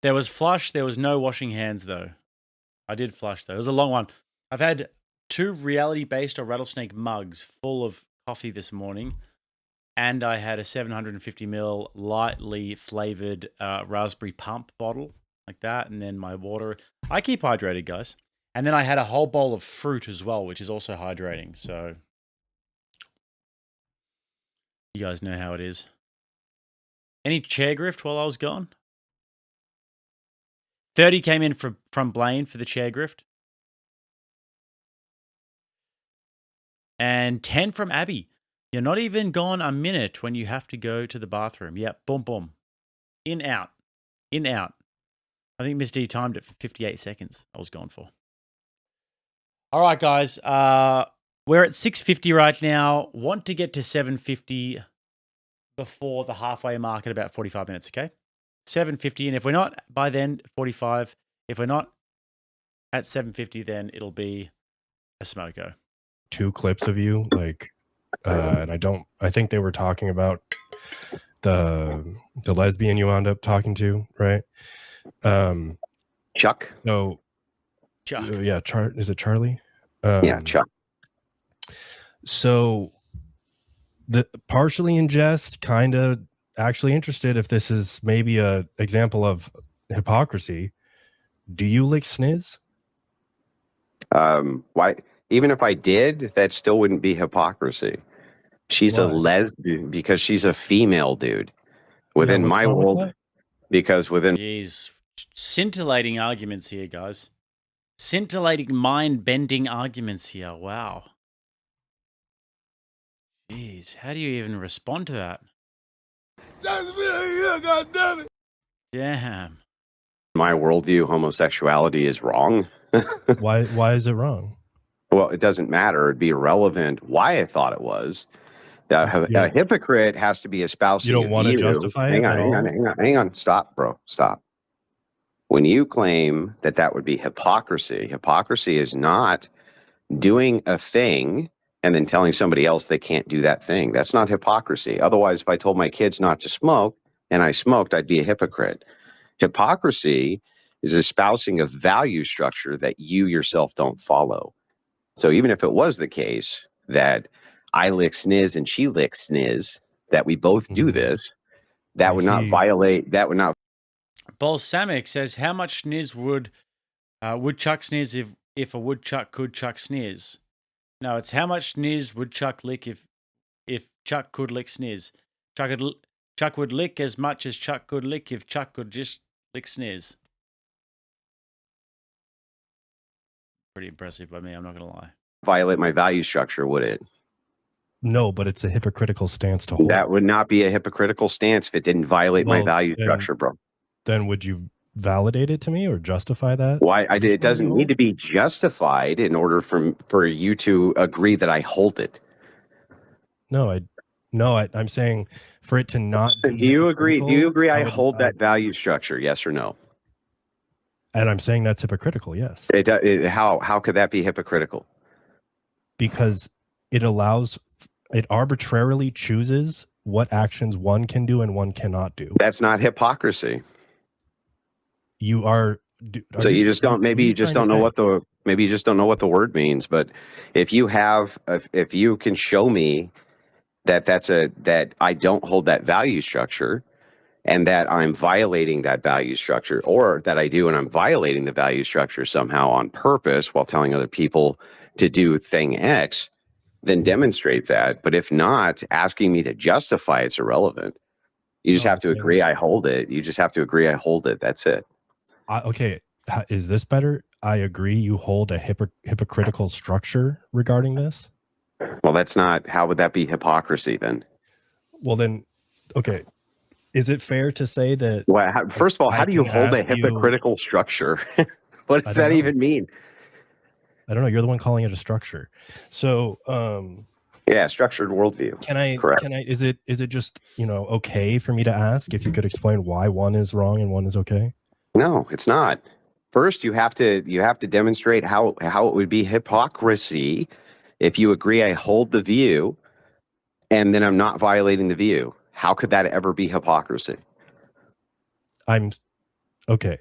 there was flush. There was no washing hands, though. I did flush, though. It was a long one. I've had 2 reality-based or rattlesnake mugs full of coffee this morning, and I had a 750ml lightly flavored raspberry pump bottle like that, and then my water. I keep hydrated, guys. And then I had a whole bowl of fruit as well, which is also hydrating. So you guys know how it is. Any chair grift while I was gone? 30 came in from Blaine for the chair grift. And 10 from Abby. You're not even gone a minute when you have to go to the bathroom. Yep, boom, boom. In, out. In, out. I think Miss D timed it for 58 seconds. I was gone for. All right, guys. We're at 650 right now. Want to get to 750 before the halfway mark at about 45 minutes, okay? 750, and if we're not by then, 45. If we're not at 750, then it'll be a smoko. 2 clips of you, like, and I think they were talking about the lesbian you wound up talking to, right? Chuck. So, Chuck. Yeah, is it Charlie? Yeah, Chuck. So, partially in jest, kind of actually interested if this is maybe a example of hypocrisy. Do you lick sniz? Why? Even if I did, that still wouldn't be hypocrisy. She's a lesbian because she's a female, dude. Within my world, because within. Jeez, scintillating arguments here, guys. Scintillating, mind-bending arguments here. Wow. Jeez, how do you even respond to that? Damn. My worldview, homosexuality is wrong. Why is it wrong? Well, it doesn't matter. It'd be irrelevant why I thought it was. A hypocrite has to be espousing. You don't want to justify it. Hang on. Stop, bro. Stop. When you claim that would be hypocrisy is not doing a thing and then telling somebody else they can't do that thing. That's not hypocrisy. Otherwise, if I told my kids not to smoke and I smoked, I'd be a hypocrite. Hypocrisy is espousing a value structure that you yourself don't follow. So even if it was the case that I lick sniz and she licks sniz, that we both do this, that would not violate, that would not. Balsamic says, how much sniz would Chuck sniz if a woodchuck could chuck sniz? No, it's how much sniz would Chuck lick if Chuck could lick sniz. Chuck would lick as much as Chuck could lick if Chuck could just lick sniz. Pretty impressive by me, I'm not going to lie. Violate my value structure, would it? No, but it's a hypocritical stance to hold. That would not be a hypocritical stance if it didn't violate my value structure, bro. Then would you validate it to me or justify that? Why? It doesn't need to be justified in order for you to agree that I hold it. I'm saying for it to not. Do you agree? Do you agree? I hold that value structure. Yes or no? And I'm saying that's hypocritical. Yes. How could that be hypocritical? Because it arbitrarily chooses what actions one can do and one cannot do. That's not hypocrisy. You are. So you just don't. Maybe you just don't know what the. Maybe you just don't know what the word means. But if you can show me that I don't hold that value structure, and that I'm violating that value structure, or that I do and I'm violating the value structure somehow on purpose while telling other people to do thing X, then demonstrate that. But if not, asking me to justify it's irrelevant. You just have to agree I hold it. You just have to agree I hold it. That's it. Okay. Is this better? I agree you hold a hypocritical structure regarding this. Well, that's not. How would that be hypocrisy then? Well, then, okay. Is it fair to say that? Well, first of all, how do you hold a hypocritical structure? What does that even mean? I don't know. You're the one calling it a structure. So, yeah, structured worldview. Correct. Is it just, okay for me to ask if you could explain why one is wrong and one is okay? No, it's not. First, you have to demonstrate how it would be hypocrisy if you agree I hold the view and then I'm not violating the view. How could that ever be hypocrisy? Okay.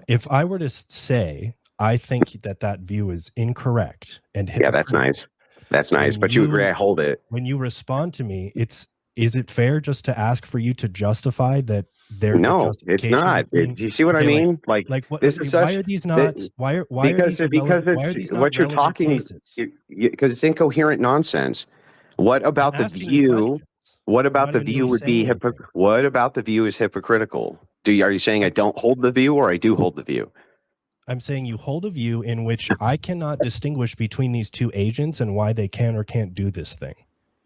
If I were to say, I think that view is incorrect and yeah, that's nice. That's nice. But you agree I hold it. When you respond to me, is it fair just to ask for you to justify that there's no, it's not. Do you see what I mean? Like what, this is such, why are these not? Why because are these it's what you're talking because it's incoherent nonsense. What about the view? What about the view would be what about the view is hypocritical? Are you saying I don't hold the view or I do hold the view? I'm saying you hold a view in which I cannot distinguish between these two agents and why they can or can't do this thing.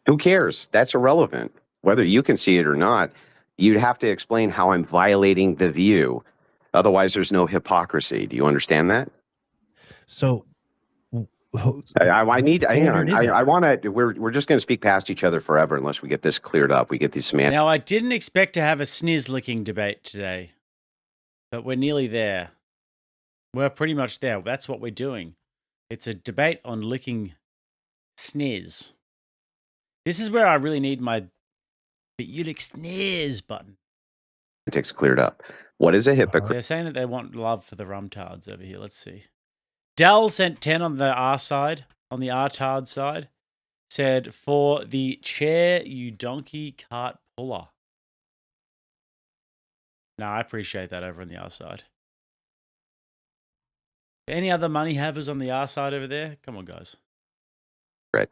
Who cares? That's irrelevant. Whether you can see it or not, you'd have to explain how I'm violating the view. Otherwise, there's no hypocrisy. Do you understand that? So I need. Hang on. I want to. We're just going to speak past each other forever unless we get this cleared up. We get these semantics. Now, I didn't expect to have a sniz licking debate today, but we're nearly there. We're pretty much there. That's what we're doing. It's a debate on licking sniz. This is where I really need my "but you lick sniz" button. Semantics cleared up. What is a hypocrite? They're saying that they want love for the rumtards over here. Let's see. Dell sent 10 on the R side, on the R-tard side. Said, for the chair, you donkey cart puller. No, I appreciate that over on the R side. Any other money havers on the R side over there? Come on, guys. Right.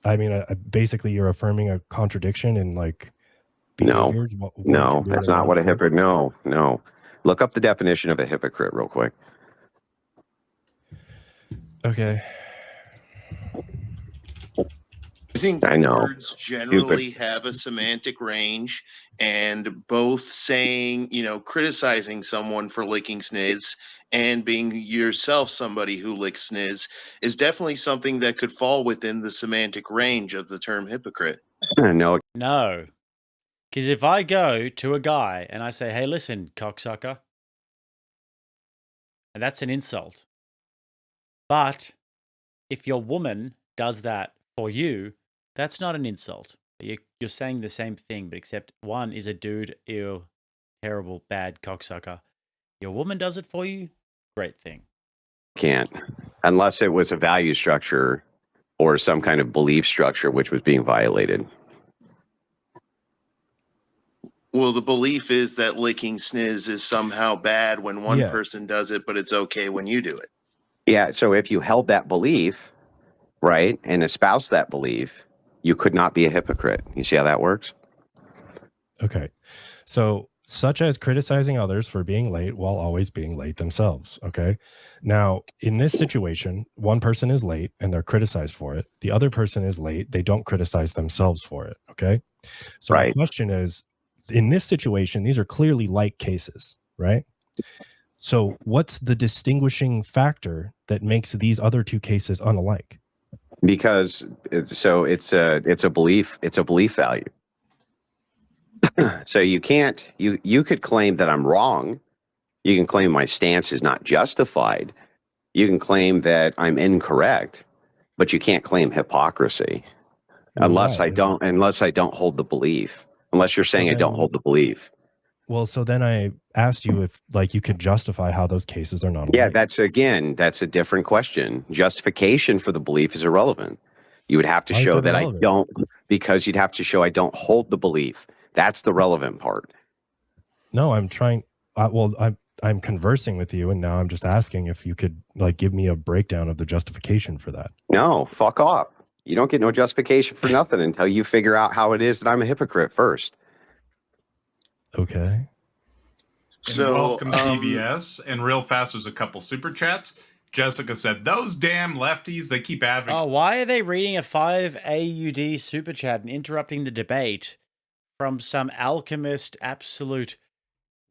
I mean, basically, you're affirming a contradiction in behaviors. No, that's not what a hypocrite. No. Look up the definition of a hypocrite real quick. Okay. I think words generally have a semantic range, and both saying, criticizing someone for licking sniz and being yourself somebody who licks sniz is definitely something that could fall within the semantic range of the term hypocrite. No. Because if I go to a guy and I say, hey, listen, cocksucker, and that's an insult. But if your woman does that for you, that's not an insult. You're saying the same thing, but except one is a dude, ew, terrible, bad cocksucker. Your woman does it for you, great thing. Can't. Unless it was a value structure or some kind of belief structure which was being violated. Well, the belief is that licking sniz is somehow bad when one person does it, but it's okay when you do it. Yeah, so if you held that belief, right, and espoused that belief, you could not be a hypocrite. You see how that works? Okay. So, such as criticizing others for being late while always being late themselves. Okay. Now, in this situation, one person is late and they're criticized for it. The other person is late. They don't criticize themselves for it. Okay. So the question is, in this situation, these are clearly like cases, right? So what's the distinguishing factor that makes these other two cases unalike? Because it's a belief value. So you can't, you could claim that I'm wrong. You can claim my stance is not justified. You can claim that I'm incorrect, but you can't claim hypocrisy unless I don't hold the belief. Unless you're saying I don't hold the belief. Well, so then I asked you if you could justify how those cases are not alike. Yeah, that's a different question. Justification for the belief is irrelevant. You would have to show that I don't, because you'd have to show I don't hold the belief. That's the relevant part. No, I'm trying. I'm conversing with you, and now I'm just asking if you could give me a breakdown of the justification for that. No, fuck off. You don't get no justification for nothing until you figure out how it is that I'm a hypocrite first. Okay. So welcome PBS, and real fast, there's a couple super chats. Jessica said, "Those damn lefties, they keep advocating." Oh, why are they reading a 5 AUD super chat and interrupting the debate from some alchemist absolute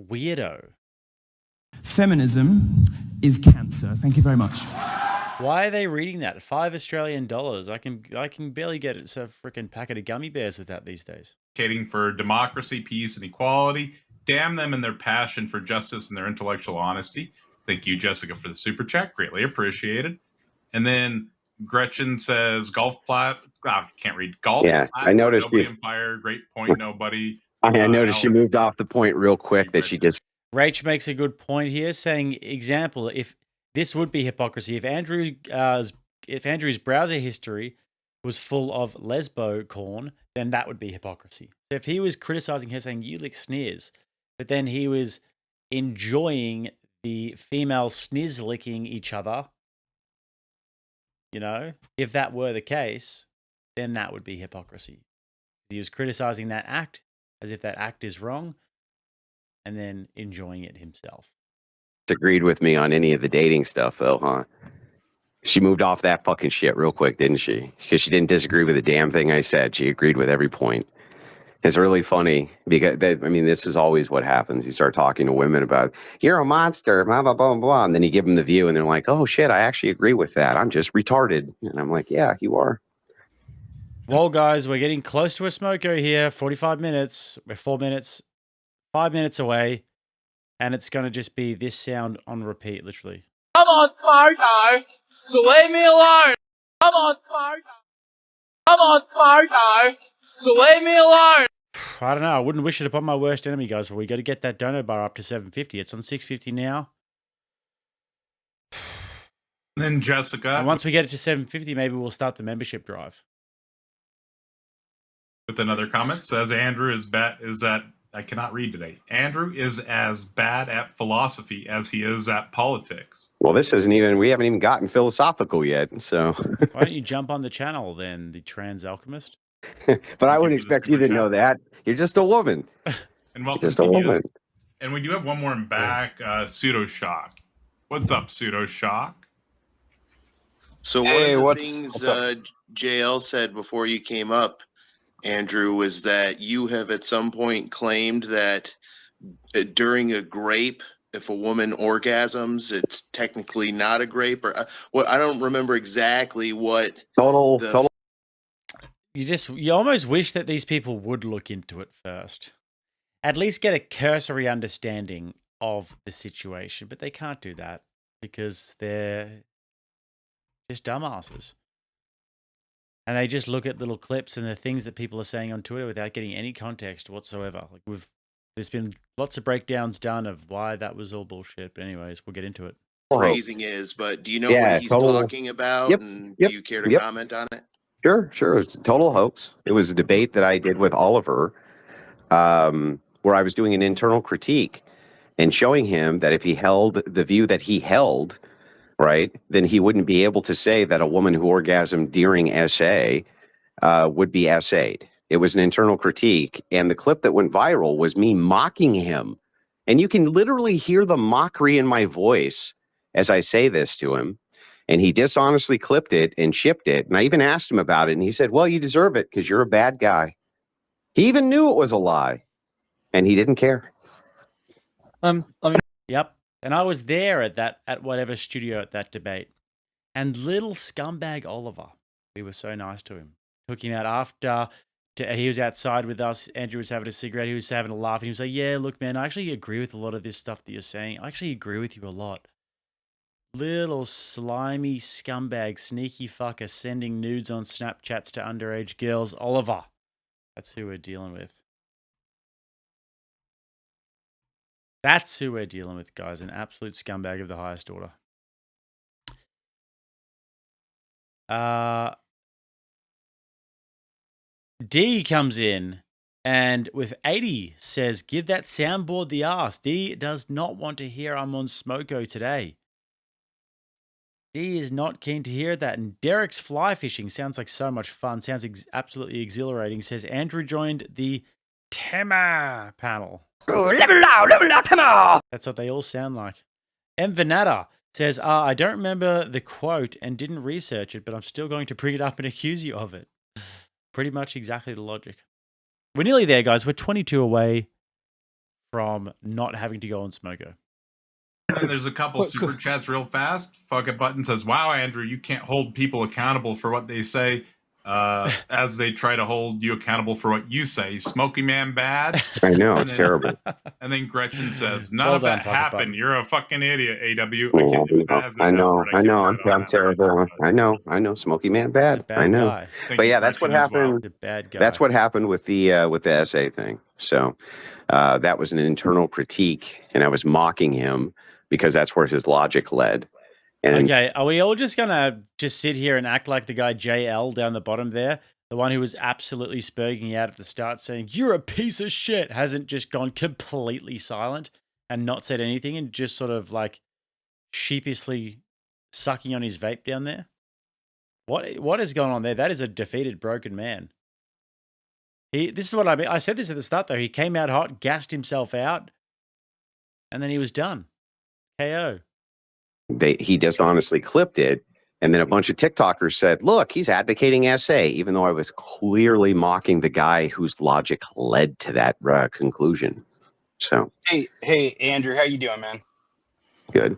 weirdo? Feminism is cancer. Thank you very much. Why are they reading that? $5 Australian. I can barely get it. So freaking packet of gummy bears with that these days. Advocating for democracy, peace, and equality. Damn them and their passion for justice and their intellectual honesty. Thank you, Jessica, for the super chat. Greatly appreciated. And then Gretchen says, golf plat. Can't read. Golf. Yeah, I noticed nobody you. on fire. Great point. Nobody. I noticed she moved off the point real quick that she just. Rach makes a good point here, saying, example, if this would be hypocrisy, if Andrew's browser history was full of lesbo corn, then that would be hypocrisy. So if he was criticizing her, saying you lick sniz, but then he was enjoying the female sniz licking each other, if that were the case, then that would be hypocrisy. He was criticizing that act as if that act is wrong, and then enjoying it himself. Agreed with me on any of the dating stuff, though, huh? She moved off that fucking shit real quick, didn't she? Because she didn't disagree with a damn thing I said. She agreed with every point. It's really funny because this is always what happens. You start talking to women about, you're a monster, blah, blah, blah, blah. And then you give them the view and they're like, oh shit, I actually agree with that. I'm just retarded. And I'm like, yeah, you are. Well, guys, we're getting close to a smoko here. 45 minutes. We're 4 minutes, 5 minutes away. And it's going to just be this sound on repeat, literally. Come on, Smoko. So leave me alone. Come on, Smoko. Come on, Smoko. So leave me alone. I don't know. I wouldn't wish it upon my worst enemy, guys, but we got to get that dono bar up to 750. It's on 650 now. Then Jessica. And once we get it to 750, maybe we'll start the membership drive. With another comment, says Andrew is that I cannot read today. Andrew is as bad at philosophy as he is at politics. Well, we haven't even gotten philosophical yet, so. Why don't you jump on the channel then, the trans alchemist? But I wouldn't expect you to know that. You're just a woman. And welcome just a woman. And we do have one more in back, Pseudo Shock. What's up, Pseudo Shock? So one of the things JL said before you came up, Andrew, was that you have at some point claimed that during a grape, if a woman orgasms, it's technically not a grape. Or I don't remember exactly what total. You almost wish that these people would look into it first, at least get a cursory understanding of the situation. But they can't do that because they're just dumbasses. And they just look at little clips and the things that people are saying on Twitter without getting any context whatsoever. There's been lots of breakdowns done of why that was all bullshit. But anyways, we'll get into it. Phrasing is, but do you know what he's talking about? Yep, and do you care to comment on it? Sure. It's a total hoax. It was a debate that I did with Oliver, where I was doing an internal critique and showing him that if he held the view that he held, right, then he wouldn't be able to say that a woman who orgasmed during SA would be SA'd. It was an internal critique, and the clip that went viral was me mocking him. And you can literally hear the mockery in my voice as I say this to him. And he dishonestly clipped it and shipped it. And I even asked him about it, and he said, well, you deserve it because you're a bad guy. He even knew it was a lie, and he didn't care. Yep. And I was there at whatever studio at that debate. And little scumbag Oliver, we were so nice to him. Took him out after he was outside with us. Andrew was having a cigarette. He was having a laugh. And he was like, yeah, look, man, I actually agree with a lot of this stuff that you're saying. I actually agree with you a lot. Little slimy scumbag, sneaky fucker sending nudes on Snapchats to underage girls. Oliver. That's who we're dealing with. That's who we're dealing with, guys. An absolute scumbag of the highest order. D comes in and with 80 says, give that soundboard the ass. D does not want to hear I'm on Smoko today. D is not keen to hear that. And Derek's fly fishing sounds like so much fun. Sounds absolutely exhilarating. Says Andrew joined the Tema panel. Level out, Tema! That's what they all sound like. M. Venata says, I don't remember the quote and didn't research it, but I'm still going to bring it up and accuse you of it. Pretty much exactly the logic. We're nearly there, guys. We're 22 away from not having to go on Smoko. And there's a couple super chats real fast. Fuck It Button says, "Wow, Andrew, you can't hold people accountable for what they say, as they try to hold you accountable for what you say. Smoky Man bad." I know, it's terrible. And then Gretchen says, "None of that happened. You're a fucking idiot, AW." I know. I'm terrible. I know. Smoky Man bad. I know. Guy. But yeah, that's what happened. The bad guy. That's what happened with the essay thing. So that was an internal critique, and I was mocking him because that's where his logic led. And okay, are we all just gonna sit here and act like the guy JL down the bottom there, the one who was absolutely spurging out at the start, saying "you're a piece of shit," hasn't just gone completely silent and not said anything and just sort of like sheepishly sucking on his vape down there? What is going on there? That is a defeated, broken man. This is what I mean. I said this at the start though. He came out hot, gassed himself out, and then he was done. KO. He dishonestly clipped it, and then a bunch of TikTokers said, "Look, he's advocating SA," even though I was clearly mocking the guy whose logic led to that conclusion. So, hey, Andrew, how you doing, man? Good.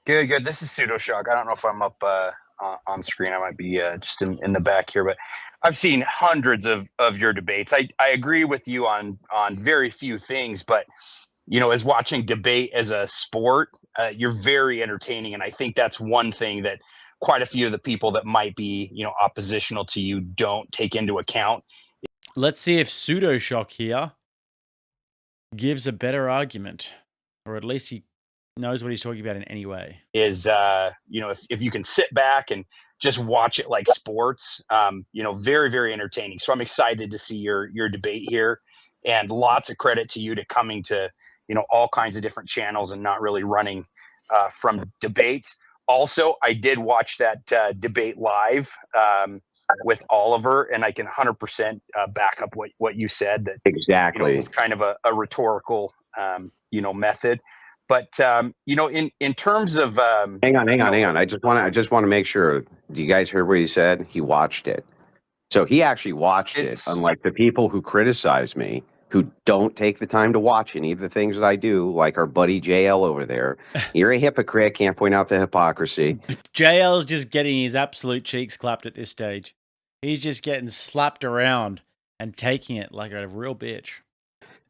This is Pseudo Shock. I don't know if I'm up on screen. I might be just in the back here, but I've seen hundreds of your debates. I agree with you on very few things, but as watching debate as a sport, you're very entertaining. And I think that's one thing that quite a few of the people that might be, oppositional to you don't take into account. Let's see if Pseudo Shock here gives a better argument, or at least he knows what he's talking about in any way. Is, if you can sit back and just watch it like sports, very, very entertaining. So I'm excited to see your debate here, and lots of credit to you to coming to, all kinds of different channels and not really running from debates. Also, I did watch that debate live with Oliver, and I can 100% back up what you said. That exactly it was kind of a rhetorical, method. But in terms of hang on. I just want to make sure. Do you guys hear what he said? He watched it, so he actually watched it. Unlike the people who criticize me, who don't take the time to watch any of the things that I do, like our buddy JL over there. You're a hypocrite, can't point out the hypocrisy. JL's just getting his absolute cheeks clapped at this stage. He's just getting slapped around and taking it like a real bitch.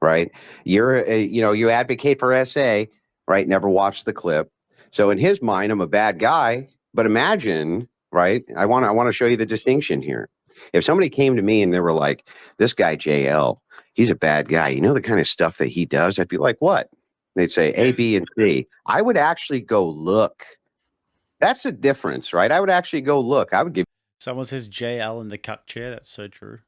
Right? You advocate for SA, right? Never watched the clip. So in his mind, I'm a bad guy. But imagine, right? I want to show you the distinction here. If somebody came to me and they were like, "This guy JL, he's a bad guy. You know the kind of stuff that he does?" I'd be like, "What?" They'd say A, B, and C. I would actually go look. That's the difference, right? I would actually go look. I would give. Someone says JL in the cut chair. That's so true.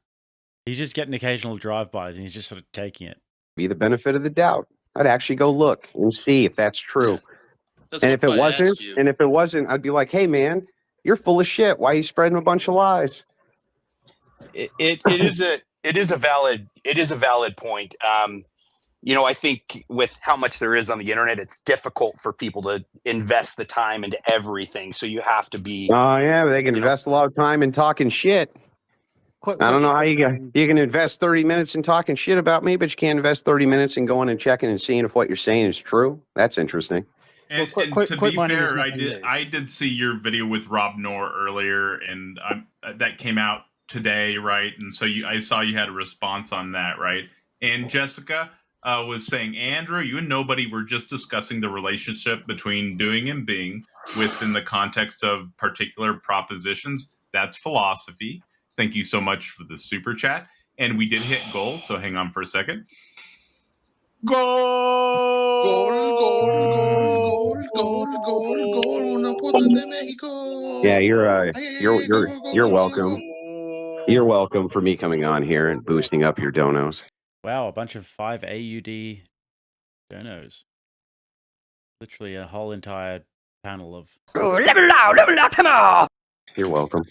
He's just getting occasional drive-bys and he's just sort of taking it. Be the benefit of the doubt. I'd actually go look and see if that's true. And if it wasn't, I'd be like, "Hey, man, you're full of shit. Why are you spreading a bunch of lies?" It is a valid point. I think with how much there is on the internet, it's difficult for people to invest the time into everything. So you have to be. Oh yeah, but they can invest a lot of time in talking shit. I don't know how you can invest 30 minutes in talking shit about me, but you can't invest 30 minutes in going and checking and seeing if what you're saying is true. That's interesting. And to be fair, I did see your video with Rob Noor earlier, and that came out today, right? And so I saw you had a response on that, right? And Jessica was saying, "Andrew, you and nobody were just discussing the relationship between doing and being within the context of particular propositions. That's philosophy." Thank you so much for the super chat. And we did hit goal, so hang on for a second. Goal! Yeah, you're welcome. You're welcome for me coming on here and boosting up your donos. Wow, a bunch of 5 AUD donos. Literally a whole entire panel of... Level out, come on! You're welcome.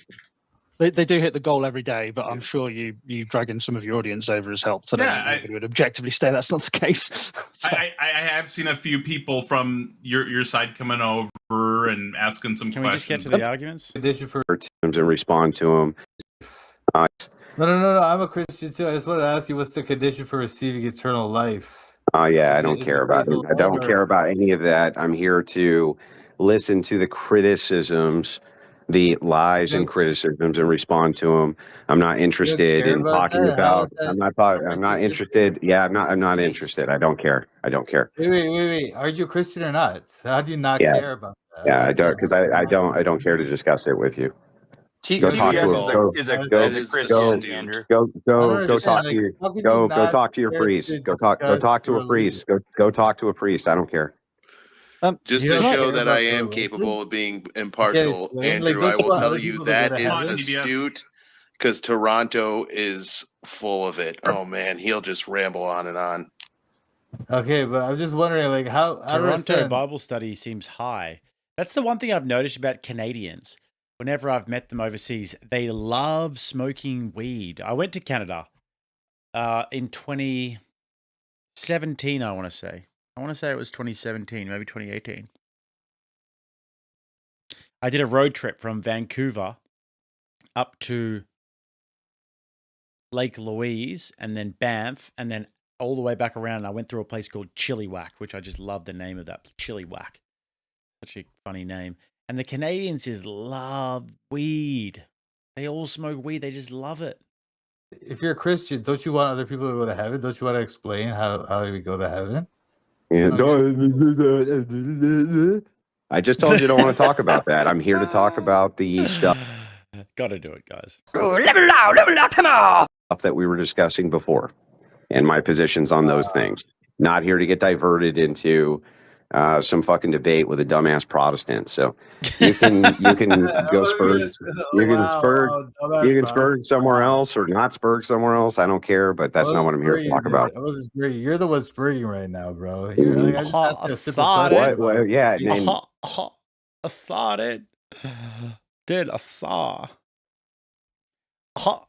They do hit the goal every day, but I'm sure you dragging some of your audience over has helped. So I would objectively say that's not the case. I have seen a few people from your side coming over and asking some questions. Can we just get to the arguments? And respond to them. No. I'm a Christian too. I just want to ask you, what's the condition for receiving eternal life? Oh yeah, I don't care about it. I don't care about any of that. I'm here to listen to the criticisms, the lies and criticisms, and respond to them. I'm not interested in talking about. I'm not interested. Yeah, I'm not interested. I don't care. I don't care. Wait. Are you Christian or not? How do you not Yeah, care about that? yeah. I don't because I don't care to discuss it with you. Go talk to TBS is a Christian, Andrew. Go talk to your go talk to your priest. Go talk to a priest. Go talk to a priest. I don't care. Just to show that I am capable of being impartial, Andrew, I will tell you that is astute because Toronto is full of it. Oh man, he'll just ramble on and on. Okay, but I'm just wondering, like, how Toronto Bible study seems high. That's the one thing I've noticed about Canadians. Whenever I've met them overseas, they love smoking weed. I went to Canada in 2017, I want to say. I want to say it was 2017, maybe 2018. I did a road trip from Vancouver up to Lake Louise and then Banff and then all the way back around. And I went through a place called Chilliwack, which I just love the name of that. Chilliwack. Such a funny name. And the Canadians just love weed. They all smoke weed. They just love it. If you're a Christian, don't you want other people to go to heaven? Don't you want to explain how we go to heaven? Yeah. I just told you I don't want to talk about that. I'm here to talk about the stuff. Gotta do it, guys. Level out, come on! Stuff that we were discussing before and my positions on those things. Not here to get diverted into some fucking debate with a dumbass Protestant. So you can go spurge, you can spurge somewhere else or not spurge somewhere else. I don't care, but that's not what I'm here to talk about. I wasn't spurging. You're the one spurging right now, bro. You're, like, I just asked you a simple What? question. Well, yeah. I saw it. Dude, I saw. I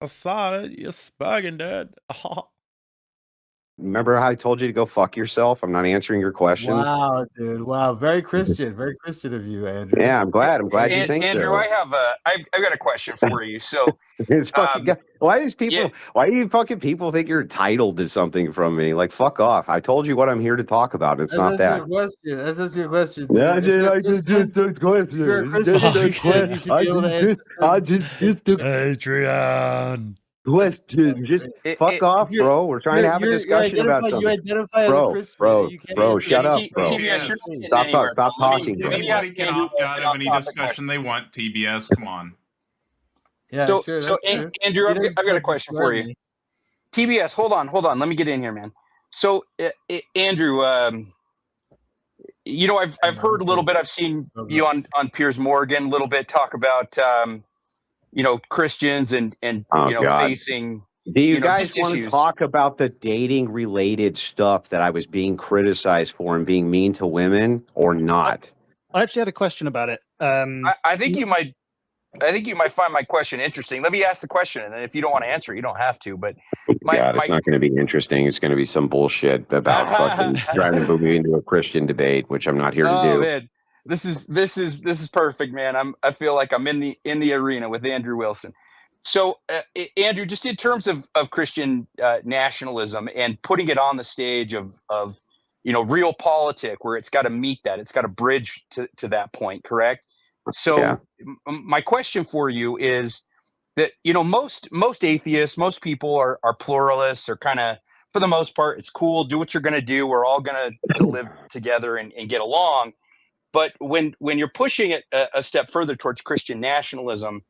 saw it. You're spugging, dude. Remember how I told you to go fuck yourself? I'm not answering your questions. Wow, dude. Wow, very Christian of you, Andrew. Yeah, I'm glad you think Andrew, so. I've got a question for you. So, it's fucking why do you fucking people think you're entitled to something from me? Like, fuck off. I told you what I'm here to talk about. It's not that. That's your question. Yeah, I just the question. You're a Christian, you should be able to answer. Adrian. Question. Just fuck off, bro. We're trying to have a discussion about something. You identify as a Christian. Bro, shut up, bro. Stop talking. Anybody can opt out of any discussion they want. TBS, come on. Yeah, so Andrew, I've got a question for you. TBS, hold on. Let me get in here, man. So, Andrew, I've heard a little bit. I've seen you on Piers Morgan a little bit talk about Christians and facing. Do you guys want to talk about the dating related stuff that I was being criticized for and being mean to women or not? I actually had a question about it. I think you might find my question interesting. Let me ask the question, and then if you don't want to answer, you don't have to. But it's not going to be interesting. It's going to be some bullshit about fucking driving me into a Christian debate, which I'm not here to do. Man. This is perfect, man. I feel like I'm in the arena with Andrew Wilson. So, Andrew, just in terms of Christian nationalism and putting it on the stage of real politic, where it's got to meet that, it's got to bridge to that point, correct? So, my question for you is that most atheists, most people are pluralists, or kind of, for the most part, it's cool. Do what you're going to do. We're all going to live together and get along. But when you're pushing it a step further towards Christian nationalism,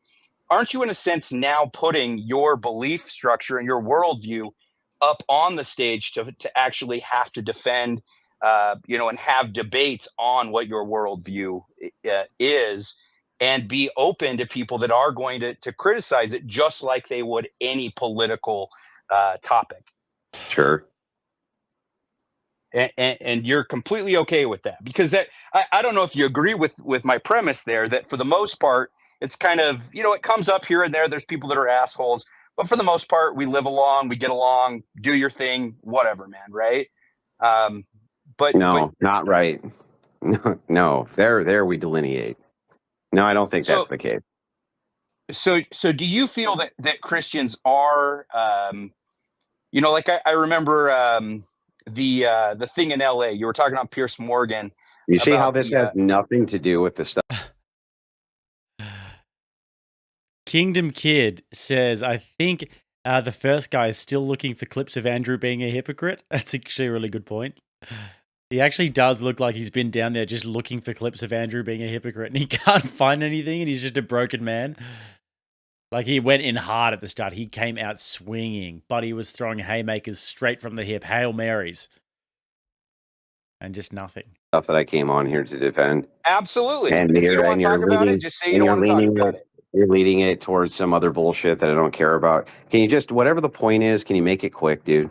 aren't you in a sense now putting your belief structure and your worldview up on the stage to actually have to defend, and have debates on what your worldview is, and be open to people that are going to criticize it just like they would any political topic? Sure. And you're completely okay with that, because that I don't know if you agree with my premise there, that for the most part it's kind of, it comes up here and there. There's people that are assholes, but for the most part we live along, we get along, do your thing, whatever, man, right? But not right. No, there we delineate. No, I don't think that's the case. So do you feel that Christians are You know, like I remember the thing in LA. You were talking about Piers Morgan. You see how this has nothing to do with the stuff. Kingdom Kid says, I think the first guy is still looking for clips of Andrew being a hypocrite. That's actually a really good point. He actually does look like he's been down there just looking for clips of Andrew being a hypocrite, and he can't find anything, and he's just a broken man. Like, he went in hard at the start. He came out swinging, but he was throwing haymakers straight from the hip, Hail Marys, and just nothing. Stuff that I came on here to defend. Absolutely. And if you don't you're, want and to talk you're about leading, it, just say you don't want to talk about it. You're leading it towards some other bullshit that I don't care about. Can you just, whatever the point is, can you make it quick, dude?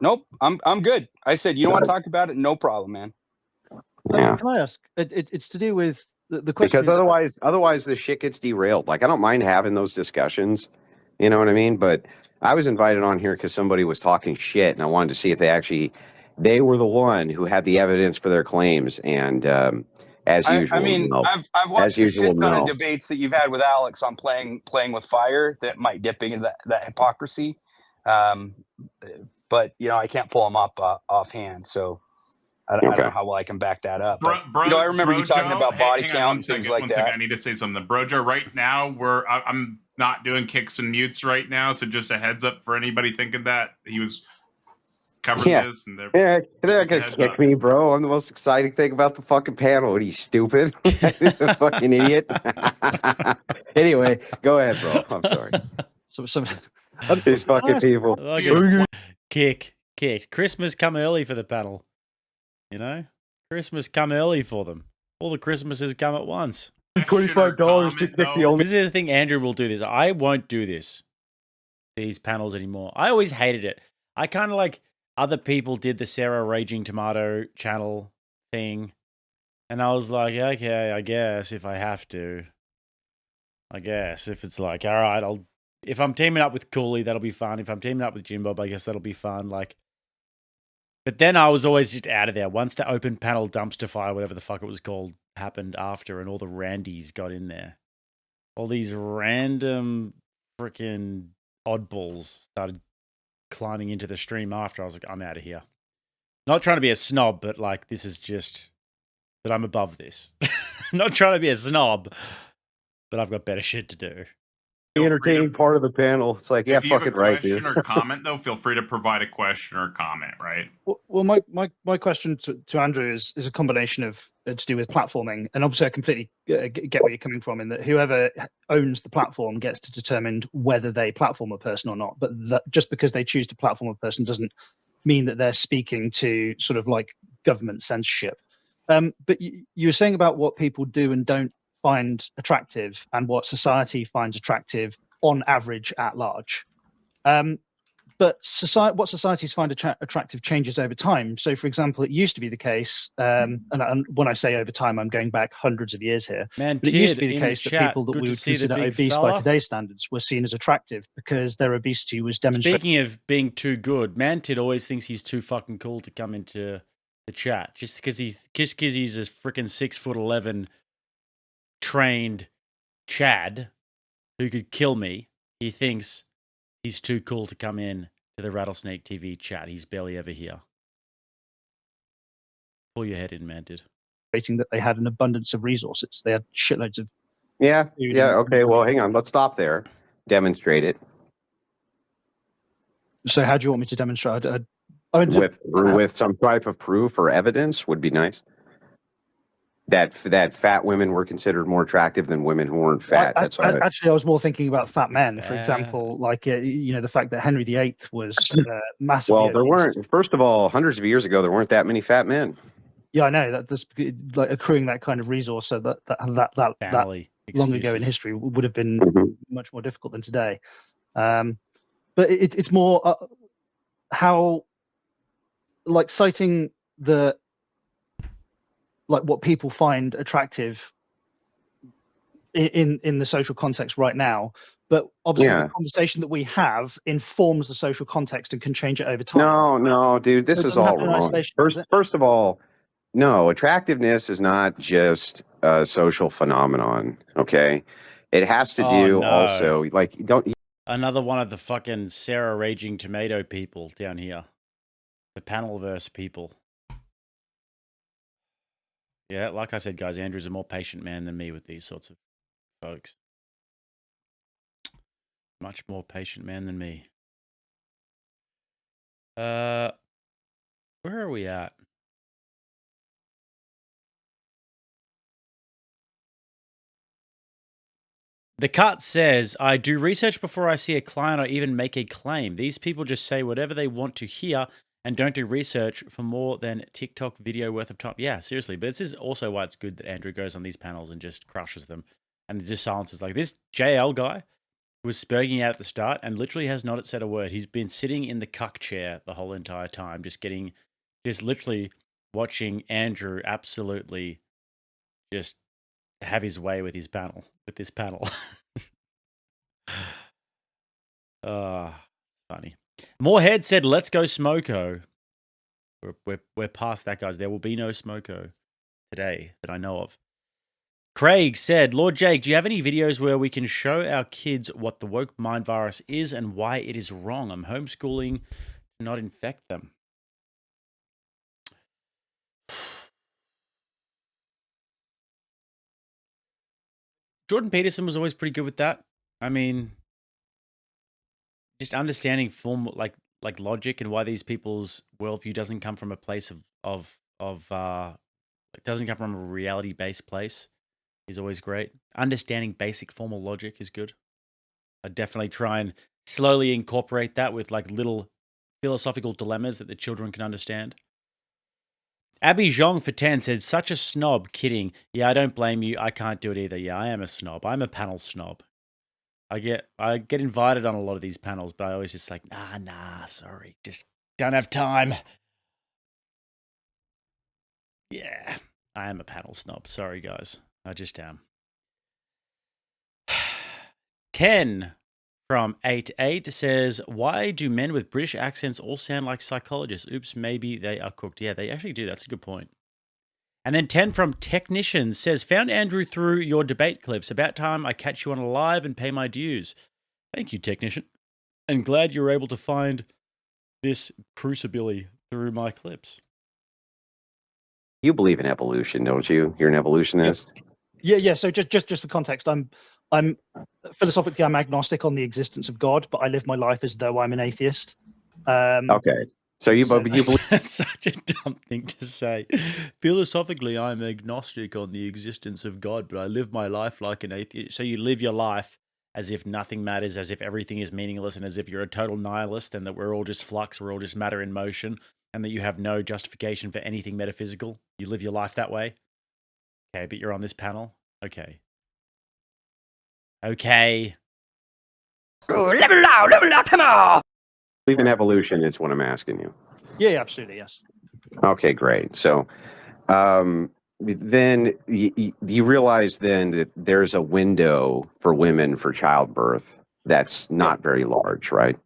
Nope, I'm good. I said you don't want to talk about it, no problem, man. Yeah. Can I ask? It's to do with the question. Because otherwise the shit gets derailed. Like, I don't mind having those discussions, you know what I mean? But I was invited on here because somebody was talking shit, and I wanted to see if they were the one who had the evidence for their claims. And as usual, I mean, no. I've watched a shit ton no. of debates that you've had with Alex on playing with fire that might dip into that hypocrisy. But you know, I can't pull them up offhand, so I don't know how well I can back that up. But, you know, I remember you talking about body count and things like that. I need to say something. Brojo, right now I'm not doing kicks and mutes right now, so just a heads up for anybody thinking that he was covering this. And they're not gonna kick me, bro. I'm the most exciting thing about the fucking panel. What are you, stupid? He's a fucking idiot. Anyway, go ahead, bro. I'm sorry. These fucking people. Kick. Christmas come early for the panel. You know? Christmas come early for them. All the Christmases come at once. $25 to kick the only. This is the thing, Andrew will do this. I won't do these panels anymore. I always hated it. I kind of like other people did the Sarah Raging Tomato channel thing. And I was like, okay, I guess if I have to. I guess if it's like, all right, if I'm teaming up with Cooley, that'll be fun. If I'm teaming up with Jim Bob, I guess that'll be fun. Like, but then I was always just out of there. Once the open panel dumpster fire, whatever the fuck it was called, happened after, and all the Randys got in there. All these random freaking oddballs started climbing into the stream after. I was like, I'm out of here. Not trying to be a snob, but like, this is just that I'm above this. Not trying to be a snob, but I've got better shit to do. The entertaining part of the panel. It's like, yeah, fucking right, dude. If you have a question or comment, though, feel free to provide a question or comment, right? Well, my question to Andrew is a combination of to do with platforming, and obviously I completely get where you're coming from in that whoever owns the platform gets to determine whether they platform a person or not. But just because they choose to platform a person doesn't mean that they're speaking to sort of like government censorship. But you were saying about what people do and don't find attractive and what society finds attractive on average at large. But what societies find attractive changes over time. So, for example, it used to be the case, and when I say over time, I'm going back hundreds of years here. Man, but it used to be the case chat, that people that we would consider obese by today's standards were seen as attractive because their obesity was demonstrated. Speaking of being too good, Mantid always thinks he's too fucking cool to come into the chat just because he's a freaking 6'11" trained Chad who could kill me. He thinks he's too cool to come in to the Rattlesnake TV chat. He's barely ever here. Pull your head in, Mantid. Rating that they had an abundance of resources. They had shitloads of. Yeah. Okay. Well, hang on. Let's stop there. Demonstrate it. So, how do you want me to demonstrate? With some type of proof or evidence would be nice. That fat women were considered more attractive than women who weren't fat. Actually, I was more thinking about fat men, for example, like the fact that Henry VIII was massively. Well, there weren't. First of all, hundreds of years ago, there weren't that many fat men. Yeah, I know that's like accruing that kind of resource. So that long ago in history would have been much more difficult than today. But it's more how, like, citing the. Like what people find attractive in the social context right now, but obviously the conversation that we have informs the social context and can change it over time. No, dude, this is all wrong. First of all, no, attractiveness is not just a social phenomenon. Okay, it has to do also like Another one of the fucking Sarah Raging Tomato people down here. The Panelverse people. Yeah, like I said, guys, Andrew's a more patient man than me with these sorts of folks. Much more patient man than me. Where are we at? The cut says, I do research before I see a client or even make a claim. These people just say whatever they want to hear and don't do research for more than TikTok video worth of time. Yeah, seriously. But this is also why it's good that Andrew goes on these panels and just crushes them and just silences. Like this JL guy was spurging out at the start and literally has not said a word. He's been sitting in the cuck chair the whole entire time, just literally watching Andrew absolutely just have his way with this panel. Funny. Morehead said, let's go Smoko. We're past that, guys. There will be no Smoko today that I know of. Craig said, Lord Jake, do you have any videos where we can show our kids what the woke mind virus is and why it is wrong? I'm homeschooling to not infect them. Jordan Peterson was always pretty good with that. I mean, just understanding form like logic and why these people's worldview doesn't come from a place of doesn't come from a reality-based place is always great. Understanding basic formal logic is good. I definitely try and slowly incorporate that with like little philosophical dilemmas that the children can understand. Abby Zhong for 10 said, such a snob. Kidding. Yeah, I don't blame you. I can't do it either. Yeah, I am a snob. I'm a panel snob. I get invited on a lot of these panels, but I always just like, nah, sorry. Just don't have time. Yeah, I am a panel snob. Sorry, guys. I just am. 10 from 88 says, why do men with British accents all sound like psychologists? Oops, maybe they are cooked. Yeah, they actually do. That's a good point. And then 10 from Technician says, found Andrew through your debate clips. About time I catch you on a live and pay my dues. Thank you, Technician. And glad you were able to find this crucibility through my clips. You believe in evolution, don't you? You're an evolutionist. Yeah. So just for context, I'm philosophically I'm agnostic on the existence of God, but I live my life as though I'm an atheist. Okay. So you believe That's such a dumb thing to say. Philosophically, I'm agnostic on the existence of God, but I live my life like an atheist. So you live your life as if nothing matters, as if everything is meaningless, and as if you're a total nihilist and that we're all just flux, we're all just matter in motion, and that you have no justification for anything metaphysical. You live your life that way? Okay, but you're on this panel? Okay. Level out, come on! believe in evolution is what I'm asking you. Yeah, absolutely, yes. Okay, great. So then you realize then that there's a window for women for childbirth that's not very large, right?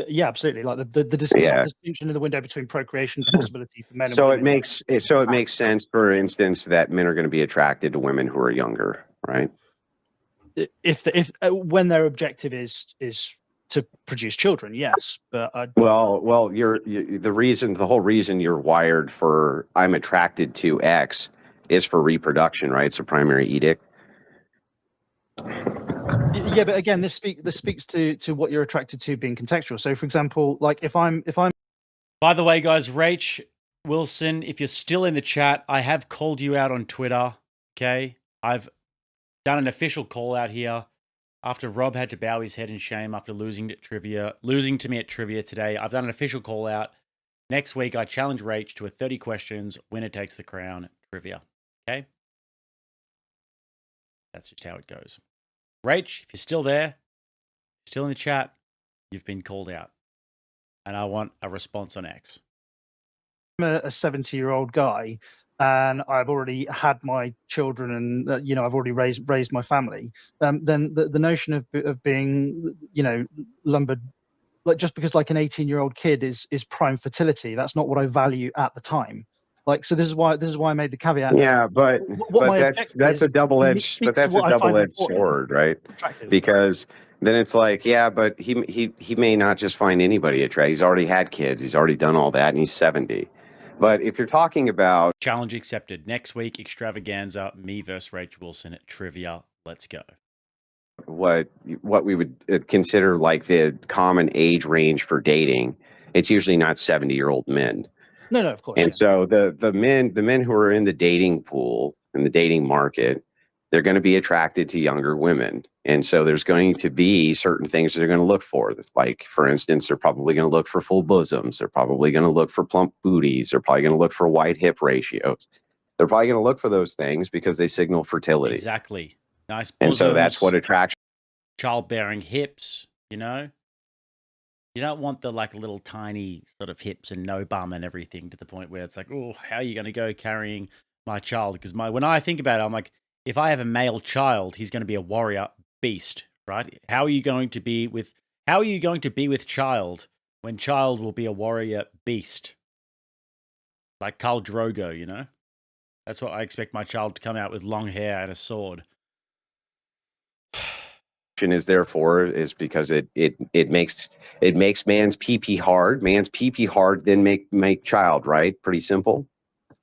Yeah, absolutely. Like the distinction in the window between procreation possibility for men. So and women. it makes sense, for instance, that men are going to be attracted to women who are younger, right? If when their objective is to produce children, yes, but the whole reason you're wired for I'm attracted to X is for reproduction, right? It's a primary edict. Yeah, but again, this speaks to what you're attracted to being contextual. So, for example, like if I'm. By the way, guys, Rach Wilson, if you're still in the chat, I have called you out on Twitter. Okay, I've done an official call out here after Rob had to bow his head in shame after losing to me at trivia today. I've done an official call out. Next week, I challenge Rach to a 30 questions, winner takes the crown trivia. Okay, that's just how it goes. Rach, if you're still there, still in the chat, you've been called out. And I want a response on X. I'm a 70-year-old guy, and I've already had my children, and I've already raised my family. Then the notion of being lumbered, like just because like an 18-year-old kid is prime fertility, that's not what I value at the time. Like, so this is why I made the caveat. Yeah, but that's a double-edged sword, right? Because then it's like, yeah, but he may not just find anybody attractive. He's already had kids. He's already done all that, and he's 70. But if you're talking about challenge accepted, next week extravaganza, me versus Rachel Wilson at trivia. Let's go. what we would consider like the common age range for dating, it's usually not 70-year-old men. No, of course. And so the men who are in the dating pool, in the dating market, they're going to be attracted to younger women. And so there's going to be certain things that they're going to look for. Like, for instance, they're probably going to look for full bosoms. They're probably going to look for plump booties. They're probably going to look for wide hip ratios. They're probably going to look for those things because they signal fertility. Exactly. Nice bosoms, and so that's what attracts childbearing hips, you know? You don't want the like little tiny sort of hips and no bum and everything to the point where it's like, oh, how are you going to go carrying my child? Because when I think about it, I'm like, if I have a male child, he's going to be a warrior beast, right? How are you going to be with child when child will be a warrior beast? Like Khal Drogo, you know? That's what I expect my child to come out with, long hair and a sword. is therefore is because it makes man's pee hard. Man's pee hard, then make child, right? Pretty simple.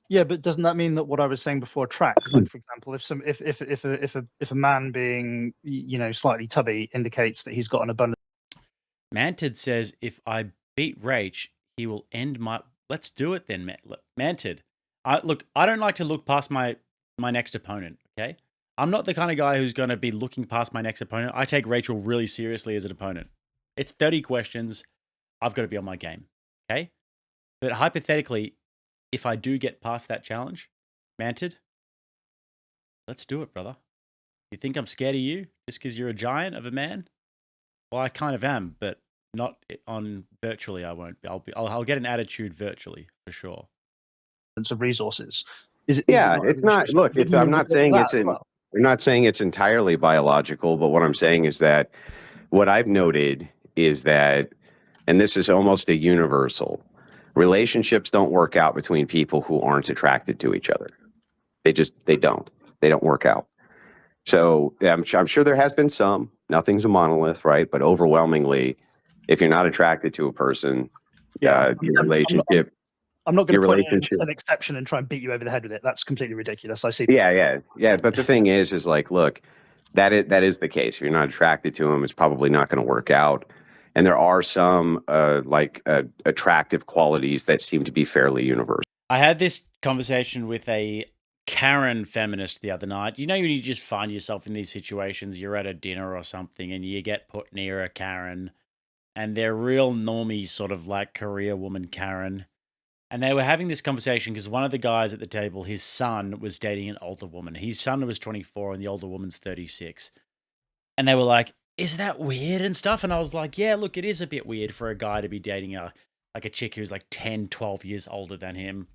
Yeah, but doesn't that mean that what I was saying before tracks? Like, for example, if a man being, you know, slightly tubby indicates that he's got an abundance. Mantid says, if I beat Rach, he will end my. Let's do it then, Mantid. I don't like to look past my next opponent. Okay, I'm not the kind of guy who's going to be looking past my next opponent. I take Rachel really seriously as an opponent. It's 30 questions. I've got to be on my game. Okay, but hypothetically, if I do get past that challenge, Mantid, let's do it, brother. You think I'm scared of you just because you're a giant of a man? Well, I kind of am, but not on virtually. I won't. I'll get an attitude virtually for sure. Of resources. It's not. Look, I'm not saying I'm not saying it's entirely biological, but what I'm saying is that what I've noted is that, and this is almost a universal, relationships don't work out between people who aren't attracted to each other. They don't work out. So I'm sure there has been some. Nothing's a monolith, right? But overwhelmingly, if you're not attracted to a person, your relationship. I'm not going to point an exception and try and beat you over the head with it. That's completely ridiculous. I see. Yeah. But the thing is like, look, that is the case. If you're not attracted to him, it's probably not going to work out. And there are some attractive qualities that seem to be fairly universal. I had this conversation with a Karen feminist the other night. You know, you just find yourself in these situations. You're at a dinner or something and you get put near a Karen and they're real normie, sort of like career woman Karen. And they were having this conversation because one of the guys at the table, his son was dating an older woman. His son was 24 and the older woman's 36. And they were like, is that weird and stuff? And I was like, yeah, look, it is a bit weird for a guy to be dating a chick who's like 10, 12 years older than him.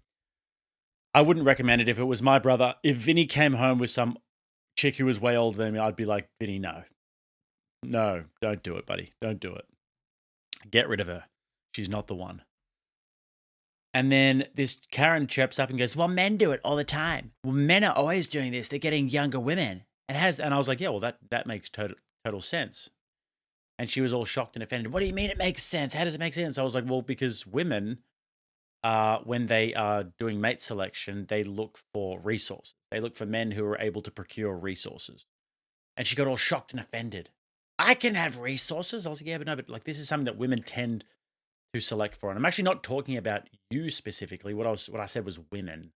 I wouldn't recommend it if it was my brother. If Vinny came home with some chick who was way older than me, I'd be like, Vinny, no. No, don't do it, buddy. Don't do it. Get rid of her. She's not the one. And then this Karen chirps up and goes, well, men do it all the time. Well, men are always doing this. They're getting younger women. And I was like, yeah, well, that makes total sense. And she was all shocked and offended. What do you mean it makes sense? How does it make sense? I was like, well, because women, when they are doing mate selection, they look for resources. They look for men who are able to procure resources. And she got all shocked and offended. I can have resources. I was like, yeah, but like this is something that women tend to select for. And I'm actually not talking about you specifically. What I said was women.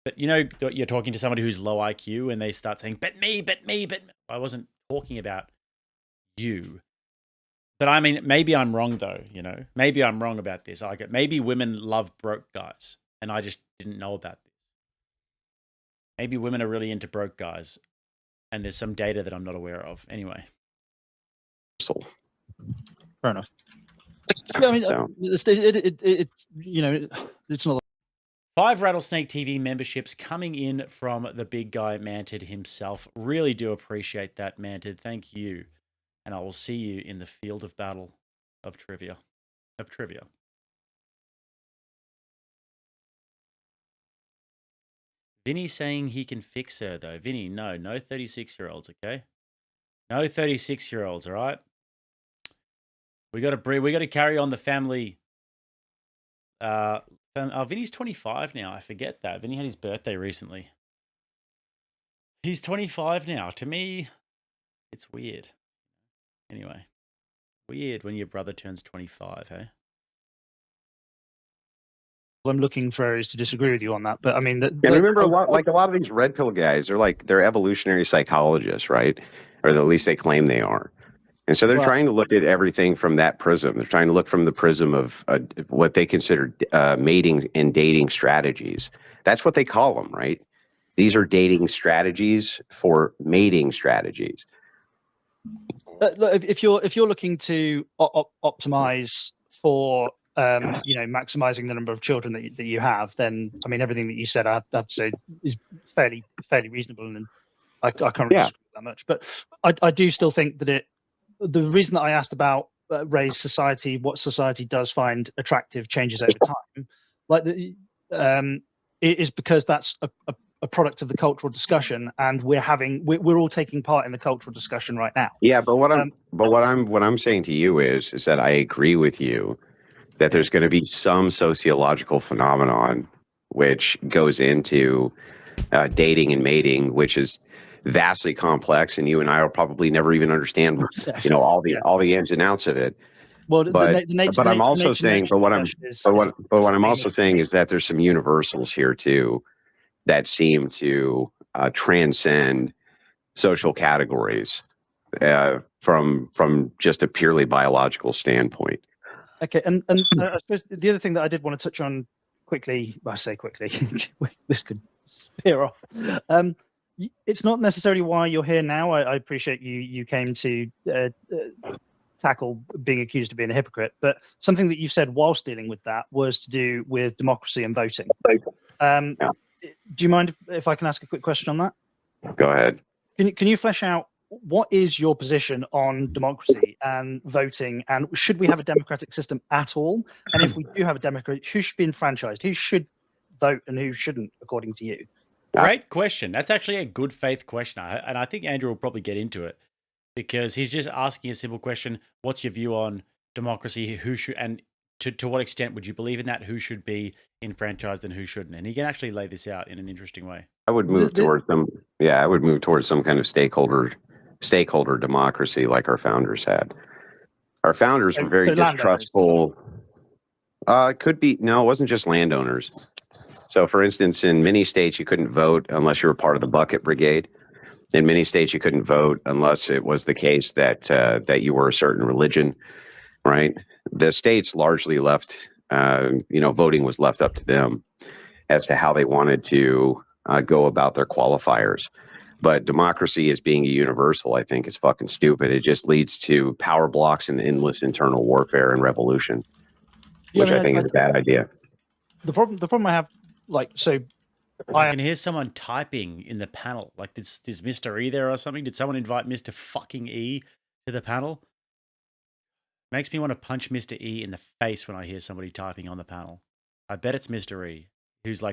But you know, you're talking to somebody who's low IQ and they start saying, but me. I wasn't talking about you. But I mean, maybe I'm wrong though, you know. Maybe I'm wrong about this. Maybe women love broke guys and I just didn't know about this. Maybe women are really into broke guys and there's some data that I'm not aware of. Anyway. Fair enough. Yeah, I mean, it's not. 5 Rattlesnake TV memberships coming in from the big guy Mantid himself. Really do appreciate that, Mantid. Thank you. And I will see you in the field of battle of trivia. Vinny saying he can fix her, though. Vinny, no 36-year-olds, okay? No 36-year-olds, all right? We got to carry on the family. Vinny's 25 now. I forget that. Vinny had his birthday recently. He's 25 now. To me, it's weird. Anyway, weird when your brother turns 25, hey? I'm looking for areas to disagree with you on that, but I mean, and remember, a lot of these red pill guys, they're evolutionary psychologists, right? Or at least they claim they are. And so they're trying to look at everything from that prism. They're trying to look from the prism of what they consider mating and dating strategies. That's what they call them, right? These are dating strategies for mating strategies. Look, if you're looking to optimize for maximizing the number of children that you have, then I mean everything that you said, I have to say is fairly reasonable, and I can't really disagree that much. But I do still think that the reason that I asked about Ray's society, what society does find attractive changes over time, like is because that's a product of the cultural discussion, and we're all taking part in the cultural discussion right now. Yeah, but what I'm saying to you is that I agree with you that there's going to be some sociological phenomenon which goes into dating and mating, which is vastly complex, and you and I will probably never even understand, all the ins and outs of it. Well, but I'm also saying, but what I'm also saying is that there's some universals here too that seem to transcend social categories from just a purely biological standpoint. Okay, and I suppose the other thing that I did want to touch on quickly, I say quickly, this could spear off. It's not necessarily why you're here now. I appreciate you came to tackle being accused of being a hypocrite, but something that you said whilst dealing with that was to do with democracy and voting. Do you mind if I can ask a quick question on that? Go ahead. Can you flesh out what is your position on democracy and voting, and should we have a democratic system at all? And if we do have a democracy, who should be enfranchised? Who should vote and who shouldn't, according to you? Great question. That's actually a good faith question. And I think Andrew will probably get into it because he's just asking a simple question. What's your view on democracy? Who should, and to what extent would you believe in that? Who should be enfranchised and who shouldn't? And he can actually lay this out in an interesting way. I would move towards some kind of stakeholder democracy like our founders had. Our founders were very distrustful. It wasn't just landowners. So, for instance, in many states, you couldn't vote unless you were part of the bucket brigade. In many states, you couldn't vote unless it was the case that you were a certain religion, right? The states largely left, voting was left up to them as to how they wanted to go about their qualifiers. But democracy as being a universal, I think, is fucking stupid. It just leads to power blocks and endless internal warfare and revolution, which I think is a bad idea. The problem I have, I can hear someone typing in the panel. Like, is Mr. E there or something? Did someone invite Mr. fucking E to the panel? Makes me want to punch Mr. E in the face when I hear somebody typing on the panel. I bet it's Mr. E, who's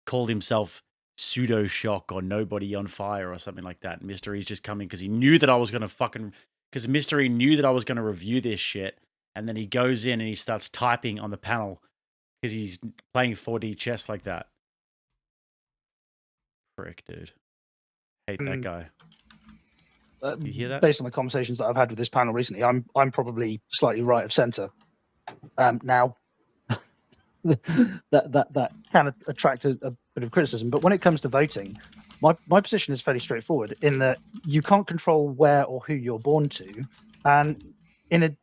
called himself Pseudo Shock or Nobody on Fire or something like that. And Mr. E's just coming because he knew that I was going to because Mr. E knew that I was going to review this shit. And then he goes in and he starts typing on the panel because he's playing 4D chess like that. Prick, dude. Hate that guy. You hear that? Based on the conversations that I've had with this panel recently, I'm probably slightly right of center. Now, that can attract a bit of criticism, but when it comes to voting, my position is fairly straightforward in that you can't control where or who you're born to, and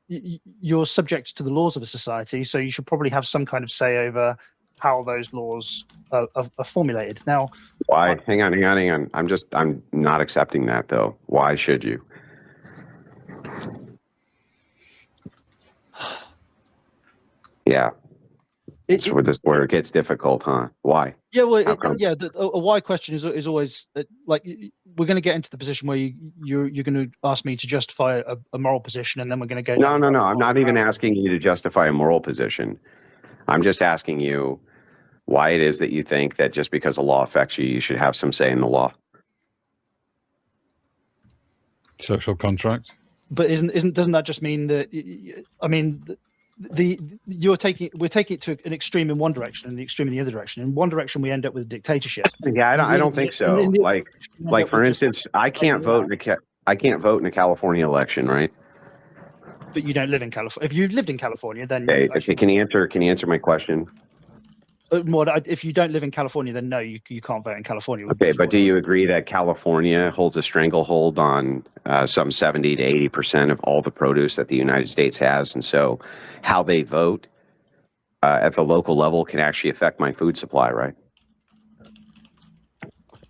you're subject to the laws of a society, so you should probably have some kind of say over how those laws are formulated. Now, why? Hang on. I'm not accepting that though. Why should you? Yeah. This is where it gets difficult, huh? Why? Yeah, well, a why question is always like we're going to get into the position where you're going to ask me to justify a moral position, and then we're going to go. No. I'm not even asking you to justify a moral position. I'm just asking you why it is that you think that just because a law affects you, you should have some say in the law. Social contract. But doesn't that just mean that? I mean, we're taking it to an extreme in one direction and the extreme in the other direction. In one direction, we end up with dictatorship. Yeah, I don't think so. Like for instance, I can't vote in a California election, right? But you don't live in California. If you lived in California, then Okay, can you answer my question? If you don't live in California, then no, you can't vote in California. Okay, but do you agree that California holds a stranglehold on some 70 to 80% of all the produce that the United States has, and so how they vote at the local level can actually affect my food supply, right?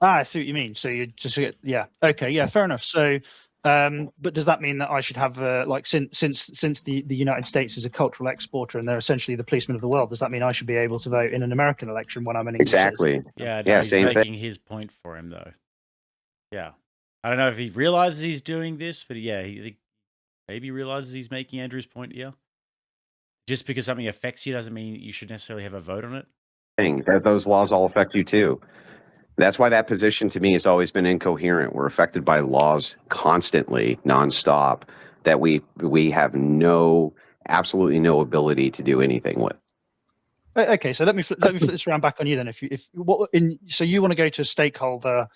I see what you mean. So you just fair enough. So, but does that mean that I should have since the United States is a cultural exporter and they're essentially the policeman of the world? Does that mean I should be able to vote in an American election when I'm an English citizen? Yeah, no, he's making his point for him though. Yeah, I don't know if he realizes he's doing this, but yeah, he maybe realizes he's making Andrew's point here. Just because something affects you doesn't mean you should necessarily have a vote on it. That those laws all affect you too. That's why that position to me has always been incoherent. We're affected by laws constantly, nonstop, that we have absolutely no ability to do anything with. Okay, so let me flip this around back on you then. So you want to go to stakeholder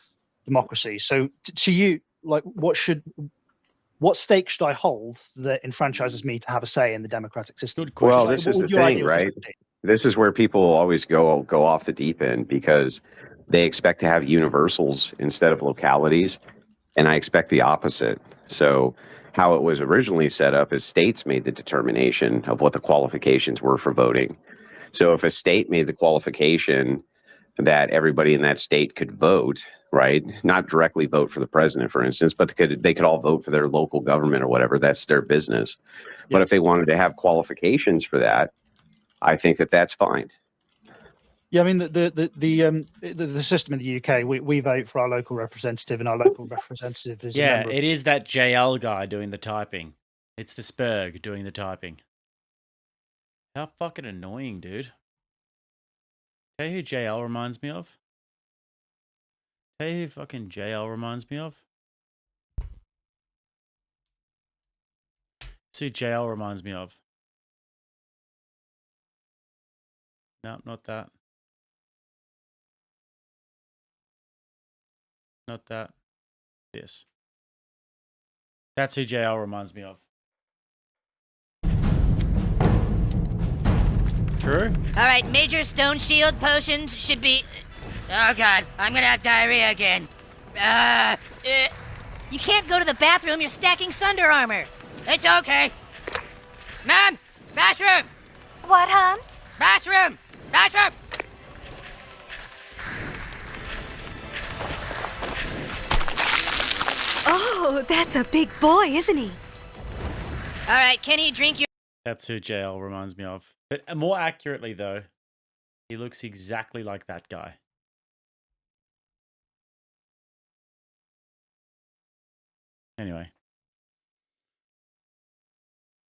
democracy. So to you, like, what stake should I hold that enfranchises me to have a say in the democratic system? Good question. Well, this is the thing, right? This is where people always go off the deep end because they expect to have universals instead of localities, and I expect the opposite. So how it was originally set up is states made the determination of what the qualifications were for voting. So if a state made the qualification that everybody in that state could vote, right, not directly vote for the president, for instance, but they could all vote for their local government or whatever, that's their business. Yeah. But if they wanted to have qualifications for that, I think that that's fine. Yeah, I mean the system in the UK, we vote for our local representative, and our local representative is it is that JL guy doing the typing. It's the Spurg doing the typing. How fucking annoying, dude. Tell you who JL reminds me of? Tell you who fucking JL reminds me of? See who JL reminds me of. No, not that. Not that. This. That's who JL reminds me of. True? Alright, major stone shield potions should be... Oh god, I'm gonna have diarrhea again. You can't go to the bathroom, you're stacking Sunder armor. It's okay. Mom! Bathroom! What, hon? Bathroom! Bathroom! Oh, that's a big boy, isn't he? Alright, Kenny, drink your... That's who JL reminds me of. But more accurately, though, he looks exactly like that guy. Anyway.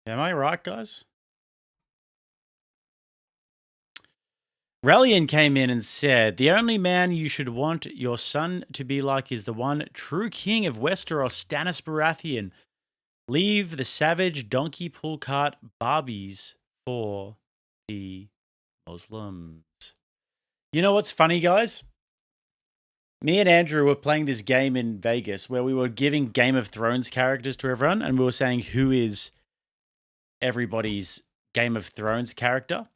Am I right, guys? Relian came in and said, the only man you should want your son to be like is the one true king of Westeros, Stannis Baratheon. Leave the savage donkey pull cart Barbies for the Muslims. You know what's funny, guys? Me and Andrew were playing this game in Vegas where we were giving Game of Thrones characters to everyone, and we were saying who is everybody's Game of Thrones character.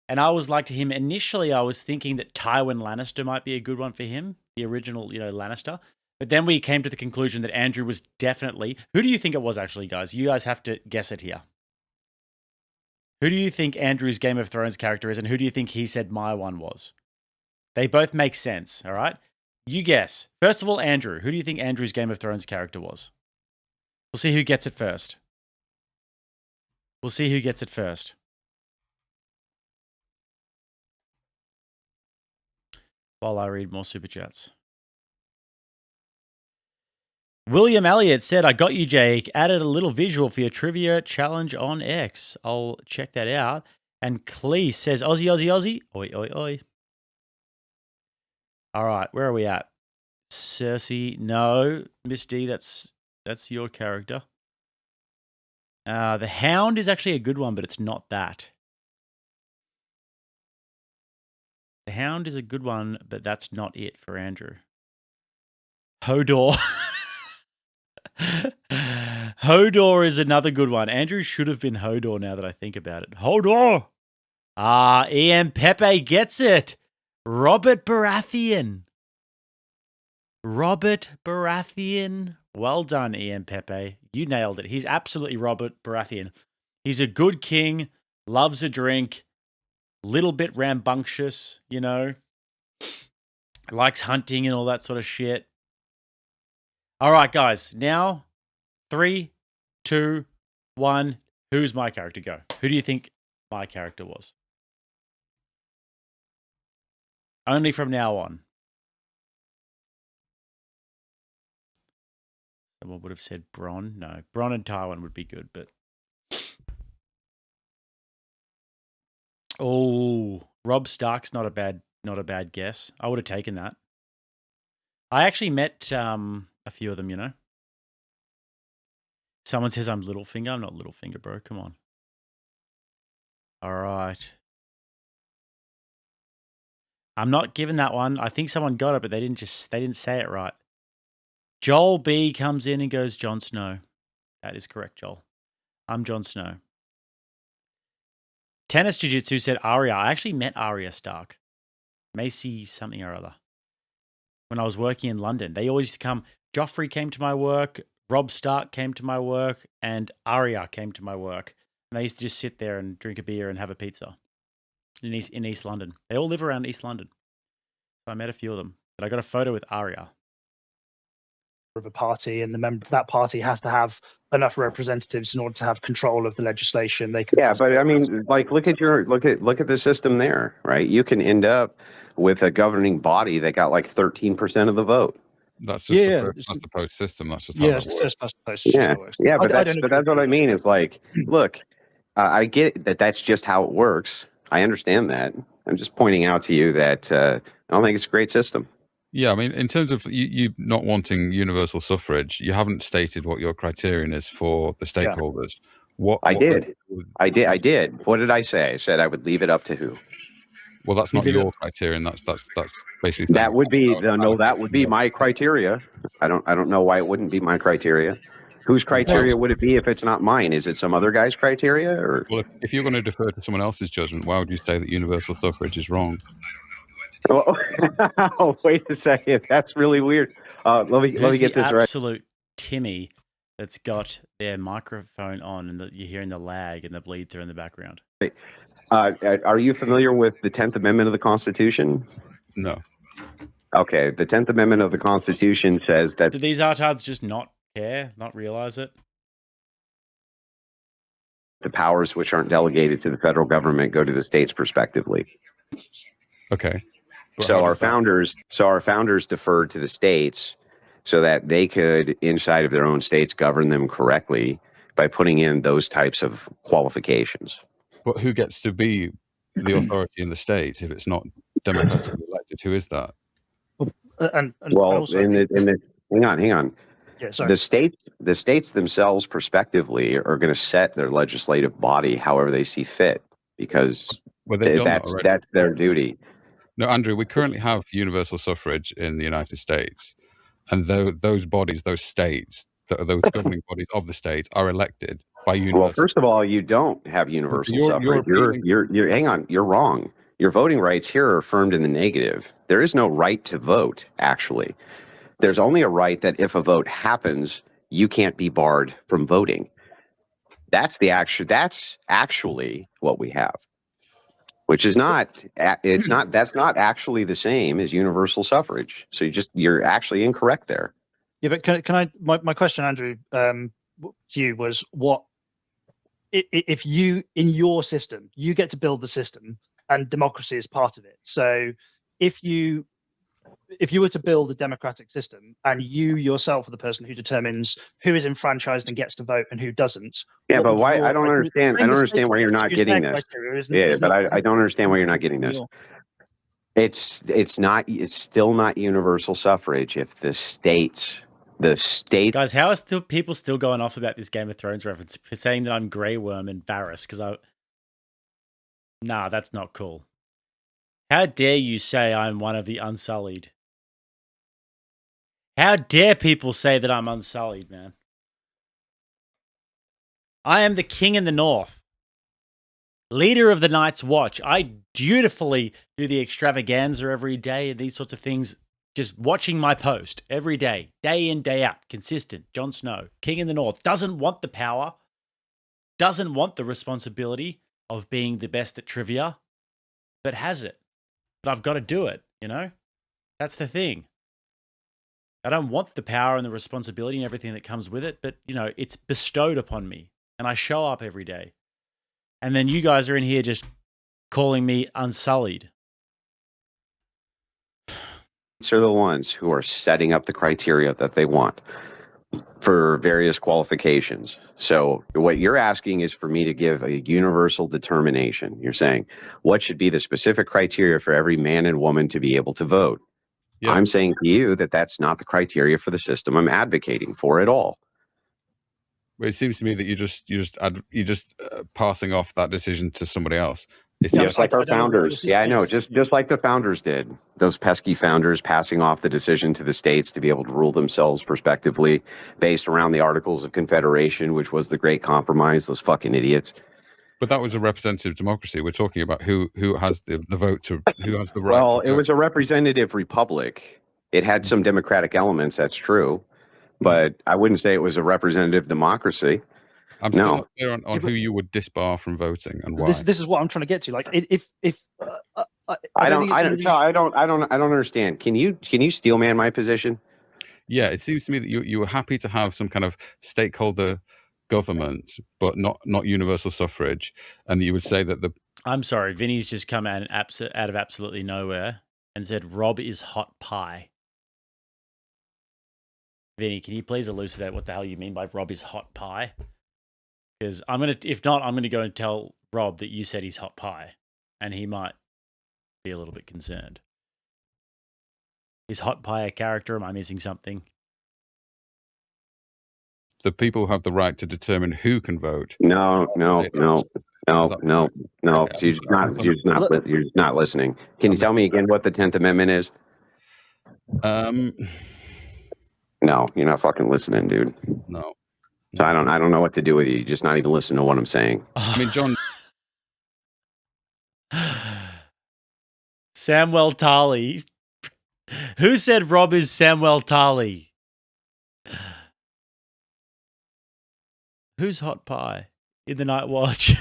And I was like to him, initially I was thinking that Tywin Lannister might be a good one for him, the original, Lannister. But then we came to the conclusion that Andrew was definitely... Who do you think it was, actually, guys? You guys have to guess it here. Who do you think Andrew's Game of Thrones character is, and who do you think he said my one was? They both make sense, all right? You guess. First of all, Andrew. Who do you think Andrew's Game of Thrones character was? We'll see who gets it first. We'll see who gets it first. While I read more super chats. William Elliott said, I got you, Jake. Added a little visual for your trivia challenge on X. I'll check that out. And Clee says, Aussie, Aussie, Aussie. Oi, oi, oi. All right, where are we at? Cersei, no. Miss D, that's That's your character. The Hound is actually a good one, but it's not that. The Hound is a good one, but that's not it for Andrew. Hodor. Hodor is another good one. Andrew should have been Hodor now that I think about it. Hodor! Ian Pepe gets it. Robert Baratheon. Robert Baratheon. Well done, Ian Pepe. You nailed it. He's absolutely Robert Baratheon. He's a good king, loves a drink, little bit rambunctious, you know, likes hunting and all that sort of shit. All right, guys. Now, 3, 2, 1. Who's my character? Go. Who do you think my character was? Only from now on. Someone would have said Bronn. No, Bronn and Tywin would be good, but... Oh, Robb Stark's not a bad guess. I would have taken that. I actually met a few of them, you know. Someone says I'm Littlefinger. I'm not Littlefinger, bro. Come on. All right. I'm not giving that one. I think someone got it, but they didn't say it right. Joel B comes in and goes Jon Snow. That is correct, Joel. I'm Jon Snow. Tennis Jiu-Jitsu said Arya. I actually met Arya Stark. Macy something or other. When I was working in London. They always used to come. Joffrey came to my work. Robb Stark came to my work. And Arya came to my work. And they used to just sit there and drink a beer and have a pizza. In East London. They all live around East London. So I met a few of them. But I got a photo with Arya. Of a party, and that party has to have enough representatives in order to have control of the legislation. They can. Yeah, but I mean, like, look at the system there, right? You can end up with a governing body that got like 13% of the vote. That's just that's the post system. That's just how that works. First past the post. Yeah, but that's what I mean. It's like, look, I get that. That's just how it works. I understand that. I'm just pointing out to you that I don't think it's a great system. Yeah, I mean, in terms of you not wanting universal suffrage, you haven't stated what your criterion is for the stakeholders. Yeah. I did. What did I say? I said I would leave it up to who? Well, that's not your criterion. That's basically that would be that would be my criteria. I don't know why it wouldn't be my criteria. Whose criteria would it be if it's not mine? Is it some other guy's criteria? Or well, if you're going to defer to someone else's judgment, why would you say that universal suffrage is wrong? Oh, wait a second. That's really weird. Let me get this right. Absolute Timmy that's got their microphone on and you're hearing the lag and the bleed through in the background. Are you familiar with the 10th Amendment of the Constitution? No. Okay. The 10th Amendment of the Constitution says that... Do these artards just not care, not realize it? The powers which aren't delegated to the federal government go to the states prospectively. Okay. So our founders deferred to the states so that they could, inside of their own states, govern them correctly by putting in those types of qualifications. But who gets to be the authority in the states if it's not democratically elected? Who is that? Hang on. Yeah, sorry. The states themselves, prospectively, are going to set their legislative body however they see fit, because that's their duty. No, Andrew, we currently have universal suffrage in the United States, and those bodies, those states, those governing bodies of the states are elected by universal. Well, first of all, you don't have universal suffrage. Hang on, you're wrong. Your voting rights here are affirmed in the negative. There is no right to vote, actually. There's only a right that if a vote happens, you can't be barred from voting. That's actually what we have. Which is that's not actually the same as universal suffrage. So you're actually incorrect there. Yeah, but can I? My question, Andrew, to you was what if you in your system you get to build the system and democracy is part of it. So if you were to build a democratic system and you yourself are the person who determines who is enfranchised and gets to vote and who doesn't. Yeah, but why? I don't understand. I don't understand why you're not getting this. Yeah, but I don't understand why you're not getting this. It's still not universal suffrage if the states the state. Guys, how are people still going off about this Game of Thrones reference, saying that I'm Grey Worm and Varys? Nah, that's not cool. How dare you say I'm one of the Unsullied? How dare people say that I'm Unsullied, man? I am the king in the north. Leader of the Night's Watch. I dutifully do the extravaganza every day and these sorts of things. Just watching my post every day in, day out. Consistent. Jon Snow, king in the north. Doesn't want the power. Doesn't want the responsibility of being the best at trivia. But has it. But I've got to do it, you know? That's the thing. I don't want the power and the responsibility and everything that comes with it, but, you know, it's bestowed upon me. And I show up every day. And then you guys are in here just calling me Unsullied. Are the ones who are setting up the criteria that they want for various qualifications. So what you're asking is for me to give a universal determination. You're saying what should be the specific criteria for every man and woman to be able to vote. Yeah. I'm saying to you that that's not the criteria for the system I'm advocating for at all. Well, it seems to me that you're just passing off that decision to somebody else. Just like our founders. Yeah, I know. Just like the founders did. Those pesky founders passing off the decision to the states to be able to rule themselves prospectively based around the Articles of Confederation, which was the Great Compromise. Those fucking idiots. But that was a representative democracy. We're talking about who has the vote to, who has the right. Well, it was a representative republic. It had some democratic elements. That's true. But I wouldn't say it was a representative democracy. I'm still not clear on who you would disbar from voting and why. This is what I'm trying to get to. Like, if I don't understand. Can you steel man my position? Yeah, it seems to me that you were happy to have some kind of stakeholder government, but not universal suffrage, and you would say that the. I'm sorry, Vinny's just come out of absolutely nowhere and said Rob is hot pie. Vinny, can you please elucidate what the hell you mean by Rob is hot pie? Because if not, I'm gonna go and tell Rob that you said he's hot pie, and he might be a little bit concerned. Is hot pie a character? Am I missing something? The people have the right to determine who can vote. No. Okay, you're not listening. Can you tell me again what the 10th Amendment is? No, you're not fucking listening, dude. No. So I don't know what to do with you. You're just not even listening to what I'm saying. I mean, John. Samwell Tarly. Who said Rob is Samwell Tarly? Who's hot pie in the Night Watch?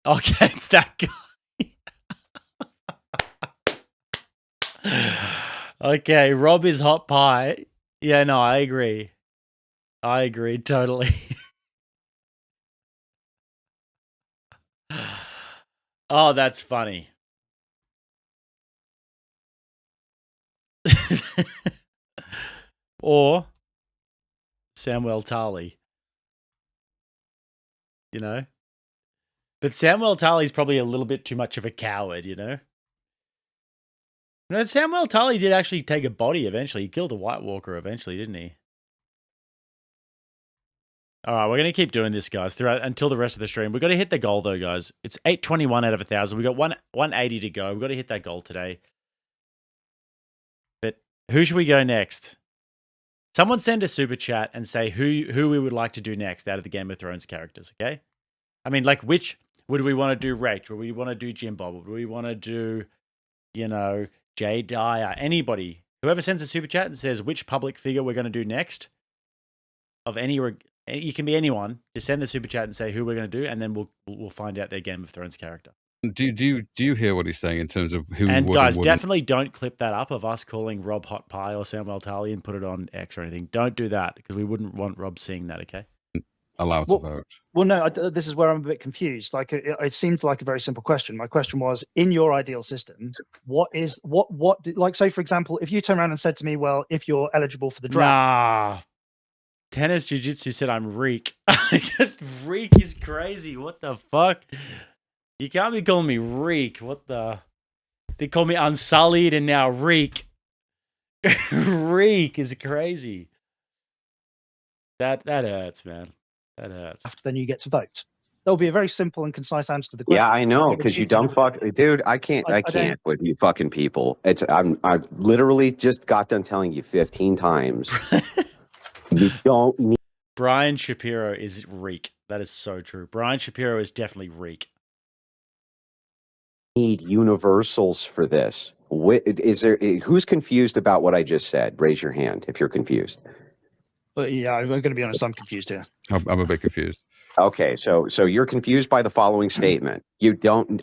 Okay, it's that guy. Okay, Rob is hot pie. Yeah, no, I agree. I agree totally. Oh, that's funny. Or Samwell Tarly. You know? But Samwell Tarly's probably a little bit too much of a coward, you know? No, Samwell Tarly did actually take a body eventually. He killed a White Walker eventually, didn't he? All right, we're going to keep doing this, guys, throughout until the rest of the stream. We've got to hit the goal, though, guys. It's 821 out of 1,000. We've got 180 to go. We've got to hit that goal today. But who should we go next? Someone send a super chat and say who we would like to do next out of the Game of Thrones characters, okay? I mean, like, which would we want to do? Rach? Would we want to do Jim Bob? Would we want to do, you know, Jay Dyer? Anybody? Whoever sends a super chat and says which public figure we're going to do next, of any, you can be anyone. Just send the super chat and say who we're going to do, and then we'll find out their Game of Thrones character. Do you hear what he's saying in terms of who? And guys, definitely don't clip that up of us calling Rob hot pie or Samwell Tarly and put it on X or anything. Don't do that because we wouldn't want Rob seeing that. Okay. Allowed to vote. Well, no, this is where I'm a bit confused. Like, it seemed like a very simple question. My question was, in your ideal system, like, say, for example, if you turn around and said to me, well, if you're eligible for the draft. Nah. Tennis Jiu-Jitsu said I'm Reek. Reek is crazy. What the fuck? You can't be calling me Reek. What the? They call me Unsullied and now Reek. Reek is crazy. That hurts, man. That hurts. Then you get to vote. There'll be a very simple and concise answer to the question. Yeah, I know, Which because you you dumb can- fuck, dude. I can't I don't- with you fucking people. I literally just got done telling you 15 times. You don't Brian Shapiro is Reek. That is so true. Brian Shapiro is definitely Reek. need universals for this. Is there? Who's confused about what I just said? Raise your hand if you're confused. But yeah, I'm going to be honest. I'm confused here. I'm a bit confused. Okay, so you're confused by the following statement.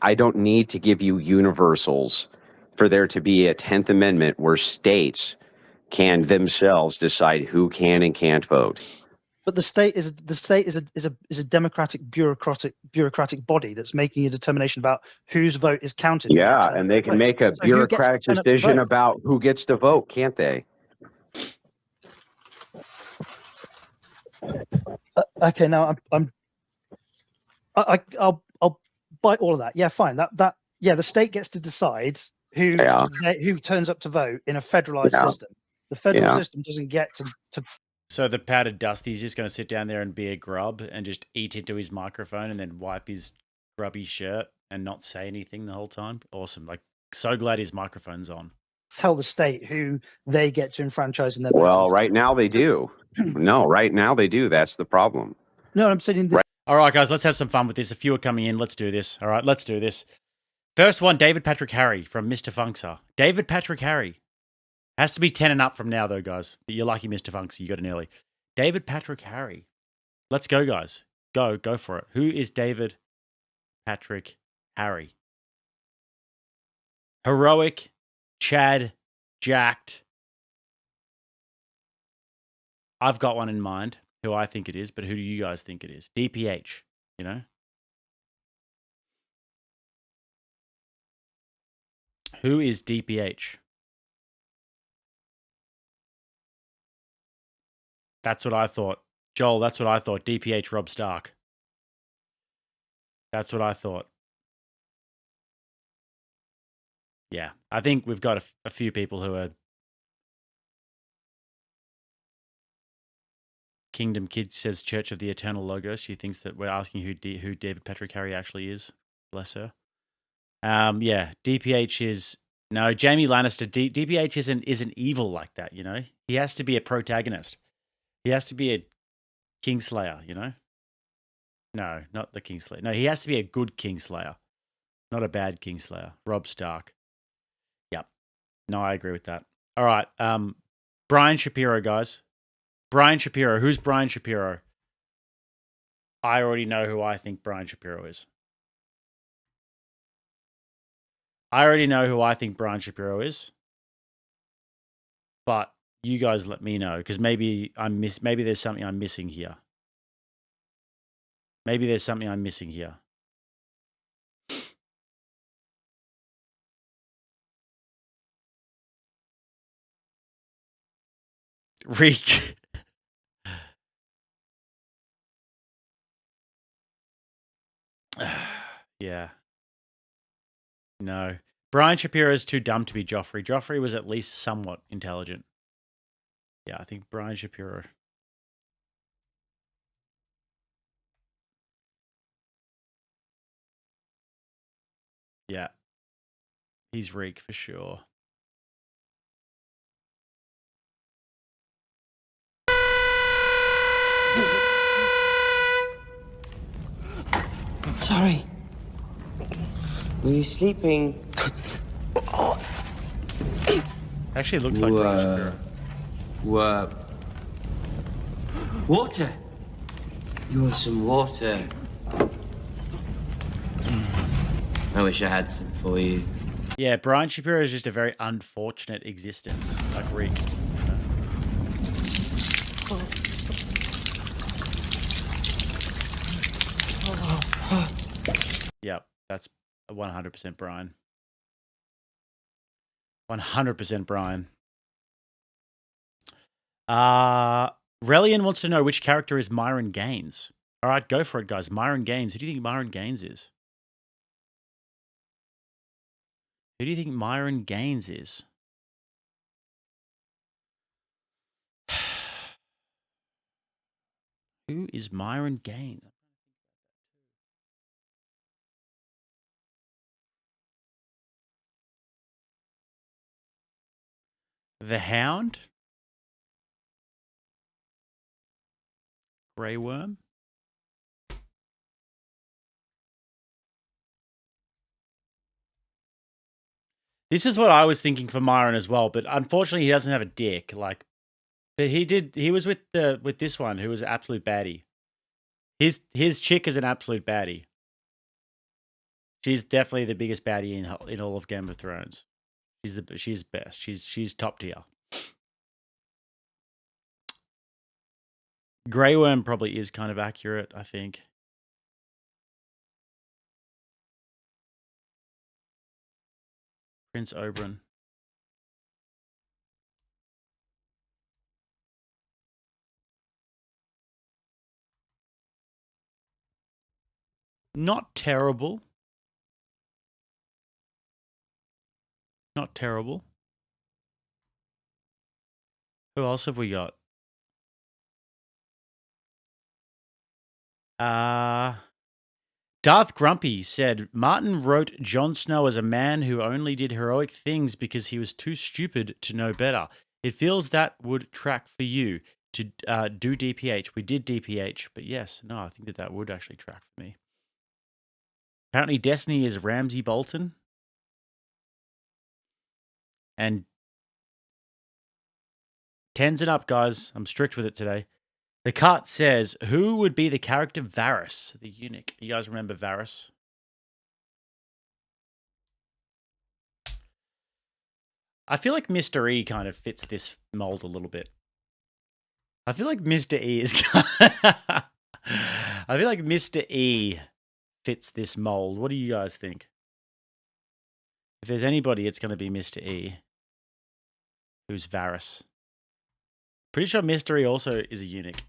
I don't need to give you universals for there to be a 10th Amendment where states can themselves decide who can and can't vote. But the state is a democratic bureaucratic body that's making a determination about whose vote is counted. Yeah, and they can make a bureaucratic decision vote? about who gets to vote, can't they? Okay, now I'll bite all of that. Yeah, fine. That the state gets to decide who turns up to vote in a federalized system. The federal system doesn't get to. So the powdered Dusty's just going to sit down there and be a grub and just eat into his microphone and then wipe his grubby shirt and not say anything the whole time. Awesome! Like, so glad his microphone's on. Tell the state who they get to enfranchise in their. Well, right now they do. No, right now they do. That's the problem. No, I'm saying this. All right, guys, let's have some fun with this. A few are coming in. Let's do this. All right, let's do this. First one, David Patrick Harry from Mr. Funkser. David Patrick Harry. Has to be 10 and up from now, though, guys. You're lucky, Mr. Funkser. You got in early. David Patrick Harry. Let's go, guys. Go for it. Who is David Patrick Harry? Heroic, Chad, jacked. I've got one in mind who I think it is, but who do you guys think it is? DPH, you know? Who is DPH? That's what I thought. Joel, that's what I thought. DPH Rob Stark. That's what I thought. Yeah, I think we've got a few people who are Kingdom Kid says Church of the Eternal Logos. She thinks that we're asking who David Patrick Harry actually is. Bless her. Yeah, DPH is no Jamie Lannister. DPH isn't evil like that. You know, he has to be a protagonist. He has to be a Kingslayer. You know, no, not the Kingslayer. No, he has to be a good Kingslayer, not a bad Kingslayer. Rob Stark. Yep. No, I agree with that. All right. Brian Shapiro, guys. Brian Shapiro. Who's Brian Shapiro? I already know who I think Brian Shapiro is. I already know who I think Brian Shapiro is. But you guys let me know, because maybe there's something I'm missing here. Maybe there's something I'm missing here. Reek. Yeah. No. Brian Shapiro is too dumb to be Joffrey. Joffrey was at least somewhat intelligent. Yeah, I think Brian Shapiro. Yeah. He's Reek for sure. Sorry. Were you sleeping? Actually, it looks like Brian Shapiro. Water. You want some water? I wish I had some for you. Yeah, Brian Shapiro is just a very unfortunate existence, like Reek. Yep, that's 100% Brian. 100% Brian. Relian wants to know which character is Myron Gaines. All right, go for it, guys. Myron Gaines. Who do you think Myron Gaines is? Who do you think Myron Gaines is? Who is Myron Gaines? The Hound? Grey Worm? This is what I was thinking for Myron as well, but unfortunately he doesn't have a dick. Like, but he was with this one who was an absolute baddie. His chick is an absolute baddie. She's definitely the biggest baddie in all of Game of Thrones. She's best. She's top tier. Grey Worm probably is kind of accurate, I think. Prince Oberyn. Not terrible. Not terrible. Who else have we got? Darth Grumpy said, Martin wrote Jon Snow as a man who only did heroic things because he was too stupid to know better. It feels that would track for you to do DPH. We did DPH, but yes, no, I think that would actually track for me. Apparently Destiny is Ramsay Bolton. And 10s and up, guys. I'm strict with it today. The cut says, who would be the character Varys, the eunuch? You guys remember Varys? I feel like Mr. E kind of fits this mold a little bit. I feel like Mr. E is... I feel like Mr. E fits this mold. What do you guys think? If there's anybody, it's going to be Mr. E. Who's Varys. Pretty sure Mr. E also is a eunuch.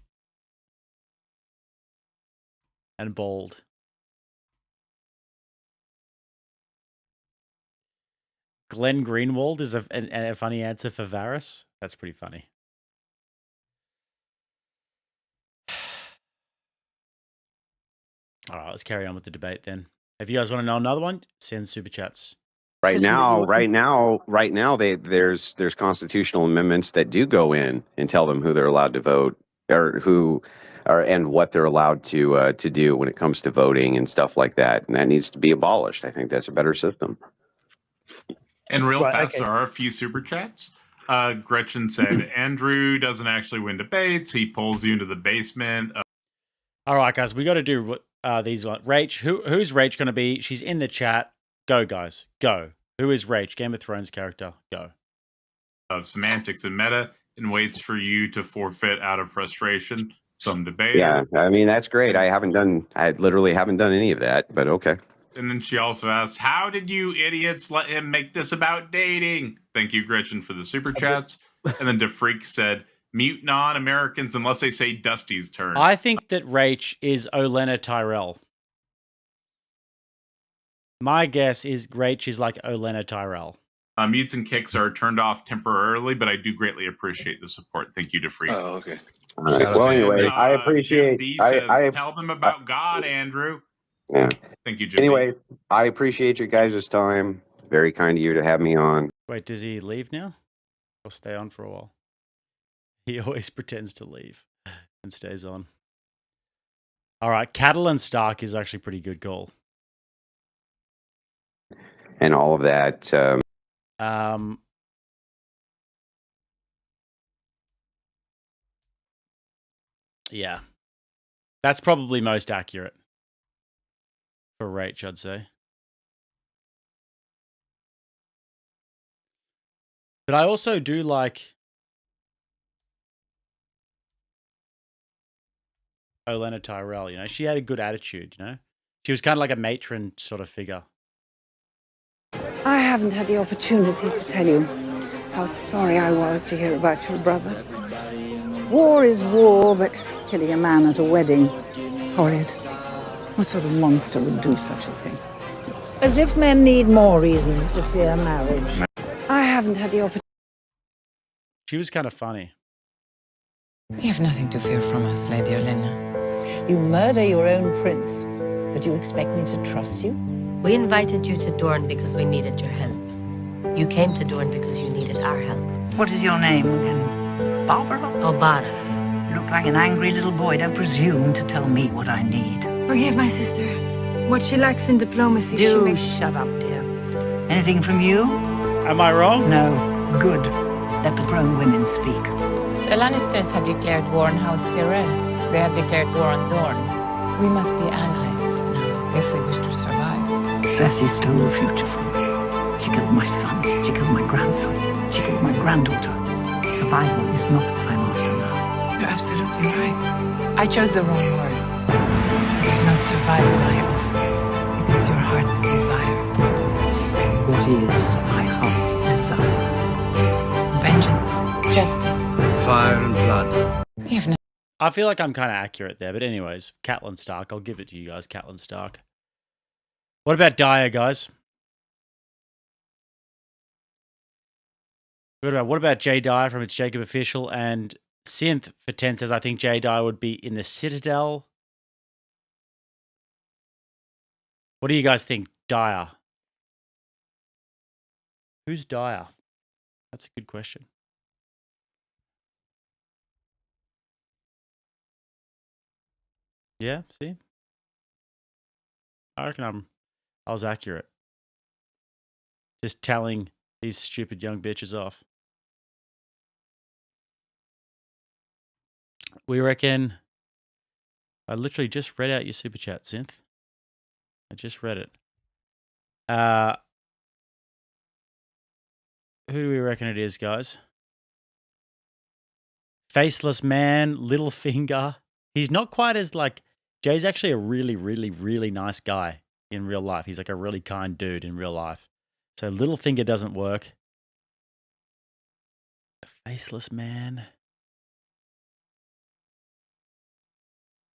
And bald. Glenn Greenwald is a funny answer for Varys. That's pretty funny. All right, let's carry on with the debate then. If you guys want to know another one, send super chats. Right now, there's constitutional amendments that do go in and tell them who they're allowed to vote and what they're allowed to do when it comes to voting and stuff like that. And that needs to be abolished. I think that's a better system. And real fast, there are a few super chats. Gretchen said, Andrew doesn't actually win debates. He pulls you into the basement. All right, guys, we got to do these ones. Rach, who's Rach going to be? She's in the chat. Go, guys. Go. Who is Rach? Game of Thrones character. Go. Of semantics and meta and waits for you to forfeit out of frustration. Some debate. Yeah, I mean, that's great. I literally haven't done any of that, but okay. And then she also asked, how did you idiots let him make this about dating? Thank you, Gretchen, for the super chats. And then DeFreak said, mute non-Americans unless they say Dusty's turn. I think that Rach is Olenna Tyrell. My guess is Rach is like Olenna Tyrell. Mutes and kicks are turned off temporarily, but I do greatly appreciate the support. Thank you, DeFreak. Oh, okay. All right. Well, anyway, I appreciate. Jim D says, tell them about God, Andrew. Yeah. Thank you, Jim. Anyway, I appreciate you guys' time. Very kind of you to have me on. Wait, does he leave now? Or stay on for a while? He always pretends to leave and stays on. All right, Catelyn Stark is actually pretty good call. And all of that. Yeah. That's probably most accurate for Rach, I'd say. But I also do like Olenna Tyrell, you know. She had a good attitude, you know. She was kind of like a matron sort of figure. I haven't had the opportunity to tell you how sorry I was to hear about your brother. War is war, but killing a man at a wedding, horrid. What sort of monster would do such a thing? As if men need more reasons to fear marriage. I haven't had the opportunity. She was kind of funny. You have nothing to fear from us, Lady Olenna. You murder your own prince, but you expect me to trust you? We invited you to Dorne because we needed your help. You came to Dorne because you needed our help. What is your name again? Barbara? Obara. You look like an angry little boy. Don't presume to tell me what I need. Forgive my sister. What she lacks in diplomacy, Do shut up, dear. Anything from you? Am I wrong? No. Good. Let the grown women speak. The Lannisters have declared war on House Tyrell. They have declared war on Dorne. We must be allies now, if we wish to survive. Cersei stole the future from me. She killed my son. She killed my grandson. She killed my granddaughter. Survival is not what I'm after now. You're absolutely right. I chose the wrong words. It is not survival I offer. It is your heart's desire. What is my heart's desire? Vengeance, justice, Fire and blood. You have no I feel like I'm kind of accurate there, but anyways, Catelyn Stark. I'll give it to you guys, Catelyn Stark. What about Dyer, guys? What about Jay Dyer from It's Jacob Official? And Synth for 10 says, I think Jay Dyer would be in the Citadel. What do you guys think, Dyer? Who's Dyer? That's a good question. Yeah, see? I reckon I was accurate. Just telling these stupid young bitches off. We reckon... I literally just read out your super chat, Synth. I just read it. Who do we reckon it is, guys? Faceless Man, Littlefinger. He's not quite as like... Jay's actually a really, really, really nice guy in real life. He's like a really kind dude in real life. So Littlefinger doesn't work. Faceless Man.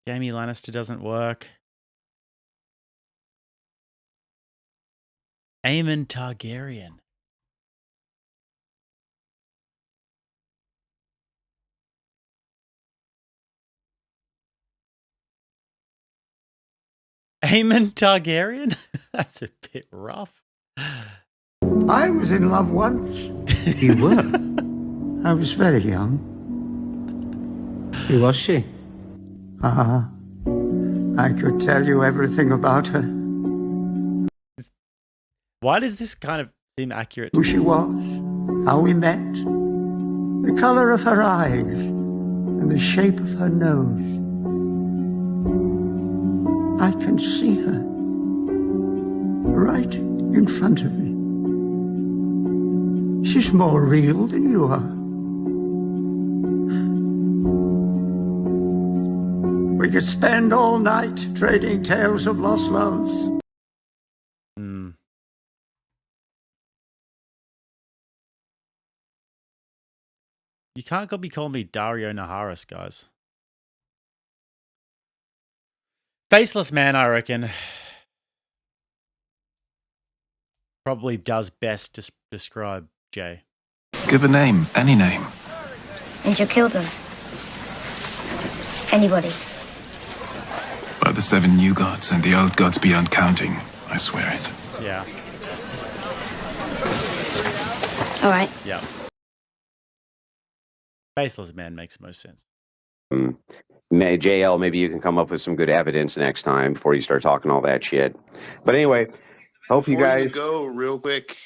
Jaime Lannister doesn't work. Aemon Targaryen. Aemon Targaryen? That's a bit rough. I was in love once. You were? I was very young. Who was she? I could tell you everything about her. Why does this kind of seem accurate? Who she was, how we met, the color of her eyes, and the shape of her nose. I can see her right in front of me. She's more real than you are. We could spend all night trading tales of lost loves. You can't be calling me Dario Naharis, guys. Faceless Man, I reckon, probably does best to describe Jay. Give a name, any name. And you kill them. Anybody. By the 7 new gods and the old gods beyond counting, I swear it. Yeah. All right. Yeah. Faceless Man makes most sense. JL, maybe you can come up with some good evidence next time before you start talking all that shit. But anyway, hope you guys go real quick,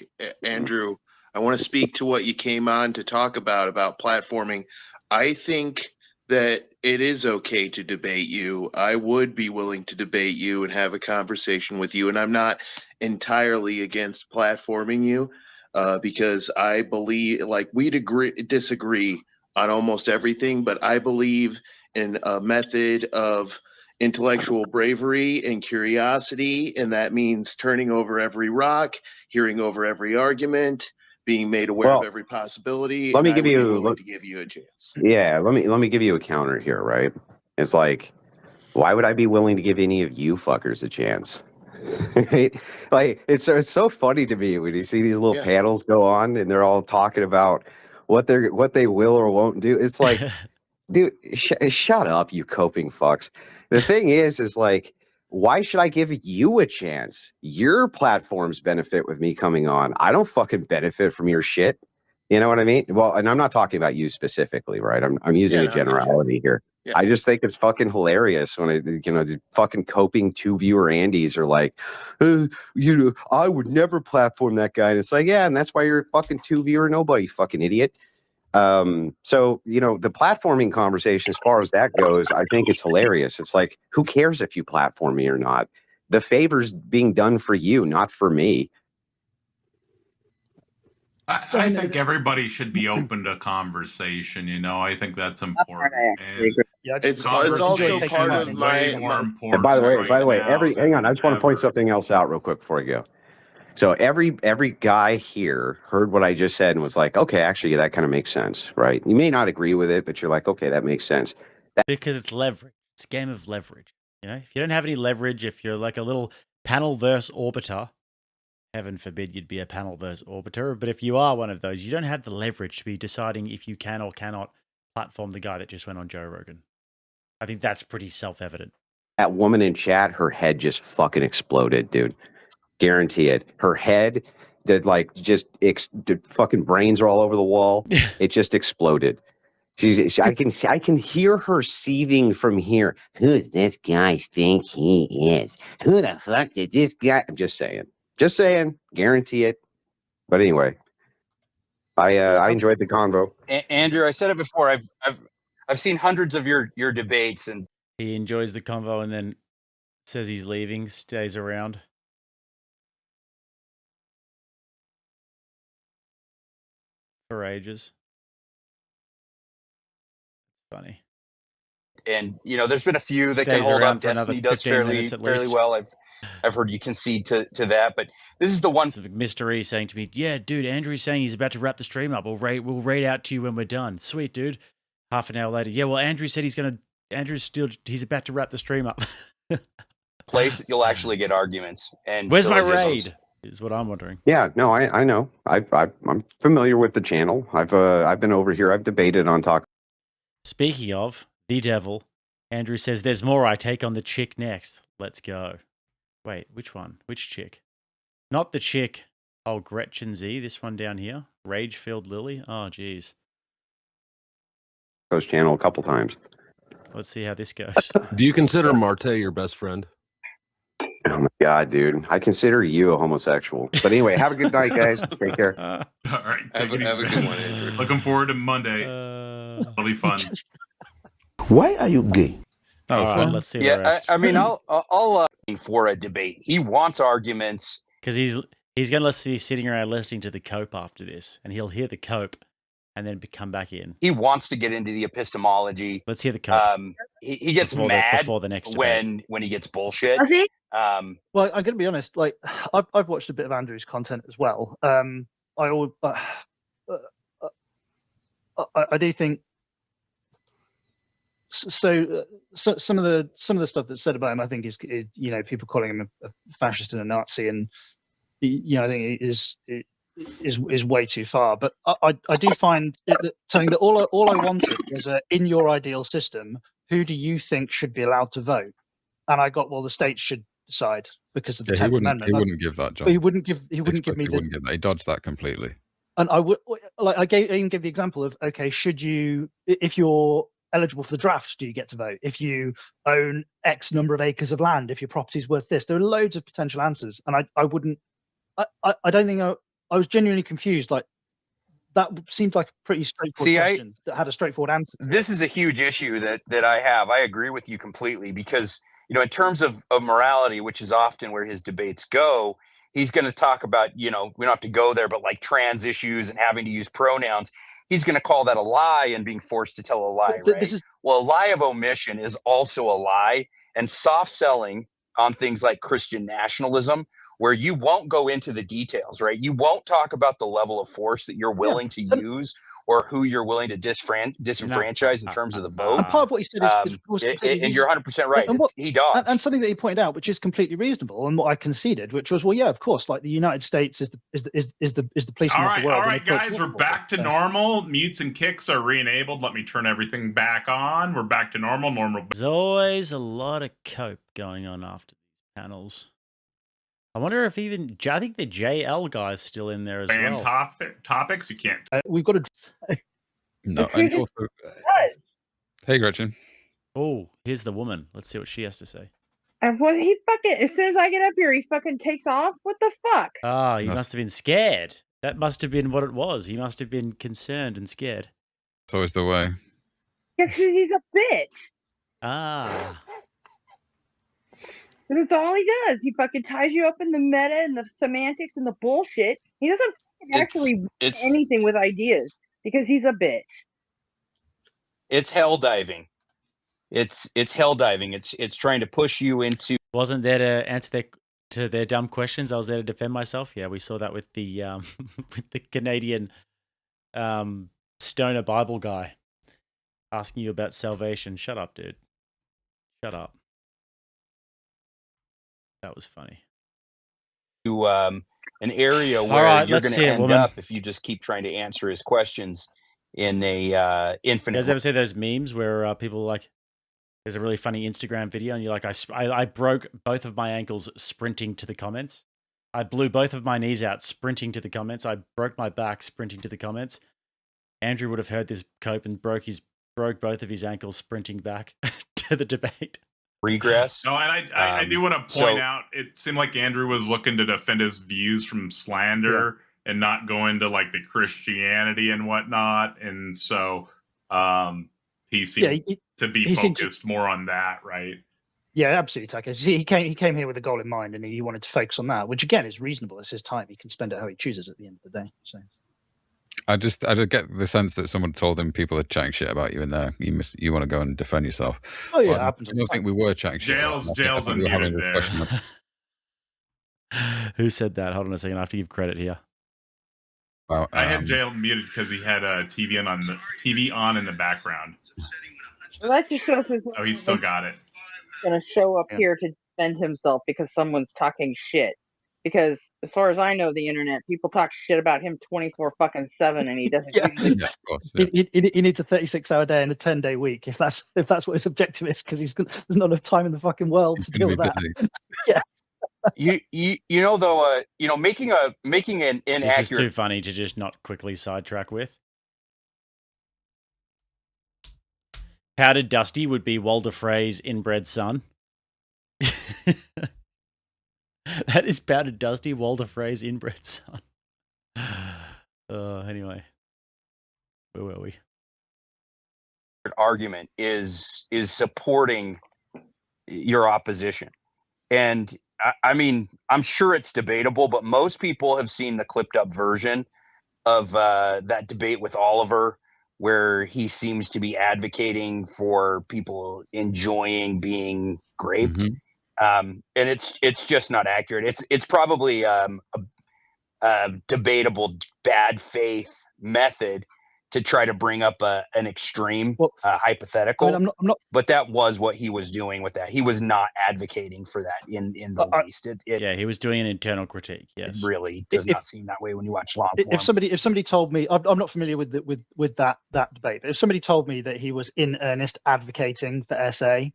Andrew. I want to speak to what you came on to talk about platforming. I think that it is okay to debate you. I would be willing to debate you and have a conversation with you. And I'm not entirely against platforming you because I believe, like, disagree on almost everything, but I believe in a method of intellectual bravery and curiosity, and that means turning over every rock, hearing over every argument, being made aware of every possibility. Let me give you a chance. Yeah, let me give you a counter here, right? It's like, why would I be willing to give any of you fuckers a chance? Right? Like it's so funny to me when you see these little panels go on and they're all talking about what they will or won't do. It's like, dude, shut up, you coping fucks. The thing is like, why should I give you a chance? Your platforms benefit with me coming on. I don't fucking benefit from your shit. You know what I mean? Well, and I'm not talking about you specifically, right? I'm using a generality here. Yeah. I just think it's fucking hilarious when these fucking coping 2-viewer Andys are like, I would never platform that guy. And it's like, yeah, and that's why you're a fucking 2-viewer nobody, fucking idiot. So the platforming conversation, as far as that goes, I think it's hilarious. It's like, who cares if you platform me or not? The favor's being done for you, not for me. I think everybody should be open to conversation. I think that's important. And It's also part of my more important. And by the way, right hang on, I just want to point something else out real quick before I go. So every guy here heard what I just said and was like, okay, actually, that kind of makes sense, right? You may not agree with it, but you're like, okay, that makes sense. Because it's leverage. It's a game of leverage. If you don't have any leverage, if you're like a little panel verse orbiter, heaven forbid you'd be a panel verse orbiter, but if you are one of those, you don't have the leverage to be deciding if you can or cannot platform the guy that just went on Joe Rogan. I think that's pretty self-evident. That woman in chat, her head just fucking exploded, dude. Guarantee it. Her head, the fucking brains are all over the wall. It just exploded. I can hear her seething from here. Who does this guy think he is? Who the fuck did this guy? I'm just saying. Guarantee it. But anyway, I enjoyed the convo. Andrew, I said it before. I've seen hundreds of your debates, and he enjoys the convo and then says he's leaving, stays around. For ages. Funny. And there's been a few that can hold up. Destiny does fairly well. I've heard you concede to that, but this is the one. Mystery saying to me, "Yeah, dude, Andrew's saying he's about to wrap the stream up. We'll raid out to you when we're done." Sweet, dude. Half an hour later, yeah. Well, Andrew said he's about to wrap the stream up. Place that you'll actually get arguments. And where's my raid? Is what I'm wondering. Yeah, no, I know. I'm familiar with the channel. I've been over here. I've debated on talk. Speaking of the devil, Andrew says there's more. I take on the chick next. Let's go. Wait, which one? Which chick? Not the chick. Oh, Gretchen Z. This one down here. Rage-filled Lily. Oh, geez. Coach channel a couple times. Let's see how this goes. Do you consider Marte your best friend? Oh my God, dude. I consider you a homosexual. But anyway, have a good night, guys. Take care. All right. Have a good one, Andrew. Looking forward to Monday. It'll be fun. Why are you gay? That was fun. Let's see the rest. I mean, I'll for a debate. He wants arguments. Because he's going to be sitting around listening to the cope after this, and he'll hear the cope and then come back in. He wants to get into the epistemology. Let's hear the cope. He gets mad before the next when he gets bullshit. Well, I'm going to be honest. Like, I've watched a bit of Andrew's content as well. I do think so. Some of the stuff that's said about him, I think, is people calling him a fascist and a Nazi, and I think it is way too far. But I do find telling that all I wanted was in your ideal system, who do you think should be allowed to vote? And I got, well, the states should decide because of the 10th Amendment. He wouldn't give that, John. Oh, He wouldn't give me wouldn't give that. He dodged that completely. And I would I even give the example of, okay, if you're eligible for the draft, do you get to vote? If you own X number of acres of land, if your property's worth this, there are loads of potential answers. And I don't think I was genuinely confused. Like, that seemed like a pretty straightforward question that had a straightforward answer. This is a huge issue that I have. I agree with you completely because, in terms of morality, which is often where his debates go, he's going to talk about, we don't have to go there, but like trans issues and having to use pronouns. He's going to call that a lie and being forced to tell a lie, right? Well, a lie of omission is also a lie, and soft selling on things like Christian nationalism, where you won't go into the details, right? You won't talk about the level of force that you're willing to use or who you're willing to disenfranchise in terms of the vote. And part of what he said was and you're 100% right. He dodged. And something that he pointed out, which is completely reasonable, and what I conceded, which was, well, yeah, of course, like the United States is the policeman of the world. All right, guys, we're back to normal. Mutes and kicks are re-enabled. Let me turn everything back on. We're back to normal. There's always a lot of cope going on after these panels. I wonder if even I think the JL guy's still in there as well. Topics you can't. We've got to. No, and also, hey Gretchen. Oh, here's the woman. Let's see what she has to say. And what he fucking, as soon as I get up here, he fucking takes off. What the fuck? Oh, he must have been scared. That must have been what it was. He must have been concerned and scared. It's always the way. Because he's a bitch. Ah. That's all he does. He fucking ties you up in the meta and the semantics and the bullshit. He doesn't actually anything with ideas because he's a bitch. It's hell diving. It's hell diving. It's trying to push you into. Wasn't there to answer their dumb questions. I was there to defend myself. Yeah, we saw that with the with the Canadian stoner Bible guy asking you about salvation. Shut up, dude. Shut up. That was funny. To an area where you're going to end up if you just keep trying to answer his questions in a infinite. You guys ever see those memes where people like, there's a really funny Instagram video and you're like, I broke both of my ankles sprinting to the comments. I blew both of my knees out sprinting to the comments. I broke my back sprinting to the comments. Andrew would have heard this cope and broke both of his ankles sprinting back to the debate. Regress. No, and I do want to point out, it seemed like Andrew was looking to defend his views from slander and not go into like the Christianity and whatnot. And so he seemed to be focused more on that, right? Yeah, absolutely, Tucker. He came here with a goal in mind, and he wanted to focus on that, which again is reasonable. It's his time; he can spend it how he chooses at the end of the day. So, I just get the sense that someone told him people are chatting shit about you in there. You want to go and defend yourself. Oh yeah, I don't think we were chatting shit. Jail's unmuted there. Who said that? Hold on a second. I have to give credit here. Well, I had Jail muted because he had a TV on in the background. Well, that just shows Oh, he's still got it. Going to show up here to defend himself because someone's talking shit. Because as far as I know, the internet, people talk shit about him 24/7, and he doesn't. Of course, he needs a 36-hour day and a 10-day week if that's what his objective is, because there's not enough time in the fucking world to deal with that. Yeah. you know though making an inaccurate. This is too funny to just not quickly sidetrack with. Powdered Dusty would be Walder Frey's inbred son. That is Powdered Dusty, Walder Frey's inbred son. Anyway, where were we? Argument is supporting your opposition, and I mean, I'm sure it's debatable, but most people have seen the clipped up version of that debate with Oliver, where he seems to be advocating for people enjoying being raped. Mm-hmm. And it's just not accurate. It's probably a debatable bad faith method to try to bring up an extreme hypothetical. I mean, I'm not, but that was what he was doing with that. He was not advocating for that in the least. Yeah, he was doing an internal critique. Yes, it really does not seem that way when you watch long form. If somebody told me, I'm not familiar with that debate, but if somebody told me that he was in earnest advocating for SA,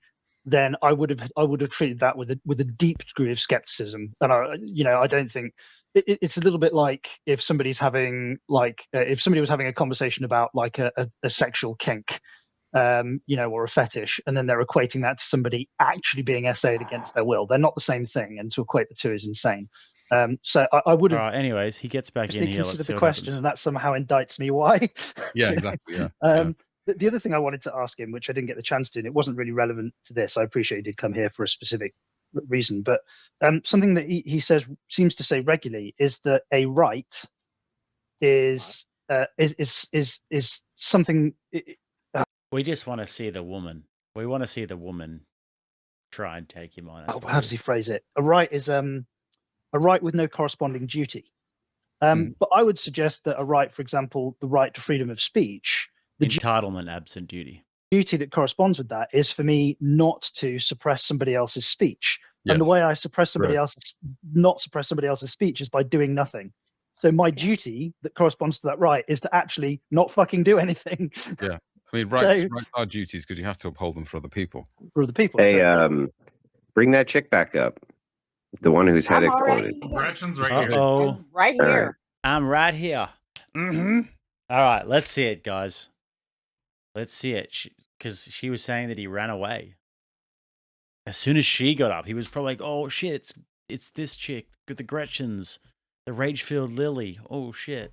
then I would have treated that with a deep degree of skepticism. And I don't think it's a little bit like if somebody's having if somebody was having a conversation about like a sexual kink, or a fetish, and then they're equating that to somebody actually being SA'd against their will. They're not the same thing, and to equate the two is insane. So I would have. Anyways, he gets back in here. Consider the question, and that somehow indicts me. Why? Yeah, exactly. Yeah. The other thing I wanted to ask him, which I didn't get the chance to, and it wasn't really relevant to this. I appreciate he did come here for a specific reason, but something that he seems to say regularly is that a right is something. We just want to see the woman. We want to see the woman try and take him on. How does he phrase it? A right is a right with no corresponding duty. But I would suggest that a right, for example, the right to freedom of speech, the entitlement, absent duty that corresponds with that is for me not to suppress somebody else's speech. Yes. And the way I suppress somebody Right. not suppress somebody else's speech is by doing nothing. So my duty that corresponds to that right is to actually not fucking do anything. Yeah. I mean, rights are duties because you have to uphold them for other people. For other people. Hey, bring that chick back up. The one whose head exploded. Gretchen's right here. Uh-oh. Right here. I'm right here. Mm-hmm. All right, let's see it, guys. Let's see it. Because she was saying that he ran away. As soon as she got up, he was probably like, oh, shit, it's this chick, the Gretchens, the rage-filled Lily. Oh, shit.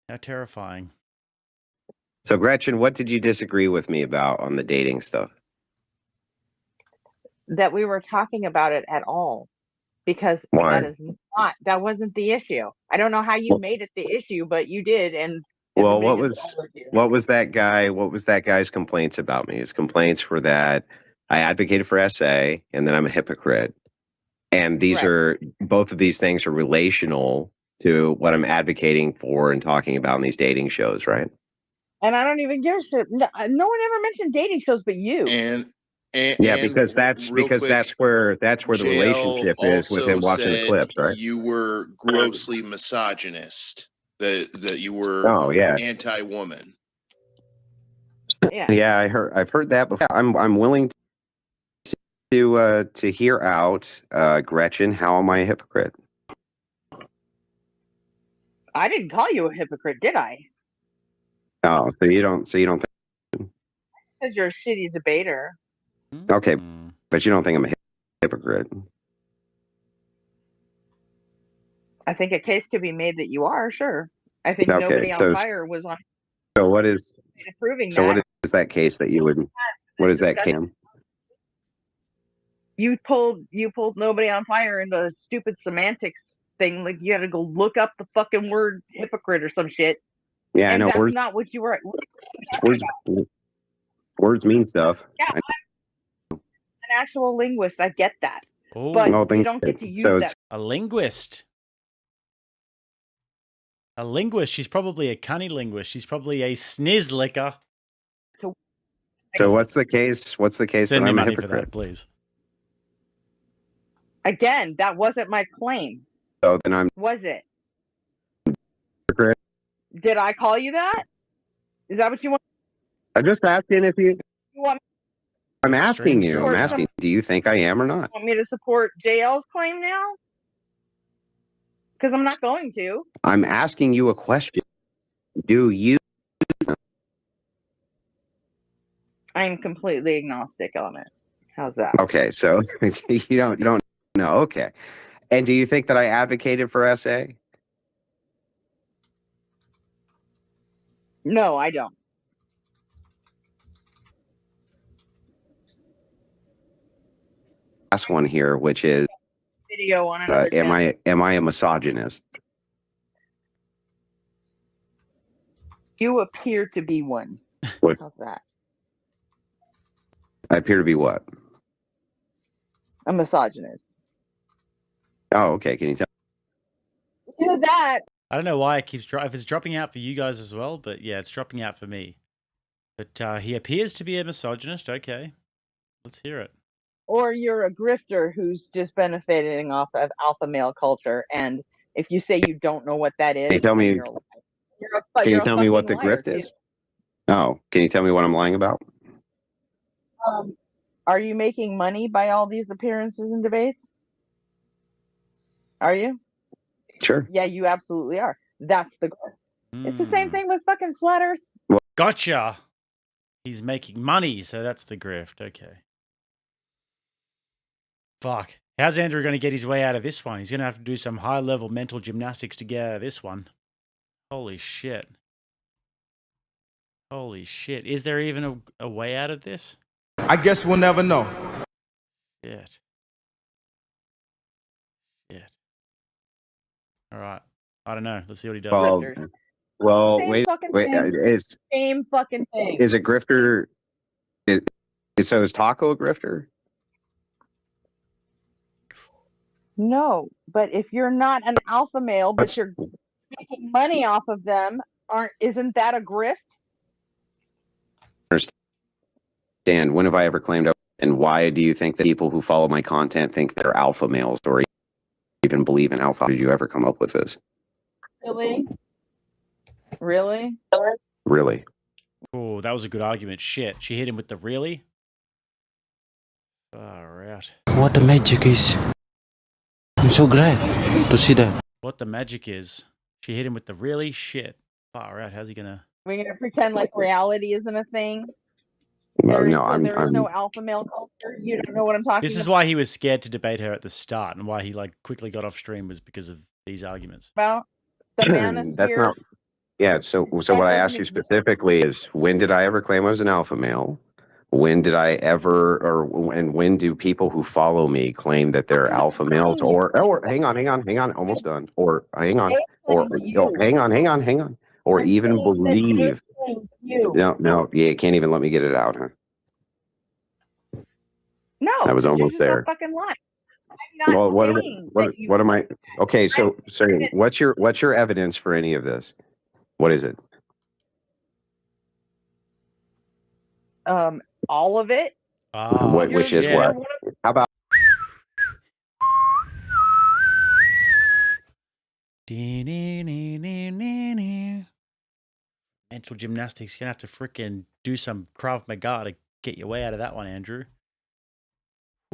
How terrifying. So, Gretchen, what did you disagree with me about on the dating stuff? That we were talking about it at all. Because Why? that wasn't the issue. I don't know how you made it the issue, but you did. And well, what was that guy? What was that guy's complaints about me? His complaints were that I advocated for SA and then I'm a hypocrite. And these are both of these things are relational to what I'm advocating for and talking about in these dating shows, right? And I don't even give a shit. No one ever mentioned dating shows, but you. And because that's where the relationship is with him watching the clips, right? You were grossly misogynist. That you were anti-woman. Yeah, I've heard that before. I'm willing to hear out Gretchen. How am I a hypocrite? I didn't call you a hypocrite, did I? Oh, so you don't think? Because you're a shitty debater. Okay, but you don't think I'm a hypocrite? I think a case could be made that you are. Sure. I think nobody on fire was on. So what is? Proving so that. what is that case that you would? What is that case? You pulled nobody on fire into a stupid semantics thing. Like you had to go look up the fucking word hypocrite or some shit. Yeah, and I know. That's not what you were. Words mean stuff. Yeah, an actual linguist. I get that. Oh, but you don't get to use that. A linguist. A linguist. She's probably a cunny linguist. She's probably a snizzlicker. So what's the case? What's the case Send that me I'm a money for hypocrite? that, please. Again, that wasn't my claim. So then I'm. Was it? Hypocrite. Did I call you that? Is that what you want? I'm just asking if you. You want? I'm asking you. I'm asking. Do you think I am or not? Want me to support JL's claim now? Because I'm not going to. I'm asking you a question. Do you? I'm completely agnostic on it. How's that? Okay, so you don't know. Okay, and do you think that I advocated for SA? No, I don't. Last one here, which is video on another am I a misogynist? You appear to be one. What? How's that? I appear to be what? A misogynist. Oh, okay. Can you tell? Do that. I don't know why it keeps if it's dropping out for you guys as well, but yeah, it's dropping out for me. But he appears to be a misogynist. Okay, let's hear it. Or you're a grifter who's just benefiting off of alpha male culture, and if you say you don't know what that is, can you tell me? Can you tell me what the grift is? Oh, can you tell me what I'm lying about? Are you making money by all these appearances and debates? Are you? Sure. Yeah, you absolutely are. That's the grift. It's the same thing with fucking flat earth. Gotcha. He's making money, so that's the grift. Okay. Fuck. How's Andrew going to get his way out of this one? He's going to have to do some high-level mental gymnastics to get out of this one. Holy shit. Holy shit. Is there even a way out of this? I guess we'll never know. Shit. Shit. All right. I don't know. Let's see what he does. Well, Same wait. Same fucking thing. Is a grifter? So is Taco a grifter? No, but if you're not an alpha male, but you're making money off of them, isn't that a grift? Dan, when have I ever claimed, and why do you think that people who follow my content think they're alpha males or even believe in alpha? How did you ever come up with this? Really? Really? Really? Oh, that was a good argument. Shit. She hit him with the really? Far out. What the magic is. I'm so glad to see that. What the magic is. She hit him with the really? Shit. Far out. How's he gonna... We're gonna pretend like reality isn't a thing? Well, There is I'm no alpha male culture. You don't know what I'm talking about. This is why he was scared to debate her at the start, and why he quickly got off stream was because of these arguments. About the manosphere. That's not. Yeah. So what I asked you specifically is, when did I ever claim I was an alpha male? When did I ever, and when do people who follow me claim that they're alpha males? Or hang on, almost done. Or hang on, hang on, or even believe. No, yeah, you can't even let me get it out, huh? No, I was almost there. Fucking lying. I'm not what am I? Okay, so what's your evidence for any of this? What is it? All of it. Which is what? How about? Mental gymnastics. You're gonna have to frickin' do some Krav Maga to get your way out of that one, Andrew.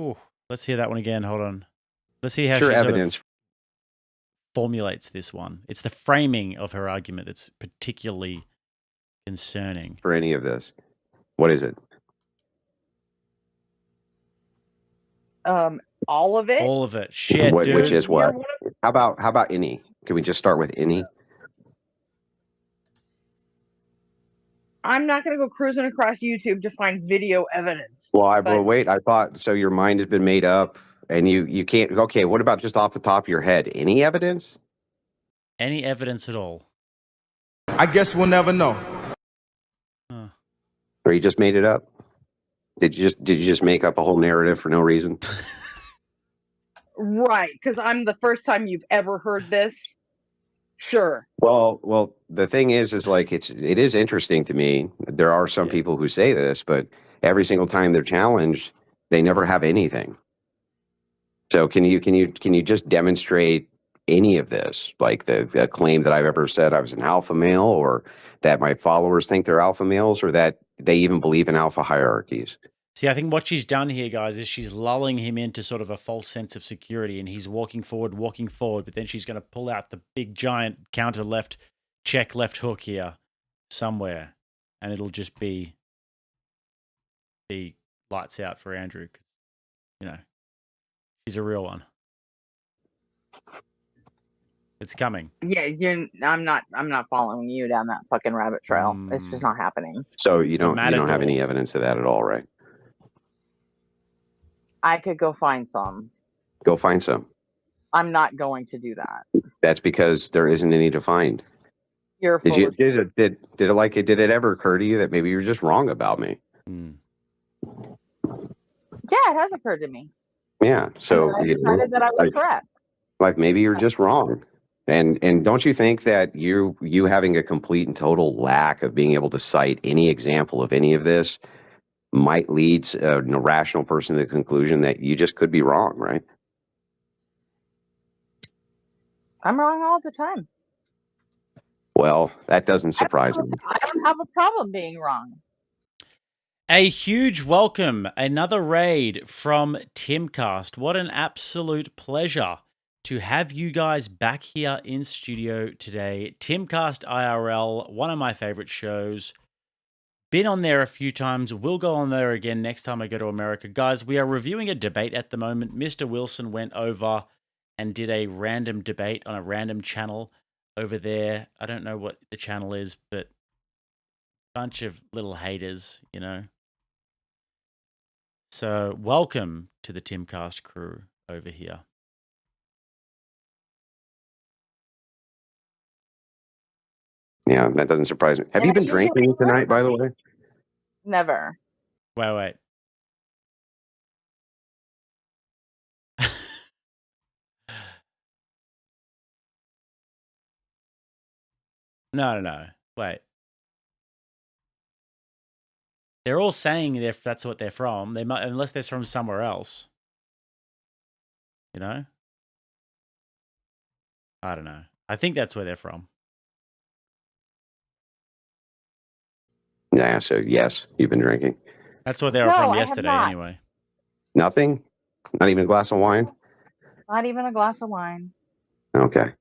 Ooh, let's hear that one again. Hold on. Let's see how she evidence formulates this one. It's the framing of her argument that's particularly concerning. For any of this, what is it? All of it. All of it. Shit, dude. Which is what? How about any? Can we just start with any? I'm not going to go cruising across YouTube to find video evidence. Well, wait. I thought so. Your mind has been made up, and you can't. Okay, what about just off the top of your head? Any evidence? Any evidence at all? I guess we'll never know. Or you just made it up? Did you just make up a whole narrative for no reason? Right, because I'm the first time you've ever heard this. Sure. Well, the thing is like it is interesting to me. There are some people who say this, but every single time they're challenged, they never have anything. So can you just demonstrate any of this, like the claim that I've ever said I was an alpha male, or that my followers think they're alpha males, or that they even believe in alpha hierarchies? See, I think what she's done here, guys, is she's lulling him into sort of a false sense of security, and he's walking forward, but then she's going to pull out the big giant counter left, check left hook here somewhere, and it'll just be the lights out for Andrew. You know, he's a real one. It's coming. Yeah, I'm not following you down that fucking rabbit trail. It's just not happening. So you don't have any evidence of that at all, right? I could go find some. Go find some. I'm not going to do that. That's because there isn't any to find. You're did it ever occur to you that maybe you're just wrong about me? Yeah, it has occurred to me. Yeah, so I decided that I was correct. Like maybe you're just wrong. And don't you think that you having a complete and total lack of being able to cite any example of any of this might lead an irrational person to the conclusion that you just could be wrong, right? I'm wrong all the time. Well, that doesn't surprise me. I don't have a problem being wrong. A huge welcome, another raid from Timcast. What an absolute pleasure to have you guys back here in studio today. Timcast IRL, one of my favorite shows. Been on there a few times. We'll go on there again next time I go to America. Guys, we are reviewing a debate at the moment. Mr. Wilson went over and did a random debate on a random channel over there. I don't know what the channel is, but a bunch of little haters, you know. So welcome to the Timcast crew over here. Yeah, that doesn't surprise me. Have you been drinking tonight, by the way? Never. Wait. No. Wait. They're all saying that's what they're from. They might, unless they're from somewhere else. You know? I don't know. I think that's where they're from. Yeah, so yes, you've been drinking. That's what they were from yesterday anyway. Nothing? Not even a glass of wine? Not even a glass of wine. Okay.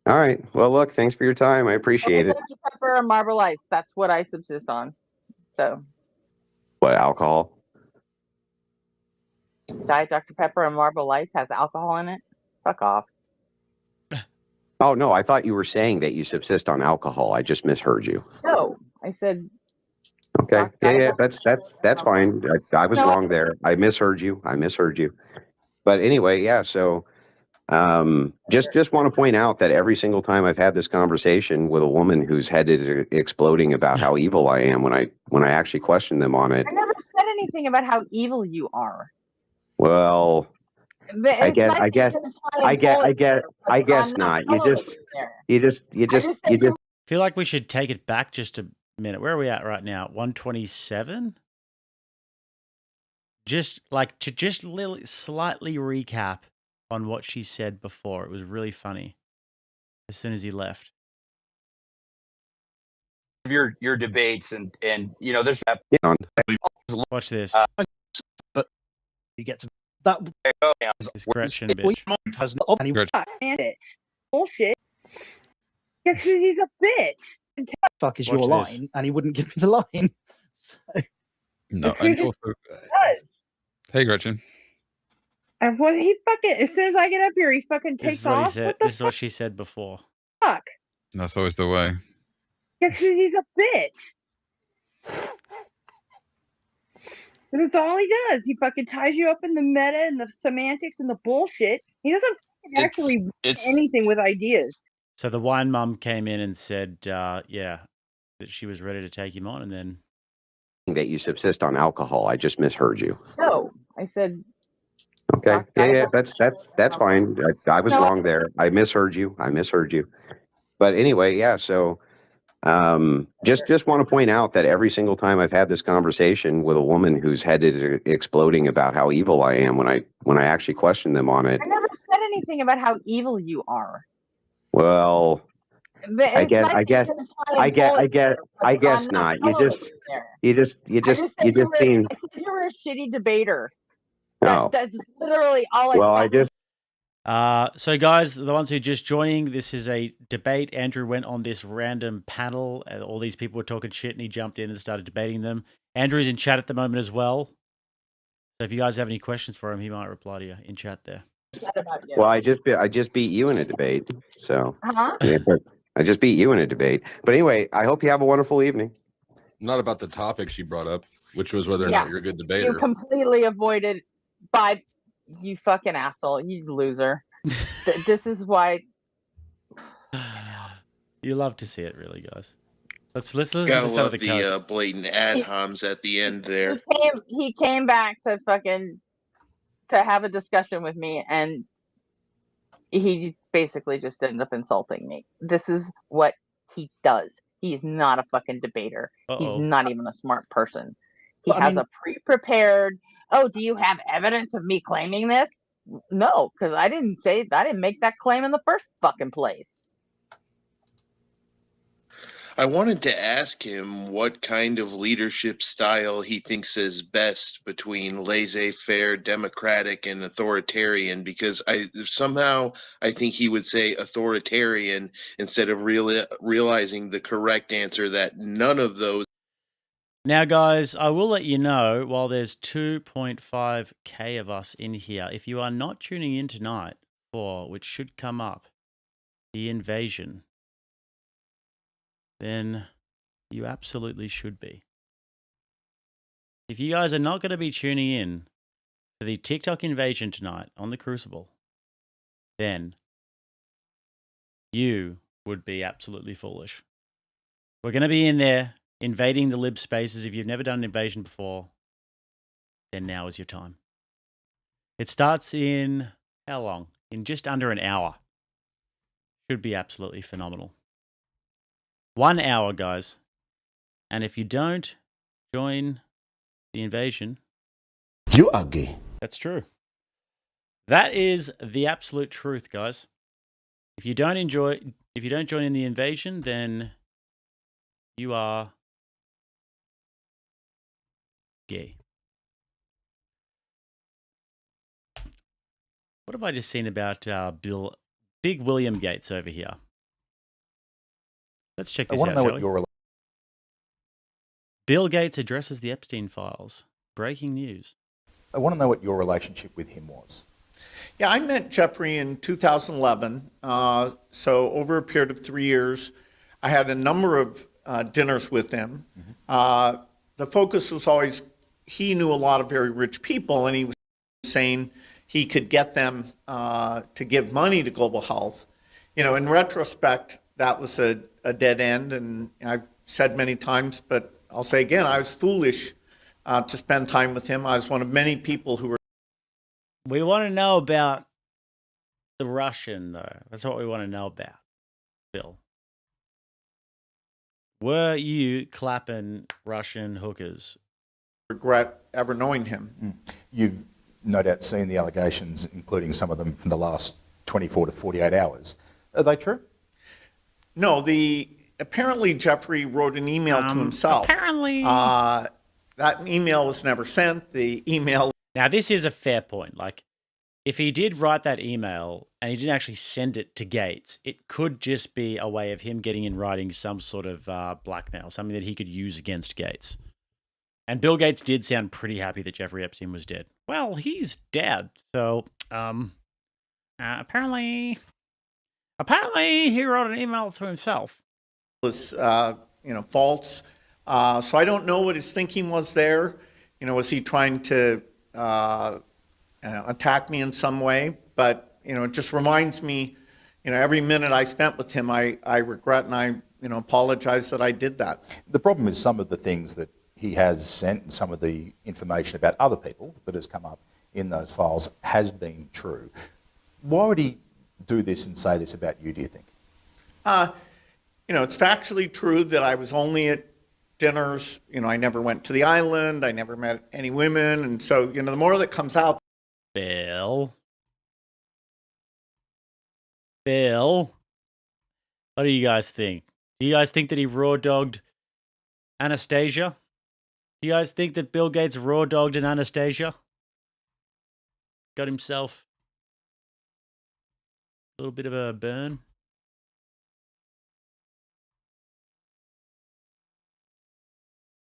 All right. Well, look, thanks for your time. I appreciate it. Dr. Pepper and Marble Ice. That's what I subsist on. So. What, alcohol? Diet Dr. Pepper and Marble Ice has alcohol in it? Fuck off. Oh, no, I thought you were saying that you subsist on alcohol. I just misheard you. No, I said. Okay. Yeah, that's fine. I was wrong there. I misheard you. But anyway, yeah, so just want to point out that every single time I've had this conversation with a woman whose head is exploding about how evil I am when I actually question them on it. I never said anything about how evil you are. Well, I guess not. You just I feel like we should take it back just a minute. Where are we at right now? 127? Just like to slightly recap on what she said before. It was really funny as soon as he left. Your debates and you know there's watch this. But you get to that this Gretchen bitch. Bitch. Bullshit. Because he's a bitch. Fuck is your line, and he wouldn't give me the line. So. No, and also, hey Gretchen. And what he fucking, as soon as I get up here, he fucking takes off. This is what she said before. Fuck. That's always the way. Because he's a bitch. That's all he does. He fucking ties you up in the meta and the semantics and the bullshit. He doesn't actually anything with ideas. So the wine mum came in and said, yeah, that she was ready to take him on, and then that you subsist on alcohol. I just misheard you. No, I said. Okay. Yeah, that's fine. I was wrong there. I misheard you. But anyway, yeah. So, just want to point out that every single time I've had this conversation with a woman whose head is exploding about how evil I am when I actually question them on it. I never said anything about how evil you are. Well, I guess not. You just seem. I said you were a shitty debater. No. That's literally all I said. So guys, the ones who just joining, this is a debate. Andrew went on this random panel and all these people were talking shit and he jumped in and started debating them. Andrew's in chat at the moment as well. So if you guys have any questions for him, he might reply to you in chat there. Well, I just beat you in a debate. So yeah, but I just beat you in a debate. But anyway, I hope you have a wonderful evening. Not about the topic she brought up, which was whether or not you're a good debater. You completely avoided by you fucking asshole, you loser. This is why you love to see it, really, guys. Let's listen Gotta to some of love the blatant ad homs at the end there. He came back to have a discussion with me, and he basically just ended up insulting me. This is what he does. He's not a fucking debater. He's not even a smart person. He has a pre-prepared, oh, do you have evidence of me claiming this? No, because I didn't make that claim in the first fucking place. I wanted to ask him what kind of leadership style he thinks is best between laissez-faire, democratic, and authoritarian, because I think he would say authoritarian instead of realizing the correct answer that none of those. Now, guys, I will let you know, while there's 2.5k of us in here, if you are not tuning in tonight for, which should come up, the invasion, then you absolutely should be. If you guys are not going to be tuning in for the TikTok invasion tonight on the Crucible, then you would be absolutely foolish. We're going to be in there invading the lib spaces. If you've never done an invasion before, then now is your time. It starts in how long? In just under an hour. Should be absolutely phenomenal. 1 hour, guys. And if you don't join the invasion, you are gay. That's true. That is the absolute truth, guys. If you don't join in the invasion, then you are gay. What have I just seen about Big William Gates over here? Let's check this out, shall we? Bill Gates addresses the Epstein files. Breaking news. I want to know what your relationship with him was. Yeah, I met Jeffrey in 2011. So over a period of 3 years, I had a number of dinners with him. The focus was always, he knew a lot of very rich people, and he was saying he could get them to give money to global health. You know, in retrospect, that was a dead end, and I've said many times, but I'll say again, I was foolish to spend time with him. I was one of many people who were. We want to know about the Russian, though. That's what we want to know about, Bill. Were you clapping Russian hookers? Regret ever knowing him. You've no doubt seen the allegations, including some of them from the last 24 to 48 hours. Are they true? No, apparently Jeffrey wrote an email to himself. Apparently. That email was never sent. The email. Now, this is a fair point. Like, if he did write that email and he didn't actually send it to Gates, it could just be a way of him getting in writing some sort of blackmail, something that he could use against Gates. And Bill Gates did sound pretty happy that Jeffrey Epstein was dead. Well, he's dead. So, apparently he wrote an email to himself. Was, false. So I don't know what his thinking was there. You know, was he trying to attack me in some way? But, it just reminds me, every minute I spent with him, I regret and I, apologize that I did that. The problem is some of the things that he has sent and some of the information about other people that has come up in those files has been true. Why would he do this and say this about you, do you think? It's factually true that I was only at dinners. I never went to the island. I never met any women. And so, the more that comes out. Bill, what do you guys think? Do you guys think that he raw-dogged Anastasia? Do you guys think that Bill Gates raw-dogged an Anastasia? Got himself a little bit of a burn?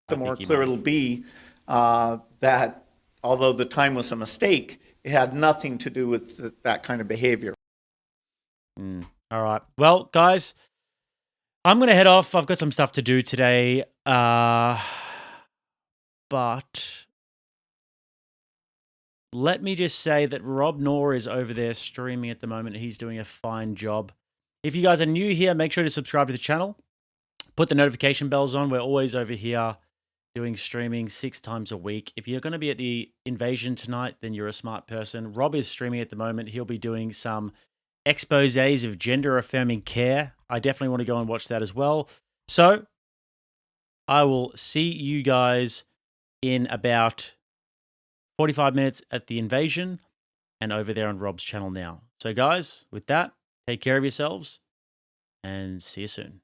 The more clear it'll be that although the time was a mistake, it had nothing to do with that kind of behavior. All right. Well, guys, I'm going to head off. I've got some stuff to do today. But let me just say that Rob Knorr is over there streaming at the moment. He's doing a fine job. If you guys are new here, make sure to subscribe to the channel. Put the notification bells on. We're always over here doing streaming 6 times a week. If you're going to be at the invasion tonight, then you're a smart person. Rob is streaming at the moment. He'll be doing some exposés of gender-affirming care. I definitely want to go and watch that as well. So I will see you guys in about 45 minutes at the invasion and over there on Rob's channel now. So guys, with that, take care of yourselves and see you soon.